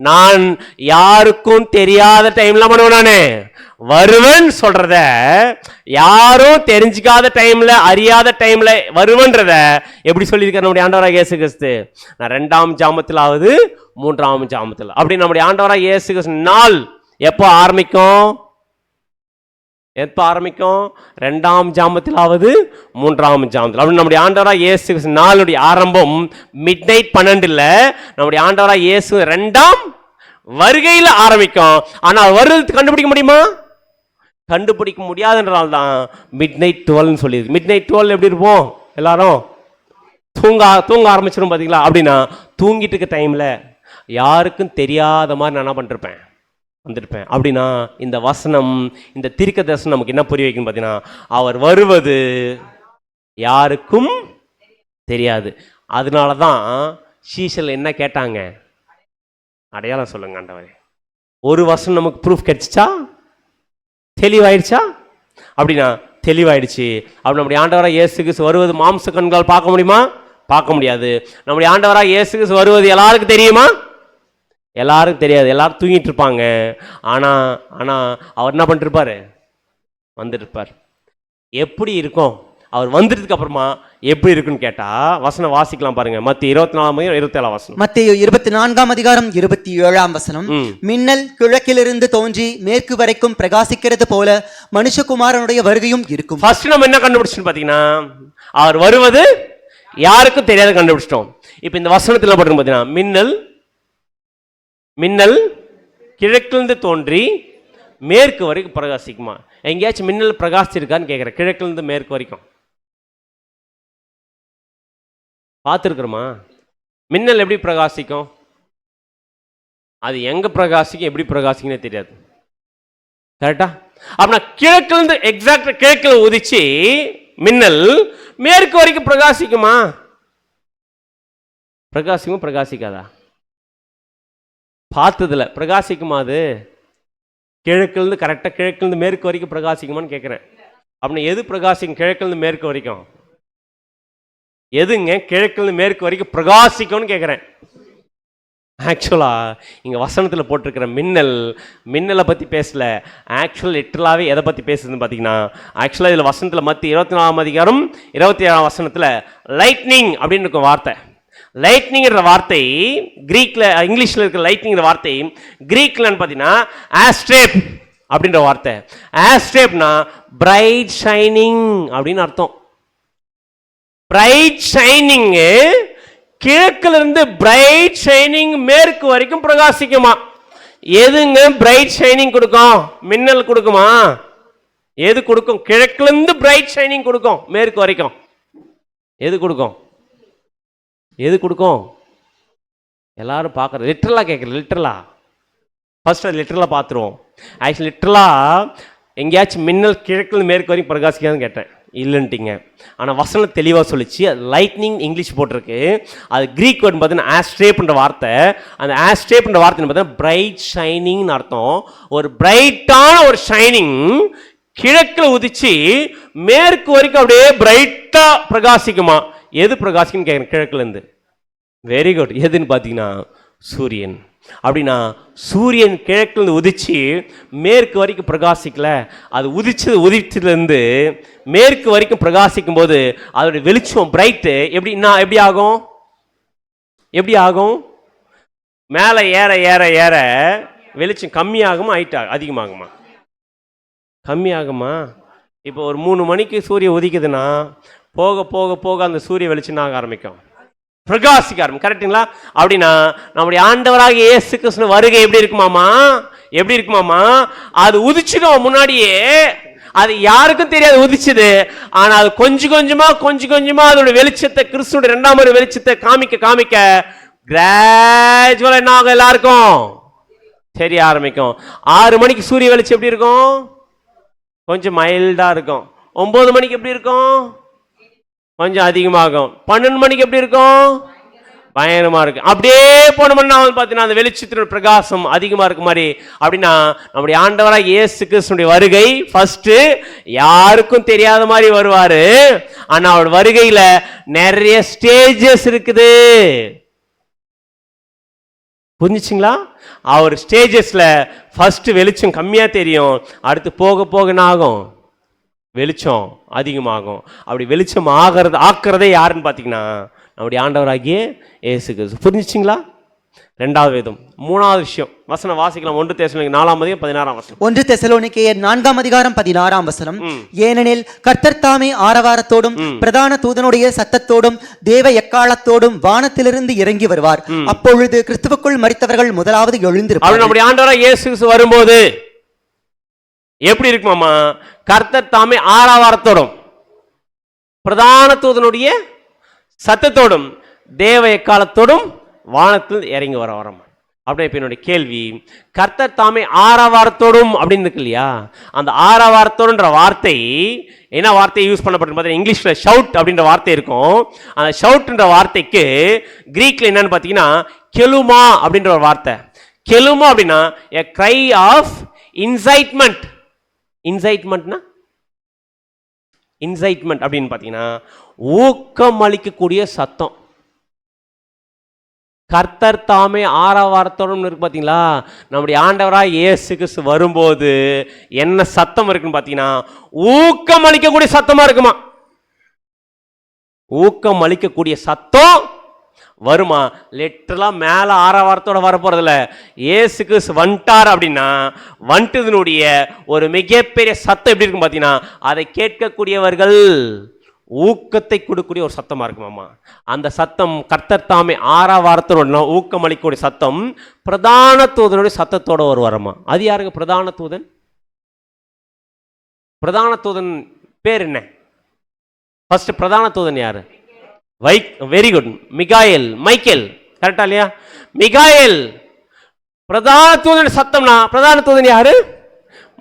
நான் யாருக்கும் தெரியாத டைம்ல பண்ணுவேன், நான் வருவேன் சொல்றத, யாரும் தெரிஞ்சுக்காத டைம்ல அறியாத டைம்ல வருவன்றத எப்படி சொல்லியிருக்காரு நம்முடைய ஆண்டவராக இயேசு கிறிஸ்து? நான் 2ஆம் ஜாமத்திலாவது 3ஆம் ஜாமத்தில். அப்படி நம்முடைய ஆண்டவராக இயேசு கிறிஸ்து நாள் எப்போ ஆரம்பிக்கும்? 2ஆம் ஜாமத்திலாவது 3ஆம் ஜாமத்தில். அப்படி நம்முடைய ஆண்டவராக இயேசு கிறிஸ்து நாளுடைய ஆரம்பம் மிட் நைட் 12 நம்முடைய ஆண்டவராக இயேசு 2ஆம் வருகையில் ஆரம்பிக்கும். ஆனால் வருது கண்டுபிடிக்க முடியுமா? கண்டுபிடிக்க முடியாதுன்றனால தான் மிட் நைட் 12 சொல்லியிருக்கு. மிட் நைட் 12 எப்படி இருப்போம் எல்லாரும்? தூங்க ஆரம்பிச்சிடும் பார்த்தீங்களா? அப்படின்னா தூங்கிட்டு இருக்க டைமில் யாருக்கும் தெரியாத மாதிரி நான் என்ன பண்ணிருப்பேன், வந்திருப்பேன். அப்படின்னா இந்த வசனம், இந்த தீர்க்க தரிசனம் நமக்கு என்ன புரிய வைக்கணும்னு பார்த்தீங்கன்னா, அவர் வருவது யாருக்கும் தெரியாது. அதனால தான் சீஷல் என்ன கேட்டாங்க? அடையாளம் சொல்லுங்க ஆண்டவரே. ஒரு வசனம் நமக்கு ப்ரூஃப் கிடைச்சிச்சா? தெளிவாயிடுச்சா? அப்படின்னா தெளிவாயிடுச்சு. அப்படி நம்முடைய ஆண்டவராக இயேசு கிறிஸ்து வருவது மாம்ச கண்களால் பார்க்க முடியுமா? பார்க்க முடியாது. நம்முடைய ஆண்டவராக இயேசு கிறிஸ்து வருவது எல்லாருக்கும் தெரியுமா? எல்லாருக்கும் தெரியாது. எல்லாரும் தூங்கிட்டு இருப்பாங்க. ஆனா அவர் என்ன பண்ணிட்டு இருப்பாரு? வந்துட்டு இருப்பார். எப்படி இருக்கும் அவர் வந்ததுக்கு அப்புறமா? எப்படி இருக்குன்னு கேட்டா வசனம் வாசிக்கலாம் பாருங்க. மத்திய 24:27 வசனம். மத்தேயு 24:27 மின்னல் கிழக்கிலிருந்து தோன்றி மேற்கு வரைக்கும் பிரகாசிக்கிறது போல மனுஷகுமாரனுடைய வருகையும் இருக்கும். ஃபர்ஸ்ட் நம்ம என்ன கண்டுபிடிச்சோம் பாத்தீங்கன்னா, அவர் வருவது யாருக்கும் தெரியாத கண்டுபிடிச்சிட்டோம். இப்ப இந்த வசனத்துல போட்டு பாத்தீங்கன்னா, மின்னல் கிழக்கிலிருந்து தோன்றி மேற்கு வரைக்கும் பிரகாசிக்குமா? எங்கேயாச்சும் மின்னல் பிரகாசிச்சிருக்கான்னு கேட்குறேன். கிழக்கிலிருந்து மேற்கு வரைக்கும் பார்த்துருக்குறோமா? மின்னல் எப்படி பிரகாசிக்கும்? அது எங்க பிரகாசிக்கும், எப்படி பிரகாசிக்குன்னே தெரியாது. கரெக்டா? அப்படின்னா கிழக்கிலிருந்து எக்ஸாக்ட் கிழக்கில் உதிச்சு மின்னல் மேற்கு வரைக்கும் பிரகாசிக்குமா? பிரகாசிக்குமா பிரகாசிக்காதா? பார்த்ததுல பிரகாசிக்குமா? அது கிழக்கிலிருந்து கரெக்டாக கிழக்கிலிருந்து மேற்கு வரைக்கும் பிரகாசிக்குமான்னு கேட்குறேன். அப்படின்னா எது பிரகாசிக்கும் கிழக்கிலிருந்து மேற்கு வரைக்கும்? எதுங்க கிழக்கிலிருந்து மேற்கு வரைக்கும் பிரகாசிக்கும்னு கேட்குறேன். ஆக்சுவலாக இங்கே வசனத்தில் போட்டிருக்கிற மின்னலை பற்றி பேசல. ஆக்சுவல் லிட்டரலாகவே எதை பற்றி பேசுதுன்னு பார்த்தீங்கன்னா, ஆக்சுவலாக இதில் வசனத்தில் மத்திய 24:27 வசனத்தில் லைட்னிங் அப்படின்னு இருக்கும் வார்த்தை. லைட்னிங்கிற வார்த்தை கிரீக்கில், இங்கிலீஷில் இருக்கிற லைட்னிங்கிற வார்த்தை கிரீக்லன்னு பார்த்தீங்கன்னா ஆஸ்ட்ரேப் அப்படின்ற வார்த்தை. ஆஸ்ட்ரேப்னா பிரைட் ஷைனிங் அப்படின்னு அர்த்தம். பிரைட் ஷைனிங் கிழக்குல இருந்து பிரைட் ஷைனிங் மேற்கு வரைக்கும் பிரகாசிக்குமா? எதுங்க பிரைட் ஷைனிங் கொடுக்கும்? மின்னல் கொடுக்குமா? எது கொடுக்கும்? கிழக்குல இருந்து பிரைட் ஷைனிங் கொடுக்கும் மேற்கு வரைக்கும். எது கொடுக்கும்? எது கொடுக்கும்? எல்லாரும் பார்க்கறது லிட்டரலா கேட்குறது. லிட்டரலா ஃபர்ஸ்ட் அது லிட்டரலா பார்த்துருவோம். ஆக்சுவலி லிட்டரலா எங்கேயாச்சும் மின்னல் கிழக்குல மேற்கு வரைக்கும் பிரகாசிக்காதுன்னு கேட்டேன். இல்லைன்ட்டிங்க. ஆனால் வசனம் தெளிவாக சொல்லிச்சு. அது லைட்னிங் இங்கிலீஷ் போட்டிருக்கு. அது கிரீக் வேர்டு பார்த்தீங்கன்னா ஆஸ்ட்ரேப்ன்ற வார்த்தை. அந்த ஆஸ்ட்ரேப்ன்ற வார்த்தை பார்த்தீங்கன்னா பிரைட் ஷைனிங்னு அர்த்தம். ஒரு பிரைட்டான ஒரு ஷைனிங் கிழக்கில் உதிச்சு மேற்கு வரைக்கும் அப்படியே பிரைட்டா பிரகாசிக்குமா? எது பிரகாசிக்குன்னு கேட்குறேன் கிழக்குலேருந்து. Very good. எதுன்னு பார்த்தீங்கன்னா சூரியன். அப்படின்னா சூரியன் கிழக்குலேருந்து உதிச்சு மேற்கு வரைக்கும் பிரகாசிக்கல. அது உதிச்சதுலேருந்து மேற்கு வரைக்கும் பிரகாசிக்கும் போது அதோட வெளிச்சம் பிரைட்டு எப்படி ஆகும்? எப்படி ஆகும்? மேலே ஏற ஏற ஏற வெளிச்சம் கம்மியாகுமா அதிகமாகுமா? கம்மியாகுமா? இப்போ ஒரு 3 மணிக்கு சூரியன் உதிக்குதுன்னா போக போக போக அந்த சூரிய வெளிச்சம் ஆக ஆரம்பிக்கும், பிரகாசிக்க ஆரம்பிக்கும். கரெக்டுங்களா? அப்படின்னா நம்முடைய ஆண்டவராக இயேசு கிறிஸ்து வருகை எப்படி இருக்குமாமா? எப்படி இருக்குமாமா? அது உதிச்சிடும் முன்னாடியே. அது யாருக்கும் தெரியாது உதிச்சது. ஆனா அது கொஞ்சம் கொஞ்சமா அதோட வெளிச்சத்தை, கிறிஸ்துவோட 2ஆம் வெளிச்சத்தை காமிக்க கிராஜுவலா என்ன ஆகும்? எல்லாருக்கும் தெரிய ஆரம்பிக்கும். 6 மணிக்கு சூரிய வெளிச்சம் எப்படி இருக்கும்? கொஞ்சம் மைல்டா இருக்கும். 9 மணிக்கு எப்படி இருக்கும்? கொஞ்சம் அதிகமாகும். 12 மணிக்கு எப்படி இருக்கும்? பயங்கரமா இருக்கு. அப்படியே போனோம்னா பார்த்தீங்கன்னா அந்த வெளிச்சத்தின் பிரகாசம் அதிகமா இருக்கு மாதிரி. அப்படின்னா நம்முடைய ஆண்டவராக இயேசு கிறிஸ்துவின் வருகை ஃபர்ஸ்ட் யாருக்கும் தெரியாத மாதிரி வருவாரு. ஆனா அவர் வருகையில நிறைய ஸ்டேஜஸ் இருக்குது. புரிஞ்சுச்சுங்களா? அவர் ஸ்டேஜஸ்ல ஃபர்ஸ்ட் வெளிச்சம் கம்மியா தெரியும். அடுத்து போக போக என்ன ஆகும்? வெளிச்சம் அதிகமாகும். அப்படி வெளிச்சம் ஆக்குறதே யாருன்னு பார்த்தீங்கன்னா நம்முடைய ஆண்டவராகிய இயேசு கிறிஸ்து. புரிஞ்சுச்சிங்களா? 2வது வேதம். 3வது விஷயம் வசனம் வாசிக்கலாம். 1 தெசலோனிக்கேயர் 4:16 வசனம். 1 தெசலோனிக்கேயர் 4:16 ஏனெனில் கர்த்தர் தாமே ஆரவாரத்தோடும் பிரதான தூதனுடைய சத்தத்தோடும் தேவ எக்காளத்தோடும் வானத்திலிருந்து இறங்கி வருவார். அப்பொழுது கிறிஸ்துவுக்குள் மரித்தவர்கள் முதலாவது எழுந்திருப்பார்கள். நம்முடைய ஆண்டவராகிய இயேசு கிறிஸ்து வரும்போது எப்படி இருக்குமாமா? கர்த்தர் தாமே ஆரவாரத்தோடும் பிரதான தூதனுடைய சத்தத்தோடும் தேவ எக்காலத்தோடும் வானத்தில் இறங்கி வரம். அப்படியே இப்ப என்னுடைய கேள்வி, கர்த்தர் தாமே ஆரவாரத்தோடும் அப்படின்னு இருக்கு இல்லையா? அந்த ஆரவாரத்தோடுன்ற வார்த்தை என்ன வார்த்தை யூஸ் பண்ணப்பட்டு பார்த்தீங்கன்னா இங்கிலீஷ்ல ஷவுட் அப்படின்ற வார்த்தை இருக்கும். அந்த ஷவுட்ன்ற வார்த்தைக்கு கிரீக்ல என்னன்னு பார்த்தீங்கன்னா கெலுமா அப்படின்ற ஒரு வார்த்தை. கெலுமா அப்படின்னா a cry of incitement. இன்சைட்மெண்ட்னா இன்சைட்மெண்ட் அப்படின்னு பார்த்தீங்கன்னா ஊக்கம் அளிக்கக்கூடிய சத்தம். கர்த்தர் தாமே ஆரவாரத்தோடும் இருக்கு பார்த்தீங்களா? நம்முடைய ஆண்டவராய் இயேசு கிறிஸ்து வரும்போது என்ன சத்தம் இருக்குன்னு பார்த்தீங்கன்னா ஊக்கம் அளிக்கக்கூடிய சத்தமா இருக்குமா? ஊக்கம் அளிக்கக்கூடிய சத்தம் வருமா? லிட்டரலா மேல ஆரவாரத்தோட வர போறதில்ல. இயேசு கிறிஸ்து வந்துட்டார் அப்படின்னா வந்துட்டதனுடைய ஒரு மிகப்பெரிய சத்தம் எப்படி இருக்கும் பார்த்தீங்கன்னா அதை கேட்கக்கூடியவர்கள் ஊக்கத்தை கொடுக்கக்கூடிய ஒரு சத்தமா இருக்குமாமா. அந்த சத்தம் கர்த்தர் தாமே ஆரவாரத்தோட ஊக்கம் அளிக்கக்கூடிய சத்தம் பிரதான தூதனுடைய சத்தத்தோட ஒரு வரமா. அது யாருங்க பிரதான தூதன்? பிரதான தூதன் பேர் என்ன? ஃபர்ஸ்ட் பிரதான தூதன் யாரு? Very good, மிகாயேல். மைக்கேல், கரெக்டா இல்லையா? மிகாயேல் பிரதான தூதன் சத்தம்னா பிரதான தூதன் யாரு?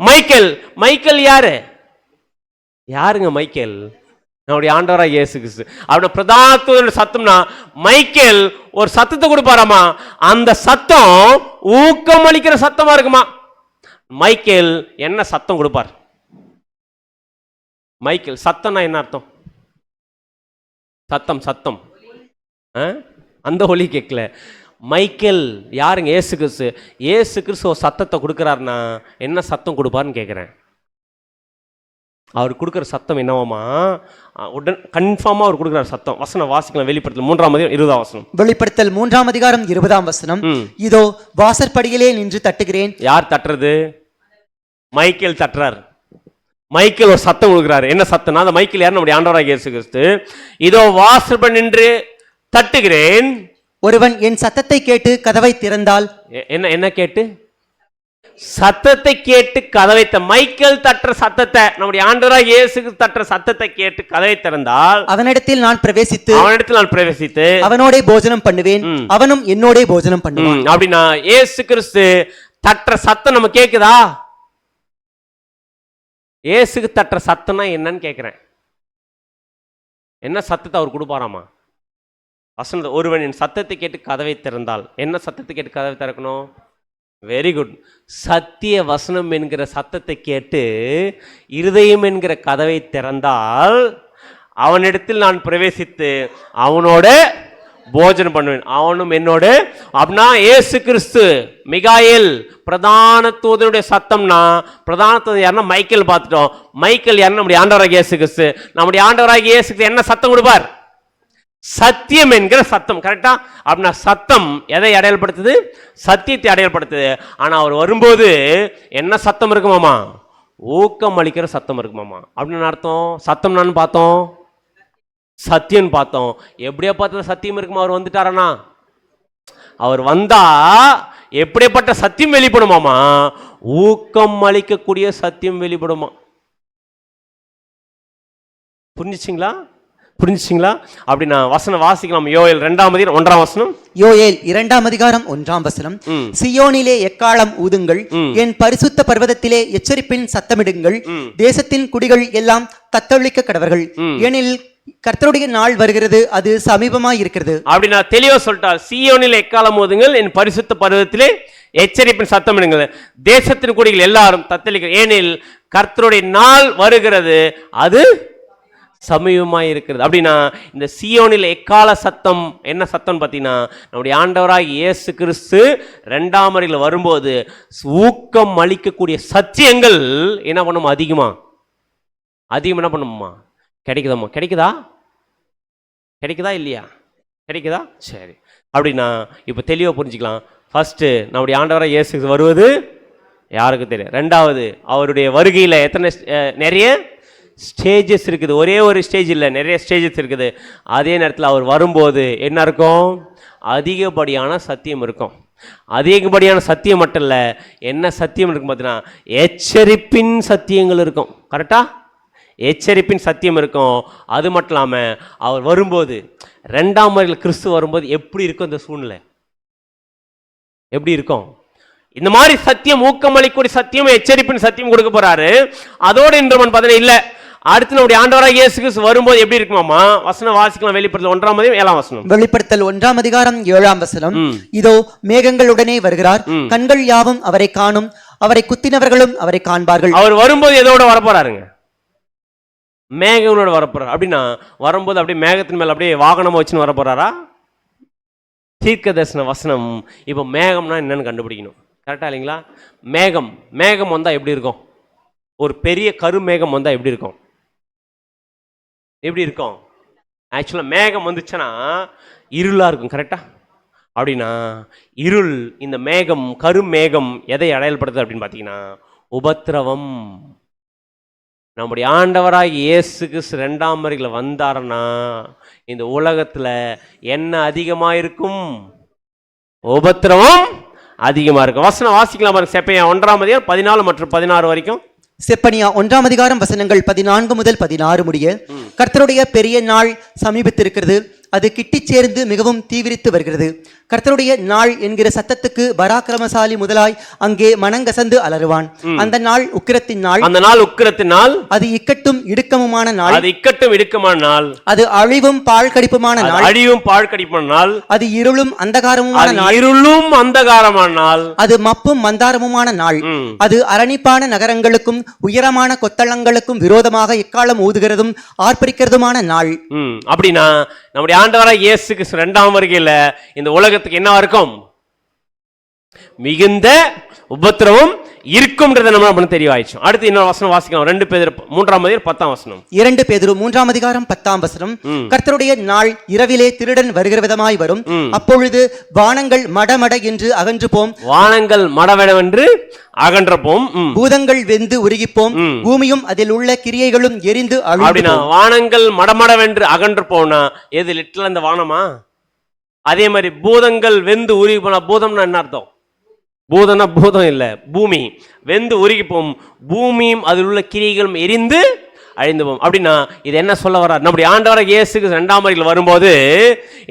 மைக்கேல். மைக்கேல் யாரு? யாருங்க மைக்கேல்? நம்முடைய ஆண்டவராக இயேசு கிறிஸ்து. அவருடைய பிரதான தூதனுடைய சத்தம்னா மைக்கேல் ஒரு சத்தத்தை கொடுப்பாராமா. அந்த சத்தம் ஊக்கம் அளிக்கிற சத்தமா இருக்குமா. மைக்கேல் என்ன சத்தம் கொடுப்பார்? மைக்கேல் சத்தம்னா என்ன அர்த்தம்? சத்தம் சத்தம் அந்த ஒலி கேட்கல. மைக்கேல் யாருங்க? இயேசு கிறிஸ்து. இயேசு கிறிஸ்து ஒரு சத்தத்தை கொடுக்குறாருன்னா என்ன சத்தம் கொடுப்பாருன்னு கேட்குறேன். அவர் கொடுக்குற சத்தம் என்னவாமா? கன்ஃபார்மா அவர் கொடுக்குற சத்தம். வசனம் வாசிக்கலாம். வெளிப்படுத்தல் 3:20 வசனம். வெளிப்படுத்தல் 3:20 வசனம். இதோ வாசற்படியிலே நின்று தட்டுகிறேன். யார் தட்டுறது? மைக்கேல் தட்டுறார். மைக்கேல் ஒரு சத்தம் கொடுக்குறாரு. என்ன சத்தம்னா அந்த மைக்கேல் யார்? நம்முடைய ஆண்டவராகிய இயேசு கிறிஸ்து. இதோ வாசற்படி நின்று தட்டுகிறேன். ஒருவன் என் சத்தத்தை கேட்டு கதவை திறந்தால். என்ன என்ன கேட்டு? சத்தத்தை கேட்டு கதவை. மைக்கேல் தட்டுற சத்தத்தை, நம்முடைய ஆண்டவராகிய இயேசு தட்டுற சத்தத்தை கேட்டு கதவை திறந்தால் அவனிடத்தில் நான் பிரவேசித்து அவனோட போஜனம் பண்ணுவேன், அவனும் என்னோட போஜனம் பண்ணுவான். அப்படின்னா இயேசு கிறிஸ்து தட்டுற சத்தம் நம்ம கேக்குதா? இயேசுக்கு தட்டுற சத்தம்னா என்னன்னு கேட்கிறேன். என்ன சத்தத்தை அவர் கொடுப்பாராமா? வசனம் ஒருவன் என் சத்தத்தை கேட்டு கதவை திறந்தால். என்ன சத்தத்தை கேட்டு கதவை திறக்கணும்? வெரி குட், சத்திய வசனம் என்கிற சத்தத்தை கேட்டு இருதயம் என்கிற கதவை திறந்தால் அவனிடத்தில் நான் பிரவேசித்து அவனோட போஜனம் பண்ணுவேன், அவனும் என்னோட. அப்படின்னா இயேசு கிறிஸ்து மிகாயேல் பிரதான தூதனுடைய சத்தம்னா பிரதான தூதன் யாருன்னா மைக்கேல் பார்த்துட்டோம். மைக்கேல் யாருன்னா நம்முடைய ஆண்டவராகிய இயேசு கிறிஸ்து. நம்முடைய ஆண்டவராகிய இயேசு கிறிஸ்து என்ன சத்தம் கொடுப்பார்? சத்தியம் என்கிற சத்தம். கரெக்டா? அப்படின்னா சத்தம் எதை அடையாளப்படுத்துது? சத்தியத்தை அடையாளப்படுத்துது. ஆனா அவர் வரும்போது என்ன சத்தம் இருக்குமாமா? ஊக்கம் அளிக்கிற சத்தம் இருக்குமாமா. அப்படின்னு அர்த்தம். சத்தம் நான் பார்த்தோம், சத்தியம் பார்த்தோம். எப்படியா பார்த்தது சத்தியம் இருக்குமா? அவர் வந்துட்டாரனா? அவர் வந்தா எப்படிப்பட்ட சத்தியம் வெளிப்படுமாமா? ஊக்கம் அளிக்கக்கூடிய சத்தியம் வெளிப்படுமா. புரிஞ்சுச்சிங்களா? அப்படின்னா வசனம் வாசிக்கலாம். யோயேல் 2:1 வசனம். யோயேல் 2:1 சியோனிலே எக்காளம் ஊதுங்கள், என் பரிசுத்த பர்வதத்திலே எச்சரிப்பின் சத்தமிடுங்கள், தேசத்தின் குடிகள் எல்லாம் தத்தளிக்க கடவர்கள், ஏனெனில் கர்த்தருடைய நாள் வருகிறது, அது சமீபமாய் இருக்கிறது. அப்படின்னா தெளிவா சொல்லிட்டார். சியோனிலே எக்காளம் ஊதுங்கள், என் பரிசுத்த பர்வதத்திலே எச்சரிப்பின் சத்தமிடுங்கள், தேசத்தின் குடிகள் எல்லாரும் தத்தளிக்க, ஏனெனில் கர்த்தருடைய நாள் வருகிறது, அது சமீபமாய் இருக்கிறது. அப்படின்னா இந்த சியோனில் எக்கால சத்தம் என்ன சத்தம் பார்த்தீங்கன்னா நம்முடைய ஆண்டவராய் இயேசு கிறிஸ்து 2ஆம் வருகையில் வரும்போது ஊக்கம் அளிக்கக்கூடிய சத்தியங்கள் என்ன பண்ணும்? அதிகமா என்ன பண்ணுமா? கிடைக்குதாம்மா? கிடைக்குதா இல்லையா? கிடைக்குதா? சரி. அப்படின்னா இப்போ தெளிவாக புரிஞ்சுக்கலாம். ஃபர்ஸ்ட் நம்முடைய ஆண்டவராய் இயேசு கிறிஸ்து வருவது யாருக்கு தெரியும். 2வது அவருடைய வருகையில் எத்தனை நிறைய ஸ்டேஜஸ் இருக்குது. ஒரே ஒரு ஸ்டேஜ் இல்லை, நிறைய ஸ்டேஜஸ் இருக்குது. அதே நேரத்தில் அவர் வரும்போது என்ன இருக்கும்? அதிகப்படியான சத்தியம் இருக்கும். அதிகப்படியான சத்தியம் மட்டும் இல்லை, என்ன சத்தியம் இருக்கும் பார்த்தீங்கன்னா எச்சரிப்பின் சத்தியங்கள் இருக்கும். கரெக்டா? எச்சரிப்பின் சத்தியம் இருக்கும். அது மட்டும் இல்லாமல் அவர் வரும்போது, ரெண்டாம் முறையில் கிறிஸ்து வரும்போது எப்படி இருக்கும் இந்த சூழ்நிலை, எப்படி இருக்கும்? இந்த மாதிரி சத்தியம், ஊக்கமளிக்கூடிய சத்தியம், எச்சரிப்பின் சத்தியம் கொடுக்க போறாரு. அதோடு இன்றவன் பார்த்தீங்கன்னா இல்லை, அடுத்து நம்முடைய ஆண்டவராக இயேசு கிறிஸ்து வரும்போது எப்படி இருக்குமாமா? வசனம் வாசிக்கலாம். வெளிப்படுத்தல் 1:7. வெளிப்படுத்தல் 1:7. இதோ மேகங்களுடனே வருகிறார், கண்கள் யாவும் அவரை காணும், அவரை குத்தினவர்களும் அவரை காண்பார்கள். அவர் வரும்போது எதோட வரப்போறாருங்க? மேகங்களோட வரப்போறார். அப்படின்னா வரும்போது அப்படியே மேகத்தின் மேல அப்படியே வாகனம் வச்சுன்னு வரப்போறாரா? தீர்க்க தரிசன வசனம். இப்போ மேகம்னா என்னன்னு கண்டுபிடிக்கணும். கரெக்டா இல்லைங்களா? மேகம் வந்தா எப்படி இருக்கும்? ஒரு பெரிய கருமேகம் வந்தா எப்படி இருக்கும்? எப்படி இருக்கும்? ஆக்சுவலாக மேகம் வந்துச்சுன்னா இருளாக இருக்கும். கரெக்டா? அப்படின்னா இருள், இந்த மேகம், கருமேகம் எதை அடையாளப்படுத்துது அப்படின்னு பார்த்தீங்கன்னா உபத்திரவம். நம்முடைய ஆண்டவராக இயேசு கிறிஸ்து ரெண்டாம் வருகையில் வந்தாருன்னா இந்த உலகத்தில் என்ன அதிகமாக இருக்கும்? உபத்திரவம் அதிகமாக இருக்கும். வசனம் வாசிக்கலாம் பாருங்க. செப்பையா 1:14 மற்றும் 16 வரைக்கும். செப்பனியா 1 வசனங்கள் 14 முதல் 16 முடிய. கர்த்தருடைய பெரிய நாள் சமீபித்திருக்கிறது, அது கிட்டிச் சேர்ந்து மிகவும் தீவிரித்து வருகிறது. கர்த்தருடைய நாள் என்கிற சத்தத்துக்கு பராக்கிரமசாலி முதலாய் அங்கே மனங்கசந்து அலறுவான். அந்த நாள் உக்கிரத்தின் நாள், அந்த நாள் உக்கிரத்தின் நாள், அது இக்கட்டும் இடுக்கமுமான நாள், அது இக்கட்டும் இடுக்கமான நாள், அது அழிவும் பாழ்கடிப்புமான நாள், அழிவும் பாழ்கடிப்புமான நாள், அது இருளும் அந்தகாரமுமான நாள், இருளும் அந்தகாரமான நாள், அது மப்பும் மந்தாரமுமான நாள், அது அரணிப்பான நகரங்களுக்கும் உயரமான கொத்தளங்களுக்கும் விரோதமாக எக்காலம் ஊதுகிறதும் ஆர்ப்பரிக்கிறதுமான நாள். அப்படின்னா நம்முடைய ஆண்டவராக இயேசு கிறிஸ்து இரண்டாம் வருகையில இந்த உலகத்துக்கு என்னவா இருக்கும்? மிகுந்த உபத்திரவம் இருக்கும்ன்றத நம்ம தெரியவாயிடுச்சு. அடுத்து இன்னொரு வசனம் வாசிக்கலாம். 2 பேதுரு 3:10. 2 பேதுரு 3:10. கர்த்தருடைய நாள் இரவிலே திருடன் வருகிற விதமாய் வரும், அப்பொழுது வானங்கள் மடமட என்று அகன்று போம், வானங்கள் மடமடவென்று அகன்ற போம், பூதங்கள் வெந்து உருகிப்போம், பூமியும் அதில் உள்ள கிரியைகளும் எரிந்து அழிந்து. வானங்கள் மடமடவென்று அகன்று போனா எது லிட்டல இந்த வானமா? அதே மாதிரி பூதங்கள் வெந்து உருகி போனா, பூதம்னா என்ன அர்த்தம்? பூதம்னா பூதம் இல்ல, பூமி வெந்து உருகி போம், பூமியும் அதில் உள்ள கிரியைகளும் எரிந்து அழிந்து போம். அப்படின்னா இது என்ன சொல்ல வர்றார்? நம்முடைய ஆண்டவராகிய இயேசு கிறிஸ்து இரண்டாம் வருகையில் வரும்போது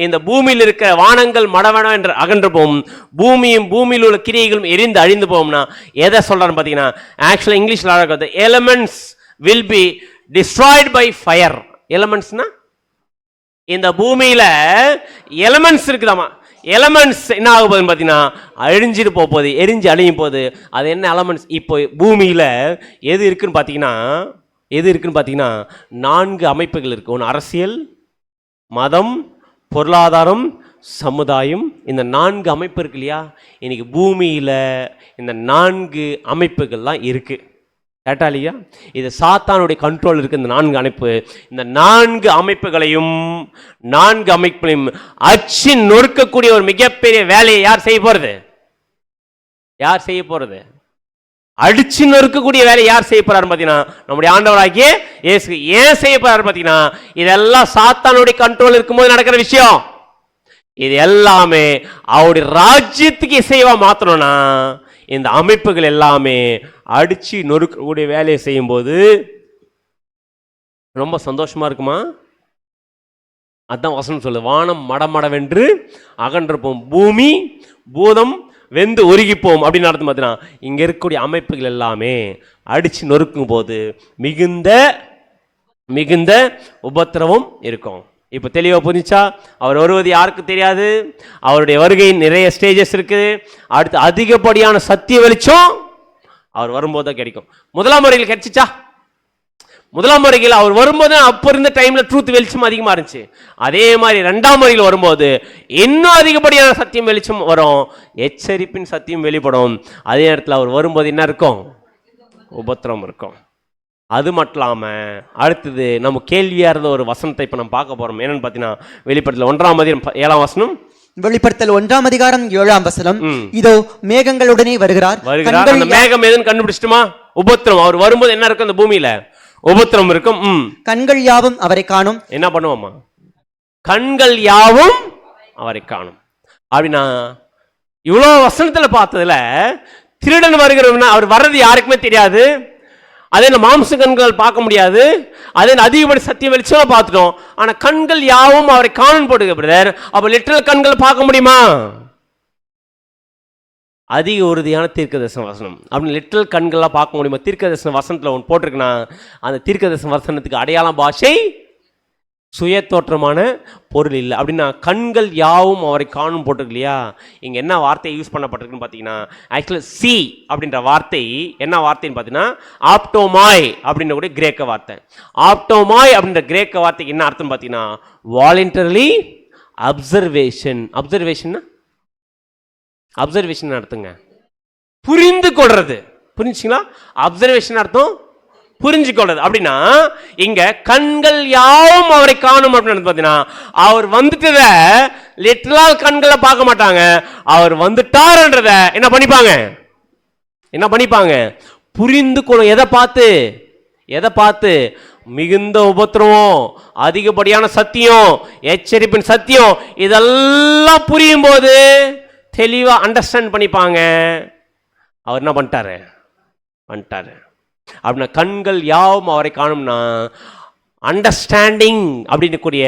இந்த பூமியில் இருக்க வானங்கள் மடமட என்று அகன்று போம், பூமியும் பூமியில் உள்ள கிரியைகளும் எரிந்து அழிந்து போகும்னா எதை சொல்றாரு பார்த்தீங்கன்னா, ஆக்சுவலா இங்கிலீஷ்ல அழகாக elements will be destroyed by fire. எலிமெண்ட்ஸ்னா இந்த பூமியில எலிமெண்ட்ஸ் இருக்குதாமா, எலமெண்ட்ஸ் என்ன ஆக போகுதுன்னு பார்த்தீங்கன்னா அழிஞ்சிட்டு போகுது, எரிஞ்சு அழியும் போகுது. அது என்ன எலமெண்ட்ஸ்? இப்போ பூமியில் எது இருக்குன்னு பார்த்தீங்கன்னா 4 அமைப்புகள் இருக்கு. ஒன்று அரசியல், மதம், பொருளாதாரம், சமுதாயம். இந்த 4 அமைப்பு இருக்கு இல்லையா? இன்னைக்கு பூமியில் இந்த 4 அமைப்புகள்லாம் இருக்கு. கேட்டா இல்லையா? இது சாத்தானுடைய கண்ட்ரோல் இருக்கு. இந்த 4 அமைப்பு, இந்த 4 அமைப்புகளையும் அச்சு நொறுக்கக்கூடிய ஒரு மிகப்பெரிய வேலையை யார் செய்ய போறது? அடிச்சு நொறுக்கக்கூடிய வேலையை யார் செய்ய போறாரு பார்த்தீங்கன்னா நம்முடைய ஆண்டவராகிய இயேசு. ஏன் செய்ய போறாரு பார்த்தீங்கன்னா இதெல்லாம் சாத்தானுடைய கண்ட்ரோல் இருக்கும்போது நடக்கிற விஷயம். இது எல்லாமே அவருடைய ராஜ்யத்துக்கு இசைவா மாத்தணும்னா இந்த அமைப்புகள் எல்லாமே அடிச்சு நொறுக்கக்கூடிய வேலையை செய்யும் போது ரொம்ப சந்தோஷமா இருக்குமா? அதான் வசனம் சொல்லு, வானம் மடமடவென்று அகன்றிருப்போம், பூமி பூதம் வெந்து உருகிப்போம் அப்படின்னு நடந்து பார்த்தீங்கன்னா இங்க இருக்கக்கூடிய அமைப்புகள் எல்லாமே அடிச்சு நொறுக்கும் போது மிகுந்த உபத்திரவம் இருக்கும். இப்போ தெளிவாக புரிஞ்சா? அவர் வருவது யாருக்கு தெரியாது. அவருடைய வருகையின் நிறைய ஸ்டேஜஸ் இருக்குது. அடுத்து அதிகப்படியான சத்திய வெளிச்சம் அவர் வரும்போது தான் கிடைக்கும். முதலாம் முறையில் கிடைச்சிச்சா? முதலாம் முறையில் அவர் வரும்போது அப்போ இருந்த டைம்ல ட்ரூத் வெளிச்சம் அதிகமாக இருந்துச்சு. அதே மாதிரி இரண்டாம் முறையில் வரும்போது இன்னும் அதிகப்படியான சத்தியம் வெளிச்சம் வரும், எச்சரிப்பின் சத்தியம் வெளிப்படும். அதே நேரத்தில் அவர் வரும்போது என்ன இருக்கும்? உபத்திரம் இருக்கும். அது மட்டும் இல்லாமல் அடுத்தது நம்ம கேள்வியாக இருந்த ஒரு வசனத்தை இப்போ நம்ம பார்க்க போகிறோம். என்னன்னு பார்த்தீங்கன்னா வெளிப்படுத்தல் 1:7. வெளிப்படுத்தல் 1:7. இதோ மேகங்களுடனே வருகிறார். அந்த மேகம் எதுன்னு கண்டுபிடிச்சிட்டுமா? உபத்திரம். அவர் வரும்போது என்ன இருக்கும்? அந்த பூமியில உபத்திரம் இருக்கும். கண்கள் யாவும் அவரை காணும். என்ன பண்ணுவோமா? கண்கள் யாவும் அவரை காணும். அப்படின்னா இவ்வளோ வசனத்துல பார்த்ததுல திருடன் வருகிறவனா அவர் வர்றது யாருக்குமே தெரியாது. அதே மாம்ச கண்கள் பார்க்க முடியாது. அதே அதிகப்படி சத்தியம் வெளிச்சம் பார்த்துட்டோம். ஆனா கண்கள் யாவும் அவரை காணும் போட்டுக்க பிரதர். அப்ப லிட்டரல் கண்கள் பார்க்க முடியுமா? அதிக உறுதியான தீர்க்கதரிசன வசனம் அப்படின்னு லிட்டரல் கண்கள்லாம் பார்க்க முடியுமா? தீர்க்கதரிசன வசனத்தில் ஒன்று போட்டிருக்குன்னா அந்த தீர்க்கதரிசன வசனத்துக்கு அடையாளம் பாஷை சுய தோற்றமான பொருள் இல்லை. அப்படின்னா கண்கள் யாவும் அவரை காணும் போட்டிருக்கு இல்லையா? இங்கே என்ன வார்த்தை யூஸ் பண்ணப்பட்டிருக்குன்னு பார்த்தீங்கன்னா ஆக்சுவலாக சி அப்படின்ற வார்த்தை என்ன வார்த்தைன்னு பார்த்தீங்கன்னா ஆப்டோமாய் அப்படின்ற கூட கிரேக்க வார்த்தை. ஆப்டோமாய் அப்படின்ற கிரேக்க வார்த்தைக்கு என்ன அர்த்தம் பார்த்தீங்கன்னா வாலண்டரிலி அப்சர்வேஷன். அப்சர்வேஷன் அர்த்தங்க புரிந்து கொள்றது. புரிஞ்சுங்களா? அப்சர்வேஷன் அர்த்தம் புரிஞ்சு கொள்றது. அப்படின்னா இங்க கண்கள் யாவும் அவரை காணும் அப்படின்னு பார்த்தீங்கன்னா அவர் வந்துட்டத லிட்டரல் கண்களை பார்க்க மாட்டாங்க. அவர் வந்துட்டார்ன்றத என்ன பண்ணிப்பாங்க புரிந்து கொள்ளும். எதை பார்த்து மிகுந்த உபத்திரவம், அதிகப்படியான சத்தியம், எச்சரிப்பின் சத்தியம், இதெல்லாம் புரியும் போது தெளிவா அண்டர்ஸ்டாண்ட் பண்ணிப்பாங்க. அவர் என்ன பண்ணிட்டாரு அப்படின்னா கண்கள் யாவும் அவரை காணும்னா அண்டர்ஸ்டாண்டிங் அப்படின்னு கூடிய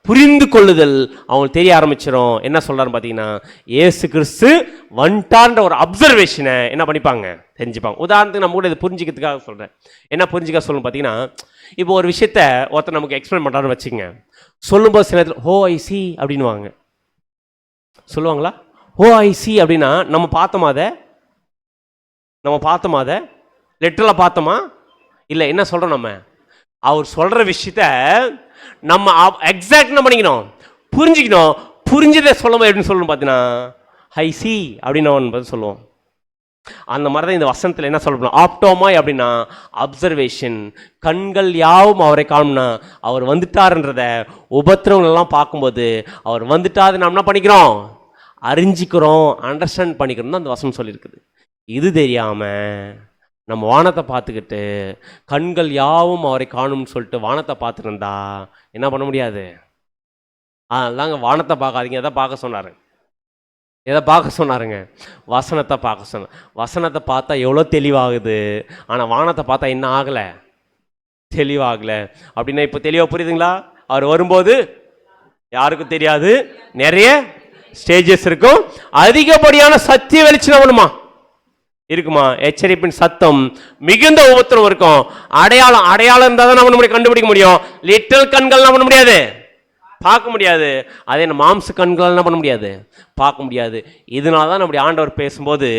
புரிந்து கொள்ளுதல் அவங்களுக்கு தெரிய ஆரம்பிச்சிடும். என்ன சொல்றாரு பார்த்தீங்கன்னா இயேசு கிறிஸ்து வந்துட்டார்ன்ற ஒரு அப்சர்வேஷனை என்ன பண்ணிப்பாங்க தெரிஞ்சுப்பாங்க. உதாரணத்துக்கு நம்ம கூட இதை புரிஞ்சுக்கிறதுக்காக சொல்றேன். என்ன புரிஞ்சுக்க சொல்லணும் பார்த்தீங்கன்னா இப்போ ஒரு விஷயத்த ஒருத்தர் நமக்கு எக்ஸ்பிளைன் பண்ணுறாருன்னு வச்சுக்கோங்க. சொல்லும்போது சில இடத்துல ஓ ஐ சி அப்படின்வாங்க. சொல்லுவாங்களா? ஓ ஐ சி அப்படின்னா நம்ம பார்த்தோமா அதை லிட்டரலாக பார்த்தோமா? இல்லை. என்ன சொல்கிறோம்? நம்ம அவர் சொல்கிற விஷயத்த நம்ம எக்ஸாக்ட் என்ன பண்ணிக்கணும், புரிஞ்சுக்கணும். புரிஞ்சதை சொல்லும்போது எப்படின்னு சொல்லணும் பார்த்தீங்கன்னா ஹை சி அப்படின்னு சொல்லுவோம். அந்த மாதிரி தான் இந்த வசனத்தில் என்ன சொல்லணும், ஆப்டோமாய் அப்படின்னா அப்சர்வேஷன். கண்கள் யாவும் அவரை காணும்னா அவர் வந்துட்டாருன்றத உபத்திரவங்கள்லாம் பார்க்கும்போது அவர் வந்துட்டாரு நாம் என்ன பண்ணிக்கிறோம், அறிஞ்சிக்கிறோம், அண்டர்ஸ்டாண்ட் பண்ணிக்கிறோம் தான் அந்த வசனம் சொல்லியிருக்குது. இது தெரியாமல் நம்ம வானத்தை பார்த்துக்கிட்டு கண்கள் யாவும் அவரை காணும்னு சொல்லிட்டு வானத்தை பார்த்துருந்தா என்ன பண்ண முடியாது. அதுதாங்க வானத்தை பார்க்காதீங்க. எதை பார்க்க சொன்னாருங்க? வசனத்தை பார்க்க சொன்னார். வசனத்தை பார்த்தா எவ்வளோ தெளிவாகுது. ஆனால் வானத்தை பார்த்தா என்ன ஆகலை, தெளிவாகலை. அப்படின்னா இப்போ தெளிவாக புரியுதுங்களா? அவர் வரும்போது யாருக்கும் தெரியாது, நிறைய ஸ்டேஜஸ் இருக்கும், அதிகப்படியான சத்திய வெளிச்சம் வேணுமா இருக்குமா, எச்சரிப்பின் சத்தம், மிகுந்த உபத்திரம் இருக்கும். அடையாளம் இருந்தால் தான் நம்ம கண்டுபிடிக்க முடியும். லிட்டல் கண்கள் பண்ண முடியாது, பார்க்க முடியாது. அதே மாம்ச கண்கள் என்ன பண்ண முடியாது, பார்க்க முடியாது. இதனால தான் நம்முடைய ஆண்டவர் பேசும்போது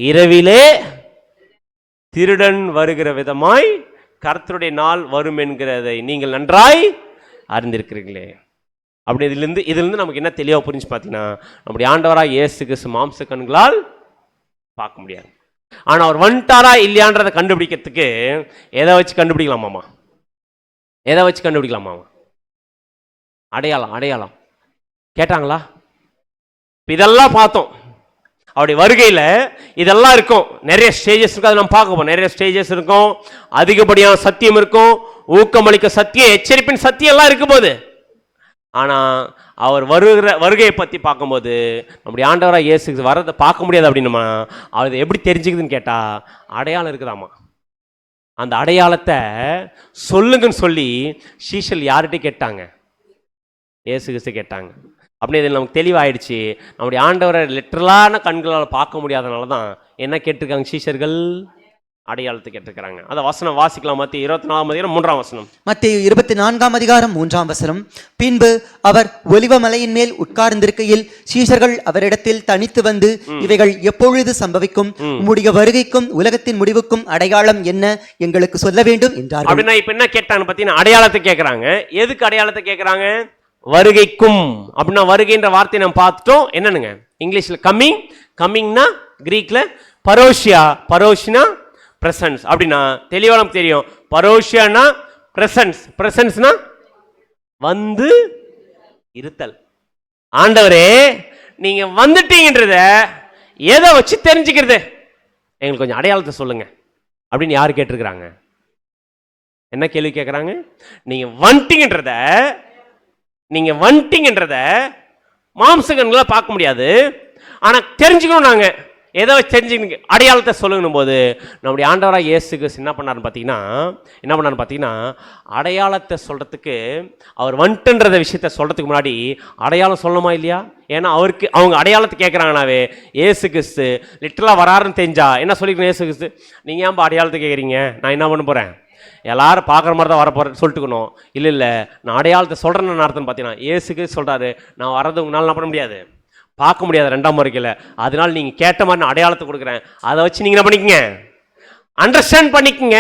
இரவிலே திருடன் வருகிற விதமாய் கர்த்தருடைய நாள் வரும் என்கிறதை நீங்கள் நன்றாய் அறிந்திருக்கிறீர்களே. அப்படி இதிலிருந்து நமக்கு என்ன தெளிவாக புரிஞ்சு பார்த்தீங்கன்னா நம்முடைய ஆண்டவராக இயேசு கிறிஸ்து மாம்ச கண்களால் பார்க்க முடியாது. ஆனால் அவர் வந்துட்டாரா இல்லையான்றதை கண்டுபிடிக்கிறதுக்கு எதை வச்சு கண்டுபிடிக்கலாமாமா? அடையாளம் கேட்டாங்களா? இதெல்லாம் பார்த்தோம். அவருடைய வருகையில் இதெல்லாம் இருக்கும். நிறைய ஸ்டேஜஸ் இருக்கும். அதை நம்ம பார்க்க போறோம். நிறைய ஸ்டேஜஸ் இருக்கும், அதிகப்படியான சத்தியம் இருக்கும், ஊக்கமளிக்க சத்தியம், எச்சரிப்பின் சத்தியம் எல்லாம் இருக்கும் போது. ஆனால் அவர் வருகையை பற்றி பார்க்கும்போது நம்முடைய ஆண்டவராக இயேசு வர்றதை பார்க்க முடியாது. அப்படின்னுமா அது எப்படி தெரிஞ்சுக்குதுன்னு கேட்டால் அடையாளம் இருக்குதாமா. அந்த அடையாளத்தை சொல்லுங்கன்னு சொல்லி சீஷல் யார்கிட்ட கேட்டாங்க, இயேசு கிறிஸ்து கேட்டாங்க. அப்படி இதில் நமக்கு தெளிவாயிடுச்சு. நம்முடைய ஆண்டவரை லிட்டரலான கண்களால் பார்க்க முடியாதனால தான் என்ன கேட்டிருக்காங்க சீஷர்கள், அடையாளத்தை கேட்டிருக்கிறாங்க. அதை வசனம் வாசிக்கலாம். மத்திய 24 மத்திய 24 பின்பு அவர் ஒலிவ மலையின் மேல் உட்கார்ந்திருக்கையில் சீஷர்கள் அவரிடத்தில் தனித்து வந்து இவைகள் எப்பொழுது சம்பவிக்கும், உம்முடைய வருகைக்கும் உலகத்தின் முடிவுக்கும் அடையாளம் என்ன, எங்களுக்கு சொல்ல வேண்டும் என்றார். அப்படின்னா இப்ப என்ன கேட்டாங்க பார்த்தீங்கன்னா அடையாளத்தை கேட்கிறாங்க. எதுக்கு அடையாளத்தை கேட்கிறாங்க? வருகைக்கும். அப்படின்னா வருகைன்ற வார்த்தையை நம்ம பார்த்துட்டோம். என்னன்னுங்க இங்கிலீஷ்ல கம்மிங்னா கிரீக்ல பரோஷினா பிரசன்ஸ். அப்படின்னா தெளிவா நமக்கு தெரியும். பரோஷியானா பிரசன்ஸ்னா வந்து இருத்தல். ஆண்டவரே நீங்க வந்துட்டீங்கன்றத எதை வச்சு தெரிஞ்சுக்கிறது, எங்களுக்கு கொஞ்சம் அடையாளத்தை சொல்லுங்க அப்படின்னு யாரு கேட்டிருக்கிறாங்க? என்ன கேள்வி கேட்குறாங்க? நீங்க வந்துட்டீங்கன்றத மாம்ச கண்களை பார்க்க முடியாது, ஆனா தெரிஞ்சுக்கணும். நாங்க ஏதோ தெரிஞ்சுக்கணும், அடையாளத்தை சொல்லணும் போது நம்முடைய ஆண்டவராக இயேசு கிறிஸ்து என்ன பண்ணாருன்னு பார்த்தீங்கன்னா அடையாளத்தை சொல்றதுக்கு அவர் வந்துட்டுன்றத விஷயத்த சொல்றதுக்கு முன்னாடி அடையாளம் சொல்லணுமா இல்லையா? ஏன்னா அவங்க அடையாளத்தை கேட்குறாங்கனாவே இயேசு கிறிஸ்து லிட்டரலாக வராருன்னு தெரிஞ்சா என்ன சொல்லிக்கணும்? இயேசு கிறிஸ்து நீங்கள் ஏன் அடையாளத்தை கேட்குறீங்க? நான் என்ன பண்ண போகிறேன், எல்லாரும் பார்க்குற மாதிரி தான் வரப்போகிறேன்னு சொல்லிட்டுக்கணும். இல்லை நான் அடையாளத்தை சொல்கிறேன்னு அர்த்தம்னு பார்த்தீங்கன்னா இயேசு கிறிஸ்து சொல்கிறாரு, நான் வரது உங்களால் என்ன பண்ண முடியாது, பார்க்க முடியாது 2ஆம் வருகையில். அதனால நீங்கள் கேட்ட மாதிரி நான் அடையாளத்தை கொடுக்குறேன், அதை வச்சு நீங்கள் என்ன பண்ணிக்கங்க, அண்டர்ஸ்டாண்ட் பண்ணிக்கங்க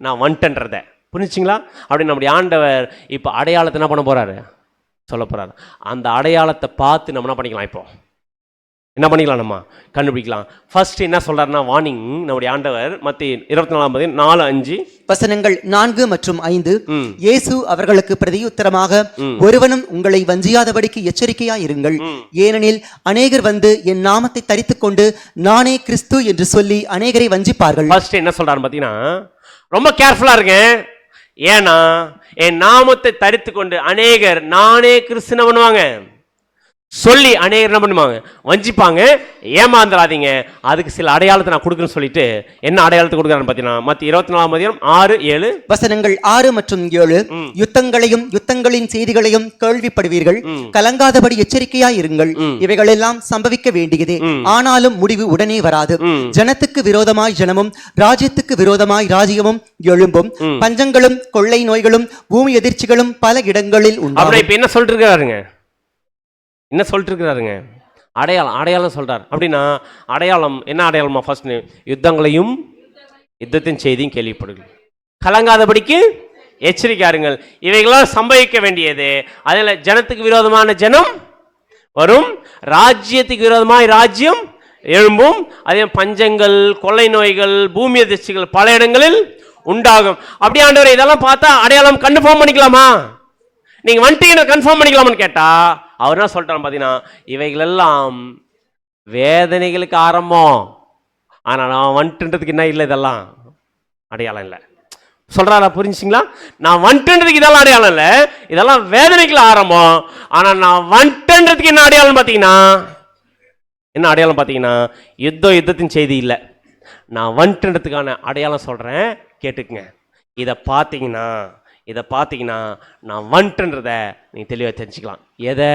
நான் வந்துட்டேன்றதை. புரிஞ்சுங்களா? அப்படின்னு நம்முடைய ஆண்டவர் இப்போ அடையாளத்தை என்ன பண்ண போகிறாரு, சொல்ல போகிறாரு. அந்த அடையாளத்தை பார்த்து நம்ம என்ன பண்ணிக்கலாம், இப்போ என்ன பண்ணிக்கலாம், நம்ம கண்டுபிடிக்கலாம். ஃபர்ஸ்ட் என்ன சொல்றாருன்னா வார்னிங் நம்முடைய ஆண்டவர் மத்தேயு 24:4-5 வசனங்கள் 4 மற்றும் 5. இயேசு அவர்களுக்கு பிரதியுத்தரமாக, ஒருவனும் உங்களை வஞ்சியாதபடிக்கு எச்சரிக்கையாய் இருங்கள். ஏனெனில் அநேகர் வந்து என் நாமத்தை தரித்துக் கொண்டு நானே கிறிஸ்து என்று சொல்லி அநேகரை வஞ்சிப்பார்கள். ஃபர்ஸ்ட் என்ன சொல்றாரு பார்த்தீங்கன்னா, ரொம்ப கேர்ஃபுல்லா இருங்க. ஏன்னா என் நாமத்தை தரித்து கொண்டு அநேகர் நானே கிறிஸ்துன்னு பண்ணுவாங்க சொல்லி அநேகர் என்ன பண்ணுவாங்க, வஞ்சிப்பாங்க. ஏமாந்துடாதீங்க, அதுக்கு சில அடையாளத்தை நான் கொடுக்குறேன்னு சொல்லிட்டு என்ன அடையாளத்தை கொடுக்குறான்னு பார்த்தீங்கன்னா மத்திய 24:6-7 வசனங்கள் 6 மற்றும் 7. யுத்தங்களையும் யுத்தங்களின் செய்திகளையும் கேள்விப்படுவீர்கள், கலங்காதபடி எச்சரிக்கையாய் இருங்கள். இவைகளெல்லாம் சம்பவிக்க வேண்டியதே, ஆனாலும் முடிவு உடனே வராது. ஜனத்துக்கு விரோதமாய் ஜனமும் ராஜ்யத்துக்கு விரோதமாய் ராஜ்யமும் எழும்பும். பஞ்சங்களும் கொள்ளை நோய்களும் பூமி எதிர்ச்சிகளும் பல இடங்களில் உண்டாகும். இப்ப என்ன சொல்லிட்டு இருக்கிறாருங்க, அடையாளம் சொல்றார். அப்படின்னா அடையாளம் என்ன அடையாளமா? ஃபர்ஸ்ட் யுத்தங்களையும் யுத்தத்தின் செய்தியும் கேள்விப்படுங்கள், கலங்காதபடிக்கு எச்சரிக்கையாருங்கள். இவைகளாம் சம்பவிக்க வேண்டியது. அதில் ஜனத்துக்கு விரோதமான ஜனம் வரும், ராஜ்யத்துக்கு விரோதமாய் ராஜ்யம் எழும்பும். அதே பஞ்சங்கள் கொள்ளை நோய்கள் பூமி அதிர்ச்சிகள் பல இடங்களில் உண்டாகும். அப்படி ஆண்டவரே இதெல்லாம் பார்த்தா அடையாளம் கன்ஃபார்ம் பண்ணிக்கலாமா, நீங்க வந்துட்டீங்கன்னு கன்ஃபார்ம் பண்ணிக்கலாமான்னு கேட்டா அவர் என்ன சொல்றாரு பார்த்தீங்கன்னா, இவைகளெல்லாம் வேதனைகளுக்கு ஆரம்பம், ஆனா நான் வந்துட்டுன்றதுக்கு என்ன இல்லை, இதெல்லாம் அடையாளம் இல்லை சொல்றாரா? புரிஞ்சுங்களா? நான் வந்துட்டுன்றதுக்கு இதெல்லாம் அடையாளம் இல்லை, இதெல்லாம் வேதனைகள் ஆரம்பம். ஆனா நான் வந்துட்டுன்றதுக்கு என்ன அடையாளம் பார்த்தீங்கன்னா யுத்தத்தின் செய்தி இல்லை, நான் வந்துட்டுன்றதுக்கான அடையாளம் சொல்றேன், கேட்டுக்குங்க. இதை பார்த்தீங்கன்னா நான் வந்துட்டுன்றத நீங்க தெளிவாக தெரிஞ்சுக்கலாம். எதை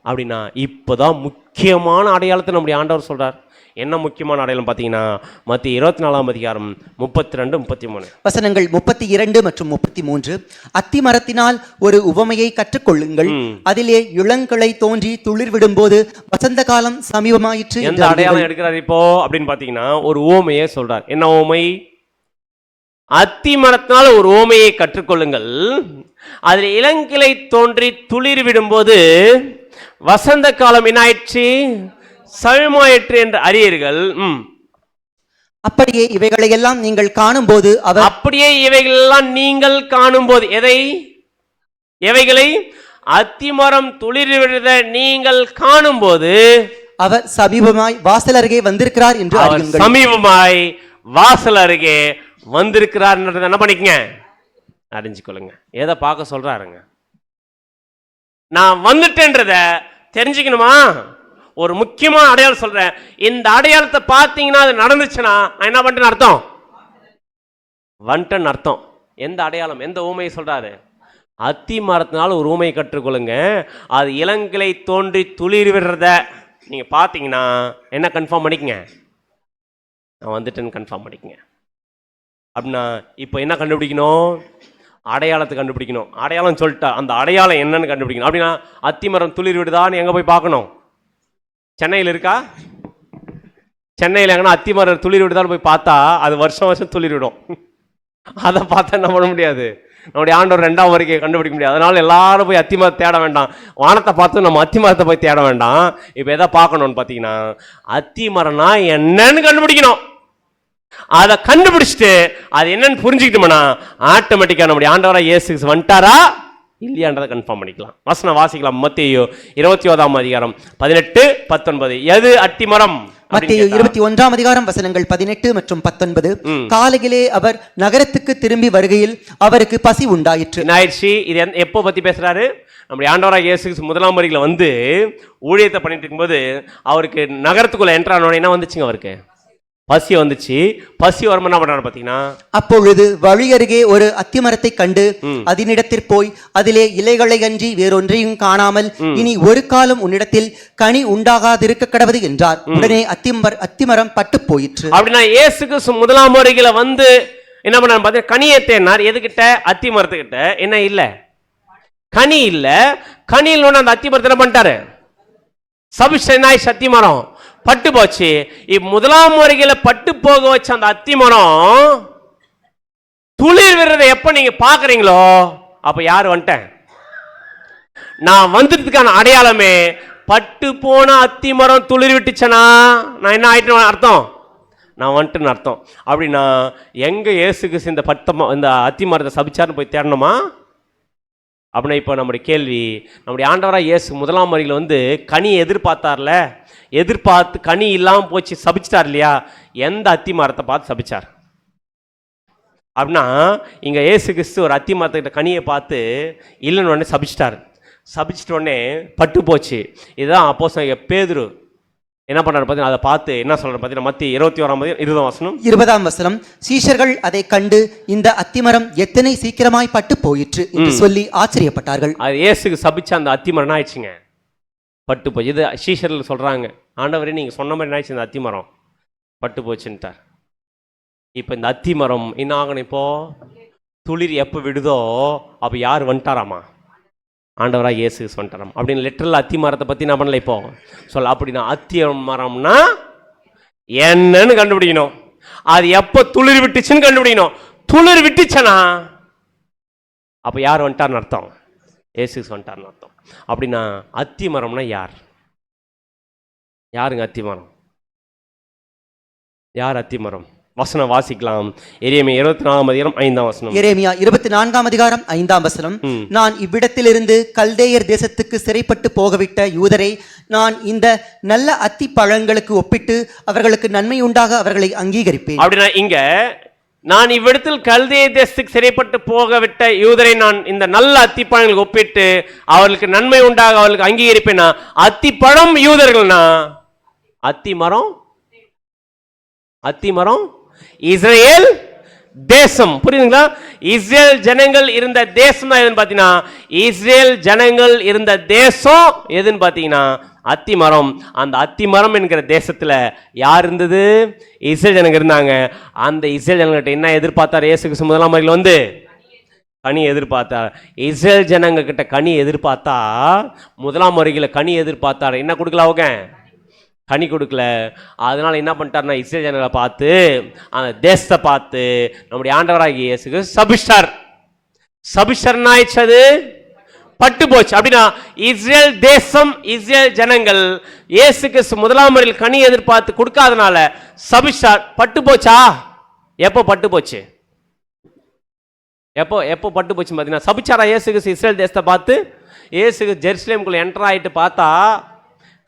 அப்படின்னா இப்போதான் முக்கியமான அடையாளத்தை நம்முடைய ஆண்டவர் சொல்றார். என்ன முக்கியமான அடையாளம் பார்த்தீங்கன்னா மத்திய 24:32-33 வசனங்கள் 32 மற்றும் 33. அத்தி மரத்தினால் ஒரு உவமையை கற்றுக்கொள்ளுங்கள், அதிலே இளங்களை தோன்றி துளிர் விடும்போது வசந்த காலம் சமீபமாயிற்று. எந்த அடையாளம் எடுக்கிறார் இப்போ அப்படின்னு பார்த்தீங்கன்னா ஒரு உவமையை சொல்றார். என்ன உவமை? அத்தி மரத்தினால் ஒரு உவமையை கற்றுக்கொள்ளுங்கள், அதில் இளங்கிளை தோன்றி துளிர் விடும்போது வசந்த காலம் என்னாயிற்று, சமயமாயிற்று என்று அறியீர்கள். அப்படியே இவைகளையெல்லாம் நீங்கள் காணும்போது எவைகளை அத்திமரம் துளிர் விடுறத நீங்கள் காணும்போது அவர் சமீபமாய் வாசல் அருகே வந்திருக்கிறார் என்று அறியுங்கள். சமீபமாய் வாசல் அருகே வந்திருக்கிறார் என்ன பண்ணிக்கங்க, அறிஞ்சுக்கொள்ளுங்க. எதை பார்க்க சொல்றாருங்க, நான் வந்துட்டேன்றத தெரிஞ்சுக்கணுமா? ஒரு முக்கியமான அடையாளம் சொல்றேன். இந்த அடையாளத்தை பார்த்தீங்கன்னா அது நடந்துச்சுன்னா நான் என்ன பண்ணிட்டேன்னு அர்த்தம், வந்துட்டேன்னு அர்த்தம். எந்த அடையாளம், எந்த ஊமையை சொல்றாரு? அத்தி மரத்தினால ஒரு ஊமையை கற்றுக்கொள்ளுங்க, அது இளங்கிளை தோன்றி துளிர் விடுறத நீங்க பார்த்தீங்கன்னா என்ன கன்ஃபார்ம் பண்ணிக்கங்க, நான் வந்துட்டேன்னு கன்ஃபார்ம் பண்ணிக்கங்க. அப்படின்னா இப்போ என்ன கண்டுபிடிக்கணும், அடையாளத்தை கண்டுபிடிக்கணும். அடையாளம் சொல்லிட்டா அந்த அடையாளம் என்னன்னு கண்டுபிடிக்கணும். அப்படின்னா அத்திமரம் துளிர் விடுதான்னு எங்கே போய் பார்க்கணும்? சென்னையில் இருக்கா? சென்னையில் எங்கன்னா அத்திமரம் துளிர் விடுதான்னு போய் பார்த்தா அது வருஷம் துளிர் விடும். அதை பார்த்தா என்ன பண்ண முடியாது, நம்முடைய ஆண்டவர் 2ஆம் வருகையை கண்டுபிடிக்க முடியாது. அதனால எல்லாரும் போய் அத்திமரத்தை தேட வேண்டாம், வானத்தை பார்த்து நம்ம அத்திமரத்தை போய் தேட வேண்டாம். இப்போ எதை பார்க்கணும்னு பார்த்தீங்கன்னா அத்திமரம்னா என்னன்னு கண்டுபிடிக்கணும். அதை கண்டுபிடிச்சிட்டு அது என்னன்னு புரிஞ்சுக்கிட்டோம்னா ஆட்டோமேட்டிக்கா நம்முடைய ஆண்டவராக இயேசு வந்துட்டாரா இல்லையான்றதை கன்ஃபார்ம் பண்ணிக்கலாம். வசனம் வாசிக்கலாம். மத்தேயு 21:18-19. எது அத்திமரம்? மத்தேயு 21ஆம் அதிகாரம் வசனங்கள் 18 மற்றும் 19. காலையிலே அவர் நகரத்துக்கு திரும்பி வருகையில் அவருக்கு பசி உண்டாயிற்று. ஆயிடுச்சு. இது எப்போ பத்தி பேசுறாரு? நம்முடைய ஆண்டவராக இயேசு கிறிஸ்து முதலாம் வருகையில வந்து ஊழியத்தை பண்ணிட்டு இருக்கும்போது அவருக்கு நகரத்துக்குள்ள என்ட்ரான என்ன வந்துச்சுங்க? அவருக்கு பசி வந்துச்சு. பசி வரும்போது என்ன பண்றாரு பாத்தீங்கன்னா, அப்பொழுது வழியருகே ஒரு அத்திமரத்தை கண்டு அதனிடத்தில் போய் அதிலே இலைகளை அன்றி வேறொன்றையும் காணாமல் இனி ஒரு காலம் உன்னிடத்தில் கனி உண்டாகாதிருக்க கடவது என்றார். உடனே அத்திமரம் பட்டு போயிற்று. அப்படின்னா இயேசு கிறிஸ்து முதலாம் வருகையில வந்து என்ன பண்ணாரு பாத்தீங்கன்னா, கனியை தேடினார். எதுகிட்ட? அத்தி மரத்துக்கிட்ட. என்ன இல்ல? கனி இல்ல. கனி இல்லைன்னு அந்த அத்தி மரத்தை என்ன பண்ணிட்டாரு? சபிஷ்டனாய் அத்தி மரம் பட்டு போச்சு. முதலாம் வருகையில பட்டு போக வச்ச அந்த அத்தி மரம் துளிர் விடுறதை எப்ப நீங்க பாக்குறீங்களோ அப்ப யாரு வந்துட்டேன்? நான் வந்ததுக்கான அடையாளமே பட்டு போன அத்தி மரம் துளிர் விட்டுச்சனா நான் என்ன ஆயிட்டு அர்த்தம்? நான் வந்துட்டுன்னு அர்த்தம். அப்படின்னா எங்க இயேசுக்கு இந்த இந்த அத்தி மரத்தை சபிச்சாருன்னு போய் தேடணுமா? அப்படின்னா இப்போ நம்முடைய கேள்வி, நம்முடைய ஆண்டவராக இயேசு முதலாம் வருகையில வந்து கனி எதிர்பார்த்தார்ல, எதிர்பார்த்து கனி இல்லாமல் போச்சு, சபிச்சிட்டார் இல்லையா? எந்த அத்தி மரத்தை பார்த்து சபிச்சார்? அப்படின்னா இங்கே இயேசு கிறிஸ்து ஒரு அத்தி மரத்துக்கிட்ட கனியை பார்த்து இல்லைன்னு உடனே சபிச்சிட்டார். சபிச்சிட்ட உடனே பட்டு போச்சு. இதுதான் அப்போஸ்தலன் பேதுரு என்ன பண்றாரு பார்த்தீங்கன்னா, அதை பார்த்து என்ன சொல்றாரு பார்த்தீங்கன்னா, மத்திய 21:20 வசனம், சீஷர்கள் அதை கண்டு இந்த அத்திமரம் எத்தனை சீக்கிரமாய் பட்டு போயிற்று என்று சொல்லி ஆச்சரியப்பட்டார்கள். அது இயேசுக்கு சபிச்ச அந்த அத்திமரம் ஆயிடுச்சுங்க, பட்டு போச்சு. இது சீஷர்கள் சொல்றாங்க, ஆண்டவரே நீங்க சொன்ன மாதிரி ஆயிடுச்சு, இந்த அத்திமரம் பட்டு போச்சுன்ட்டார். இப்போ இந்த அத்திமரம் என்ன ஆகணும்? இப்போ துளிர் எப்போ விடுதோ அப்போ யார் வந்துட்டாராமா? ஆண்டவராக இயேசு வந்துட்டாராம். அப்படின்னு லிட்டரல் அத்தி மரத்தை பற்றி நான் பண்ணல இப்போ சொல்ல. அப்படின்னா அத்தி மரம்னா என்னன்னு கண்டுபிடிக்கணும். அது எப்போ துளிர் விட்டுச்சுன்னு கண்டுபிடிக்கணும். துளிர் விட்டுச்சனா அப்போ யார் வந்துட்டார்னு அர்த்தம்? இயேசு வந்துட்டார்னு அர்த்தம். அப்படின்னா அத்தி மரம்னா யார்? யாருங்க அத்தி மரம்? யார் அத்தி மரம்? வசனம் வாசிக்கலாம். எரேமியா 24:5 வசனம். எரேமியா 24:5 வசனம். நான் இவ்விடத்திலிருந்து கல்தேயர் தேசத்துக்கு சிறைப்பட்டு போகவிட்ட யூதரை நான் இந்த நல்ல அத்தி பழங்களுக்கு ஒப்பிட்டு அவர்களுக்கு நன்மை உண்டாக அவர்களை அங்கீகரிப்பேன். அப்படின்னா இங்க நான் இவ்விடத்தில் கல்தேய தேசத்துக்கு சிறைப்பட்டு போகவிட்ட யூதரை நான் இந்த நல்ல அத்தி பழங்களுக்கு ஒப்பிட்டு அவர்களுக்கு நன்மை உண்டாக அவர்களுக்கு அங்கீகரிப்பேனா? அத்தி பழம் யூதர்கள்னா அத்தி மரம், அத்தி மரம் இஸ்ரேல் தேசம். புரியுதுங்களா? இஸ்ரேல் ஜனங்கள் இருந்த தேசம் தான் எதுன்னு பார்த்தீங்கன்னா, இஸ்ரேல் ஜனங்கள் இருந்த தேசம் எதுன்னு பார்த்தீங்கன்னா அத்தி மரம். அந்த அத்தி மரம் என்கிற தேசத்துல யார் இருந்தது? இஸ்ரேல் ஜனங்க இருந்தாங்க. அந்த இஸ்ரேல் ஜனங்கிட்ட என்ன எதிர்பார்த்தார் இயேசு கிறிஸ்து முதலாம் வருகையில வந்து? கனி எதிர்பார்த்தார். இஸ்ரேல் ஜனங்க கிட்ட கனி எதிர்பார்த்தா முதலாம் வருகையில கனி எதிர்பார்த்தார். என்ன கொடுக்கல? அவங்க கனி கொடுக்கல. அதனால என்ன பண்ணிட்டார்னா இஸ்ரேல் ஜனங்களை பார்த்து, அந்த தேசத்தை பார்த்து நம்முடைய ஆண்டவராகிய இயேசுக்கு சபிஷ்டார். சபிஷ்டர்னா ஆயிடுச்சு, பட்டு போச்சு. அப்படின்னா இஸ்ரேல் தேசம், இஸ்ரேல் ஜனங்கள் இயேசு கிறிஸ்து முதலாம் வருகையில் கனி எதிர்பார்த்து கொடுக்காதனால சபிஷ்டார். பட்டு போச்சா? எப்போ பட்டு போச்சு? எப்போ பட்டு போச்சு பார்த்தீங்கன்னா, சபிச்சாரா இயேசு கிறிஸ்து இஸ்ரேல் தேசத்தை பார்த்து? இயேசு ஜெருசலேமுக்குள்ள என்டர் ஆகிட்டு பார்த்தா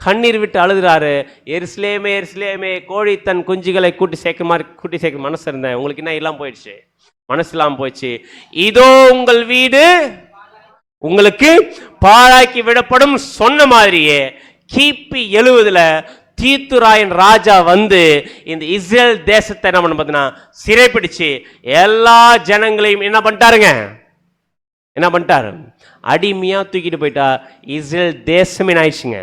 கண்ணீர் விட்டு அழுதுறாரு. எருசலேமே எருசலேமே, கோழி தன் குஞ்சுகளை கூட்டி சேர்க்க மனசு இருந்தேன், உங்களுக்கு என்ன இல்லாம போயிடுச்சு? மனசு இல்லாம போயிடுச்சு. இதோ உங்கள் வீடு உங்களுக்கு பாழாக்கி விடப்படும் சொன்ன மாதிரியே கிபி 70 தீத்துராயன் ராஜா வந்து இந்த இஸ்ரேல் தேசத்தை என்ன பண்ண பார்த்தீங்கன்னா சிறைப்பிடிச்சு எல்லா ஜனங்களையும் என்ன பண்ணிட்டாருங்க? என்ன பண்ணிட்டாரு? அடிமையா தூக்கிட்டு போயிட்டா. இஸ்ரேல் தேசமே ஆயிடுச்சுங்க.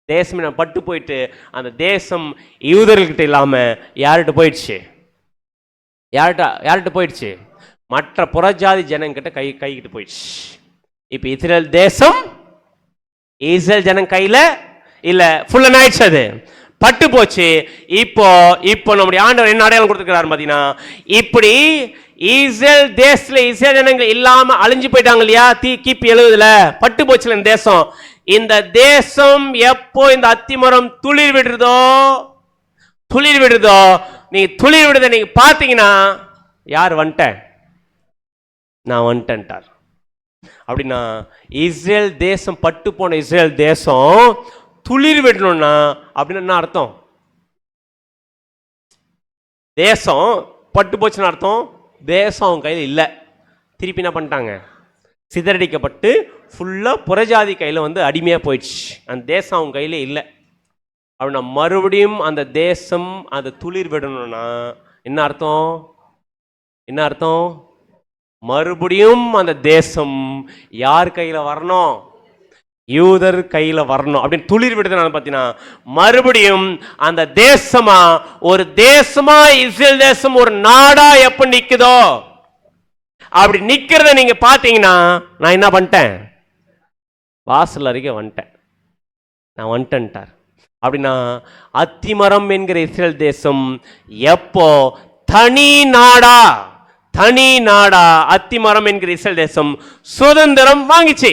தேசமே பட்டு போயிட்டு அந்த தேசம் யூதர்கள்கிட்ட இல்லாம யார்கிட்ட போயிடுச்சு? யார்கிட்ட போயிடுச்சு? மற்ற புறஜாதி ஜனங்கிட்ட கைகிட்ட போயிடுச்சு. இப்ப இஸ்ரேல் தேசம் இஸ்ரேல் ஜனங்க கையில இல்ல, ஃபுல்லா ஆயிடுச்சு, அது பட்டு போச்சு. இப்போ நம்முடைய ஆண்டவர் என்ன அடையாளம் கொடுத்துருக்கிறார் பாத்தீங்கன்னா, இப்படி இஸ்ரேல் தேசத்துல இஸ்ரேல் ஜனங்கள் இல்லாம அழிஞ்சு போயிட்டாங்க இல்லையா? கிபி 70 பட்டு போச்சுல இந்த தேசம். இந்த தேசம் எப்போ இந்த அத்திமரம் துளிர் விடுறதோ, நீங்க துளிர் விடுறத நீங்க பாத்தீங்கன்னா யார் வந்துட்டேன்? நான் வந்துட்டேன்ட்டார். அப்படின்னா இஸ்ரேல் தேசம், பட்டு போன இஸ்ரேல் தேசம் துளிர் விடணும்னா அப்படின்னு என்ன அர்த்தம்? தேசம் பட்டு போச்சுன்னு அர்த்தம். தேசம் அவங்க கையில் இல்லை. திருப்பி என்ன பண்ணிட்டாங்க? சிதறடிக்கப்பட்டு ஃபுல்லாக புறஜாதி கையில் வந்து அடிமையாக போயிடுச்சு. அந்த தேசம் அவங்க கையில் இல்லை. அப்படின்னா மறுபடியும் அந்த தேசம் அந்த துளிர் விடணும்னா என்ன அர்த்தம்? என்ன அர்த்தம்? மறுபடியும் அந்த தேசம் யார் கையில் வரணும்? யூதர் கையில் வரணும். அப்படின்னு துளிர் விடுதல் பார்த்தீங்கன்னா மறுபடியும் அந்த தேசமா ஒரு தேசமா இஸ்ரேல் தேசம் ஒரு நாடா எப்ப நிக்குதோ அப்படி நிக்கிறத நீங்க பாத்தீங்கன்னா நான் என்ன பண்ணிட்டேன்? வாசல் அருகே வந்துட்டேன். நான் வந்துட்டேன்ட்டார். அப்படின்னா அத்திமரம் என்கிற இஸ்ரேல் தேசம் எப்போ தனி நாடா அத்திமரம் என்கிற இஸ்ரேல் தேசம் சுதந்திரம் வாங்கிச்சு.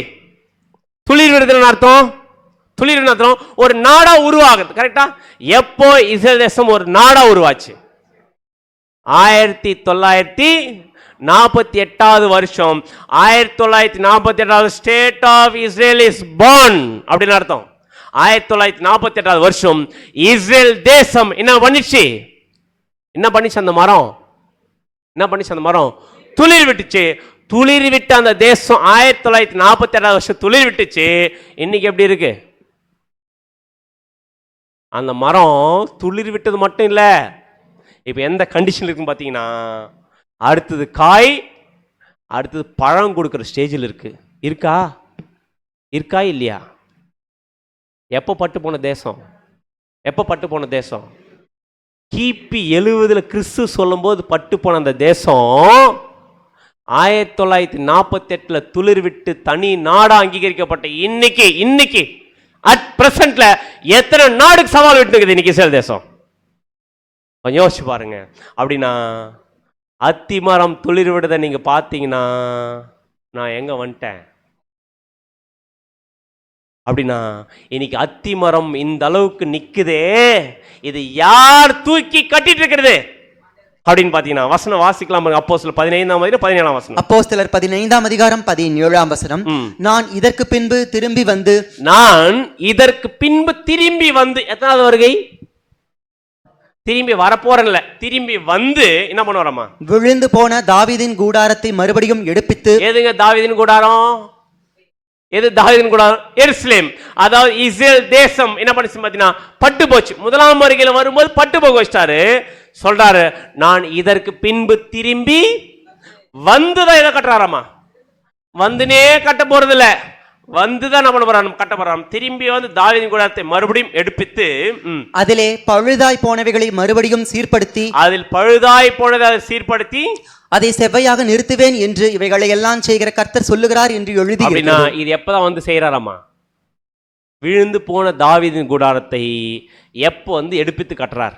துளிர் விடுதல் அர்த்தம், துளிர் அர்த்தம் ஒரு நாடா உருவாகுது. கரெக்டா? எப்போ இஸ்ரேல் தேசம் ஒரு நாடா உருவாச்சு? 1948 வருஷம். 1948 state of Israel is born அப்படின்னு அர்த்தம். 1948 வருஷம் இஸ்ரேல் தேசம் என்ன பண்ணிச்சு? என்ன பண்ணிச்சு அந்த மரம்? என்ன பண்ணிச்சு அந்த மரம்? துளிர் விட்டுச்சு. துளிர் விட்டு அந்த தேசம் 1948 வருஷம் துளிர் விட்டுச்சு. இன்னைக்கு எப்படி இருக்கு? அந்த மரம் துளிர் விட்டது மட்டும் இல்ல, இப்ப எந்த கண்டிஷன் இருக்குன்னு பாத்தீங்கன்னா அடுத்தது காய், அடுத்தது பழம் கொடுக்கிற ஸ்டேஜில் இருக்கு. இருக்கா? இருக்கா இல்லையா? எப்போ பட்டு போன தேசம்? எப்போ பட்டு போன தேசம்? கிபி 70 கிறிஸ்து சொல்லும் போது பட்டு போன அந்த தேசம் 1948 துளிர் விட்டு தனி நாடா அங்கீகரிக்கப்பட்ட இன்னைக்கு அட் பிரசன்ட்ல எத்தனை நாடுக்கு சவால் விட்டு இருக்குது இன்னைக்கு இஸ்ரேல் தேசம்? கொஞ்சம் யோசிச்சு பாருங்க. அப்படின்னா அத்திமரம் துளிர் விடுறதை நீங்க பார்த்தீங்கன்னா நான் எங்க வந்துட்டேன்? அப்படின்னா இன்னைக்கு அத்திமரம் இந்த அளவுக்கு நிக்குதே, இது யார் தூக்கி கட்டிட்டு இருக்கிறது அப்படின்னு பாத்தீங்கன்னா வசனம் வாசிக்கலாம். அப்போஸ்தலர் 15 வசனம். அப்போஸ்தலர் 15 வசனம். நான் இதற்கு பின்பு திரும்பி வந்து எத்தனாவது வருகை? திரும்பி வரப்போறேன்ல, திரும்பி வந்து என்ன பண்ணுவாராமா? விழுந்து போன தாவீதின் கூடாரத்தை மறுபடியும் எடுப்பித்து. எதுங்க தாவீதின் கூடாரம்? எது தாவீதின் கூடாரம்? எருசலேம். அதாவது இஸ்ரேல் தேசம் என்ன பண்ணிச்சு பாத்தீங்கன்னா பட்டு போச்சு. முதலாம் வருகையில வரும்போது பட்டு போக வச்சிட்டாரு. சொல்றாரு நான் இதற்கு பின்பு திரும்பி வந்துதான் இதை கட்டுறாராமா. வந்துனே கட்ட போறது இல்ல, வந்துதான் நம்ம கட்ட போறான். திரும்பி வந்து தாவீதின் கூடாரத்தை மறுபடியும் எடுப்பித்து அதிலே பழுதாய் போனவைகளை மறுபடியும் சீர்படுத்தி, அதை செவ்வையாக நிறுத்துவேன் என்று இவைகளை எல்லாம் செய்கிற கர்த்தர் சொல்லுகிறார் என்று எழுதி. அப்படின்னா இது எப்பதான் வந்து செய்யறாராமா? விழுந்து போன தாவீதின் கூடாரத்தை எப்போ வந்து எடுப்பித்து கட்டுறார்?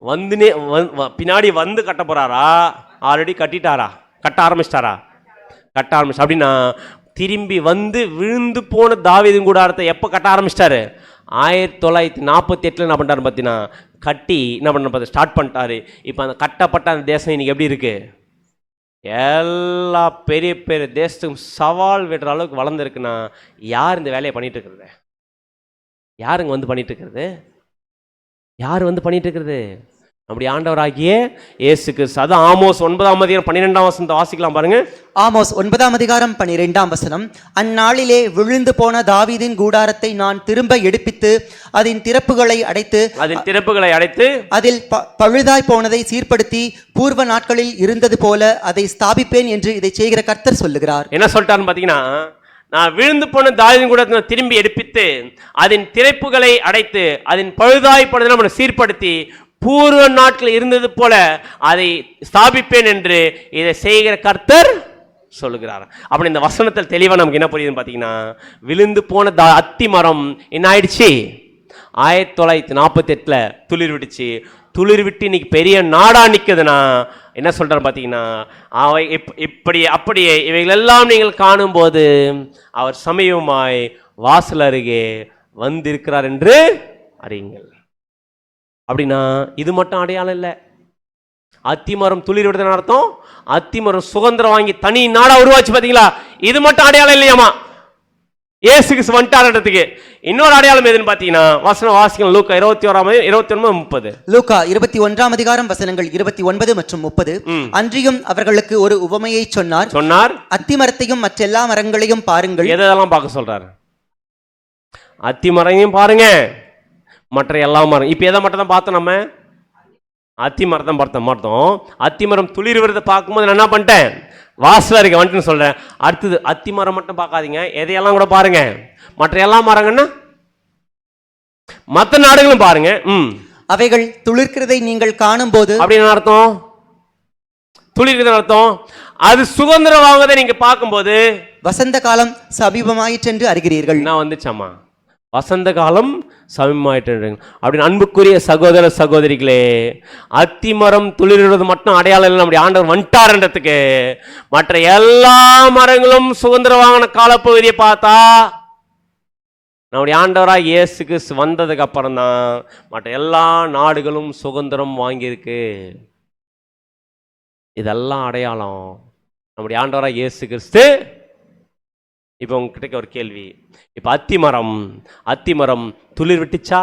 வந்துனே பின்னாடி வந்து கட்ட போறாரா? ஆல்ரெடி கட்டிட்டாரா? கட்ட ஆரம்பிச்சிட்டாரா? கட்ட ஆரம்பிச்சு. அப்படின்னா திரும்பி வந்து விழுந்து போன தாவீதின் கூடாரத்தை எப்போ கட்ட ஆரம்பிச்சிட்டாரு? 1948 என்ன பண்ணிட்டாரு பார்த்தீங்கன்னா கட்டி என்ன பண்ண ஸ்டார்ட் பண்ணிட்டாரு. இப்போ அந்த கட்டப்பட்ட அந்த தேசம் இன்னைக்கு எப்படி இருக்கு? எல்லா பெரிய பெரிய தேசத்துக்கும் சவால் விடுற அளவுக்கு வளர்ந்துருக்குன்னா யார் இந்த வேலையை பண்ணிட்டு இருக்கிறது? யாருங்க வந்து பண்ணிட்டு இருக்கிறது? யார் வந்து பண்ணிட்டு இருக்கிறது? அப்படி ஆண்டவராகிய இயேசு கிறிஸ்து. அதான் ஆமோஸ் 9:12 வசனத்தை வாசிக்கலாம் பாருங்க. ஆமோஸ் 9:12 வசனம். அந்நாளிலே விழுந்து போன தாவீதின் கூடாரத்தை நான் திரும்ப எடுப்பித்து அதன் திறப்புகளை அடைத்து அதில் பழுதாய் போனதை சீர்படுத்தி பூர்வ நாட்களில் இருந்தது போல அதை ஸ்தாபிப்பேன் என்று இதை செய்கிற கர்த்தர் சொல்லுகிறார். என்ன சொல்லிட்டாருன்னு பாத்தீங்கன்னா நான் விழுந்து போன தாவீதின் கூடாரத்தை திரும்பி எடுப்பித்து அதன் திறப்புகளை அடைத்து அதன் பழுதாய் போனதை நம்ம சீர்படுத்தி பூர்வ நாட்கள் இருந்தது போல அதை ஸ்தாபிப்பேன் என்று இதை செய்கிற கர்த்தர் சொல்லுகிறார். அப்படி இந்த வசனத்தில் தெளிவா நமக்கு என்ன புரியுதுன்னு பாத்தீங்கன்னா விழுந்து போன அத்தி மரம் என்ன ஆயிடுச்சு? 1948 துளிர் விட்டுச்சு. துளிர் விட்டு இன்னைக்கு பெரிய நாடா நிக்குதுன்னா என்ன சொல்றாரு பாத்தீங்கன்னா அவை அப்படியே இவைகள் எல்லாம் நீங்கள் காணும் போது அவர் சமயமாய் வாசல் அருகே வந்திருக்கிறார் என்று அறியுங்கள். அப்படின்னா இது மட்டும் அடையாளம் இல்லை. அத்திமரம் துளிர் விடுதல் அர்த்தம் அத்திமரம் சுதந்திரம் வாங்கி தனி நாடா உருவாச்சு. பாத்தீங்களா? இது மட்டும் அடையாளம் இல்லையாமா. இயேசு கிறிஸ்து வந்துட்டாருன்றதுக்கு இன்னொரு அடையாளம் எதுன்னு பாத்தீங்கன்னா வசனம் வாசிக்கலாம். லூக்கா 21:30. லூக்கா 21ஆம் அதிகாரம் வசனங்கள் 29 மற்றும் 30. அன்றியும் அவர்களுக்கு ஒரு உவமையை சொன்னார். அத்திமரத்தையும் மற்றெல்லா மரங்களையும் பாருங்கள். எதெல்லாம் பார்க்க சொல்றாரு? அத்திமரத்தையும் பாருங்க, மற்ற எல்லா மரம். இப்ப எதை மட்டும் தான் பார்த்தோம்? நம்ம அத்திமரத்தை பார்த்தோம். அத்திமரம் துளிர்வதை பார்க்கும்போது நான் என்ன பண்ணிட்டேன்? வாசல இருக்க வந்துட்டுன்னு சொல்றேன். அடுத்தது அத்திமரம் மட்டும் பார்க்காதீங்க, எதையெல்லாம் கூட பாருங்க, மற்ற எல்லா மரங்கன்னா மற்ற நாடுகளும் பாருங்க. அவைகள் துளிர்க்கிறதை நீங்கள் காணும் போது அப்படின்னு அர்த்தம். துளிர்க்கிறது அர்த்தம் அது சுதந்திரம் வாங்குவதை நீங்க பார்க்கும்போது வசந்த காலம் சமீபமாயிற்றென்று அறிகிறீர்கள். நான் வந்துச்சாமா, வசந்த காலம் சமீபமாயிட்டு. அப்படின்னு அன்புக்குரிய சகோதர சகோதரிகளே, அத்திமரம் துளிர்கிறது மட்டும் அடையாளம் இல்லை, நம்முடைய ஆண்டவர் வந்துட்டாருன்றதுக்கு. மற்ற எல்லா மரங்களும் சுதந்திரம் வாங்கின காலப்பகுதியை பார்த்தா நம்முடைய ஆண்டவராக இயேசு கிறிஸ்து வந்ததுக்கு அப்புறம் தான் மற்ற எல்லா நாடுகளும் சுதந்திரம் வாங்கியிருக்கு. இதெல்லாம் அடையாளம். நம்முடைய ஆண்டவராக இயேசு கிறிஸ்து. இப்போ உங்ககிட்ட ஒரு கேள்வி. இப்போ அத்திமரம் துளிர் விட்டுச்சா?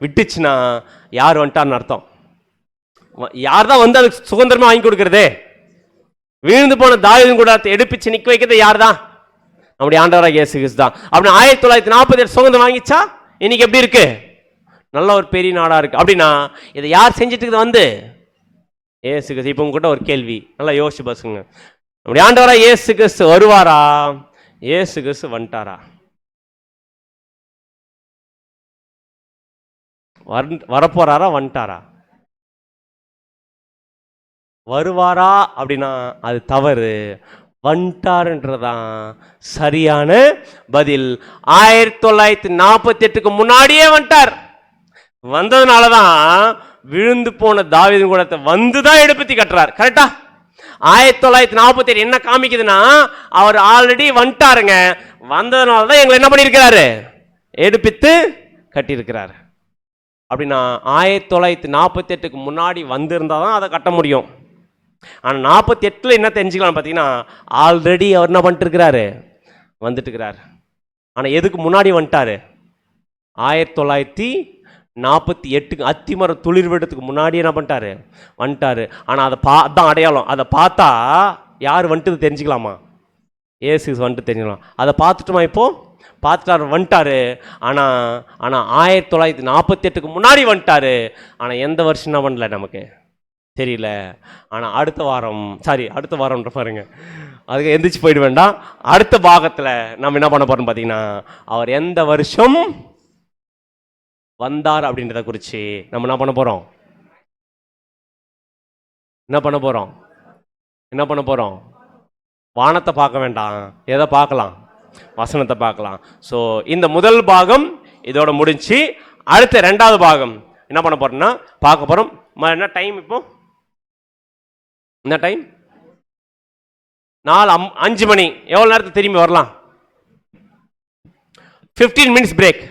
விட்டுச்சுன்னா யார் வந்துட்டான்னு அர்த்தம்? யார் தான் வந்து அதுக்கு சுதந்திரமா வாங்கி கொடுக்கறது? வீழ்ந்து போன தாவீதின் கூடாரத்தை எடுப்பிச்சு நிக்க வைக்கிறது யார் தான்? நம்முடைய ஆண்டவராக இயேசு கிறிஸ்து தான். அப்படி 1948 சுதந்திரம் வாங்கிச்சா இன்னைக்கு எப்படி இருக்கு? நல்ல ஒரு பெரிய நாடா இருக்கு. அப்படின்னா இதை யார் செஞ்சுட்டு இருக்குது? வந்து இயேசு கிறிஸ்து. இப்போ உங்ககிட்ட ஒரு கேள்வி, நல்லா யோசிச்சு பாருங்க. நம்முடைய ஆண்டவராக இயேசு கிறிஸ்து வருவாரா? இயேசு கிறிஸ்து வந்துட்டாரா? வரப்போறாரா? வந்துட்டாரா? வருவாரா அப்படின்னா அது தவறு. வந்துட்டாருன்றதான் சரியான பதில். 1948க்கு முன்னாடியே வந்துட்டார். வந்ததுனாலதான் விழுந்து போன தாவீதின் கூடத்தை வந்துதான் எடுப்பத்தி கட்டுறார். கரெக்டா? 1948 என்ன காமிக்குதுன்னா அவர் ஆல்ரெடி வந்துட்டாருங்க. வந்ததுனாலதான் எங்களை என்ன பண்ணியிருக்கிறாரு? எடுப்பித்து கட்டியிருக்கிறார். அப்படின்னா 1948க்கு முன்னாடி வந்திருந்தாதான் அதை கட்ட முடியும். ஆனால் 48ல் என்ன தெரிஞ்சுக்கலாம் பார்த்தீங்கன்னா ஆல்ரெடி அவர் என்ன பண்ணிட்டு இருக்கிறாரு? வந்துட்டு இருக்கிறார். ஆனால் எதுக்கு முன்னாடி வந்துட்டாரு? 1948 அத்திமரம் துளிர் விடுறதுக்கு முன்னாடி என்ன பண்ணிட்டாரு? வந்துட்டாரு. ஆனால் அதை அதான் அடையாளம். அதை பார்த்தா யார் வந்துட்டு தெரிஞ்சுக்கலாமா? ஏசு வந்துட்டு தெரிஞ்சுக்கலாம். அதை பார்த்துட்டுமா? இப்போ பார்த்துட்டாரு, வந்துட்டாரு. ஆனால் 1948க்கு முன்னாடி வந்துட்டாரு. ஆனால் எந்த வருஷம் என்ன பண்ணல நமக்கு தெரியல. ஆனால் அடுத்த வாரம்ன்ற பாருங்க, அதுக்கு எந்திரிச்சு போயிட வேண்டாம். அடுத்த பாகத்தில் நம்ம என்ன பண்ண போறோம் பார்த்தீங்கன்னா அவர் எந்த வருஷம் வந்தார் அப்படின்றத குறித்து நம்ம என்ன பண்ண போறோம்? வானத்தை பார்க்க வேண்டாம், எதை பார்க்கலாம்? வசனத்தை பார்க்கலாம். ஸோ இந்த முதல் பாகம் இதோட முடிஞ்சு அடுத்த 2வது பாகம் என்ன பண்ண போறோம்னா பார்க்க போறோம். என்ன டைம் இப்போ? என்ன டைம்? 4:05 மணி. எவ்வளவு நேரத்தை திரும்பி வரலாம்? 15 மினிட்ஸ் பிரேக்.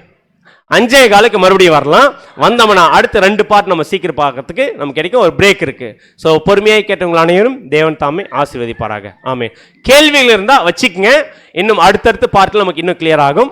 5:15 மறுபடியும் வரலாம். வந்தோம்னா அடுத்த 2 பார்ட் நம்ம சீக்கிரம் பார்க்கறதுக்கு நமக்கு கிடைக்கும். ஒரு பிரேக் இருக்கு. ஸோ பொறுமையாக கேட்டவங்க அனைவரும் தேவன் தாமே ஆசீர்வதிப்பாராக. ஆமென். கேள்விகள் இருந்தால் வச்சுக்கங்க, இன்னும் அடுத்தடுத்த பார்ட்டில் நமக்கு இன்னும் கிளியர் ஆகும்.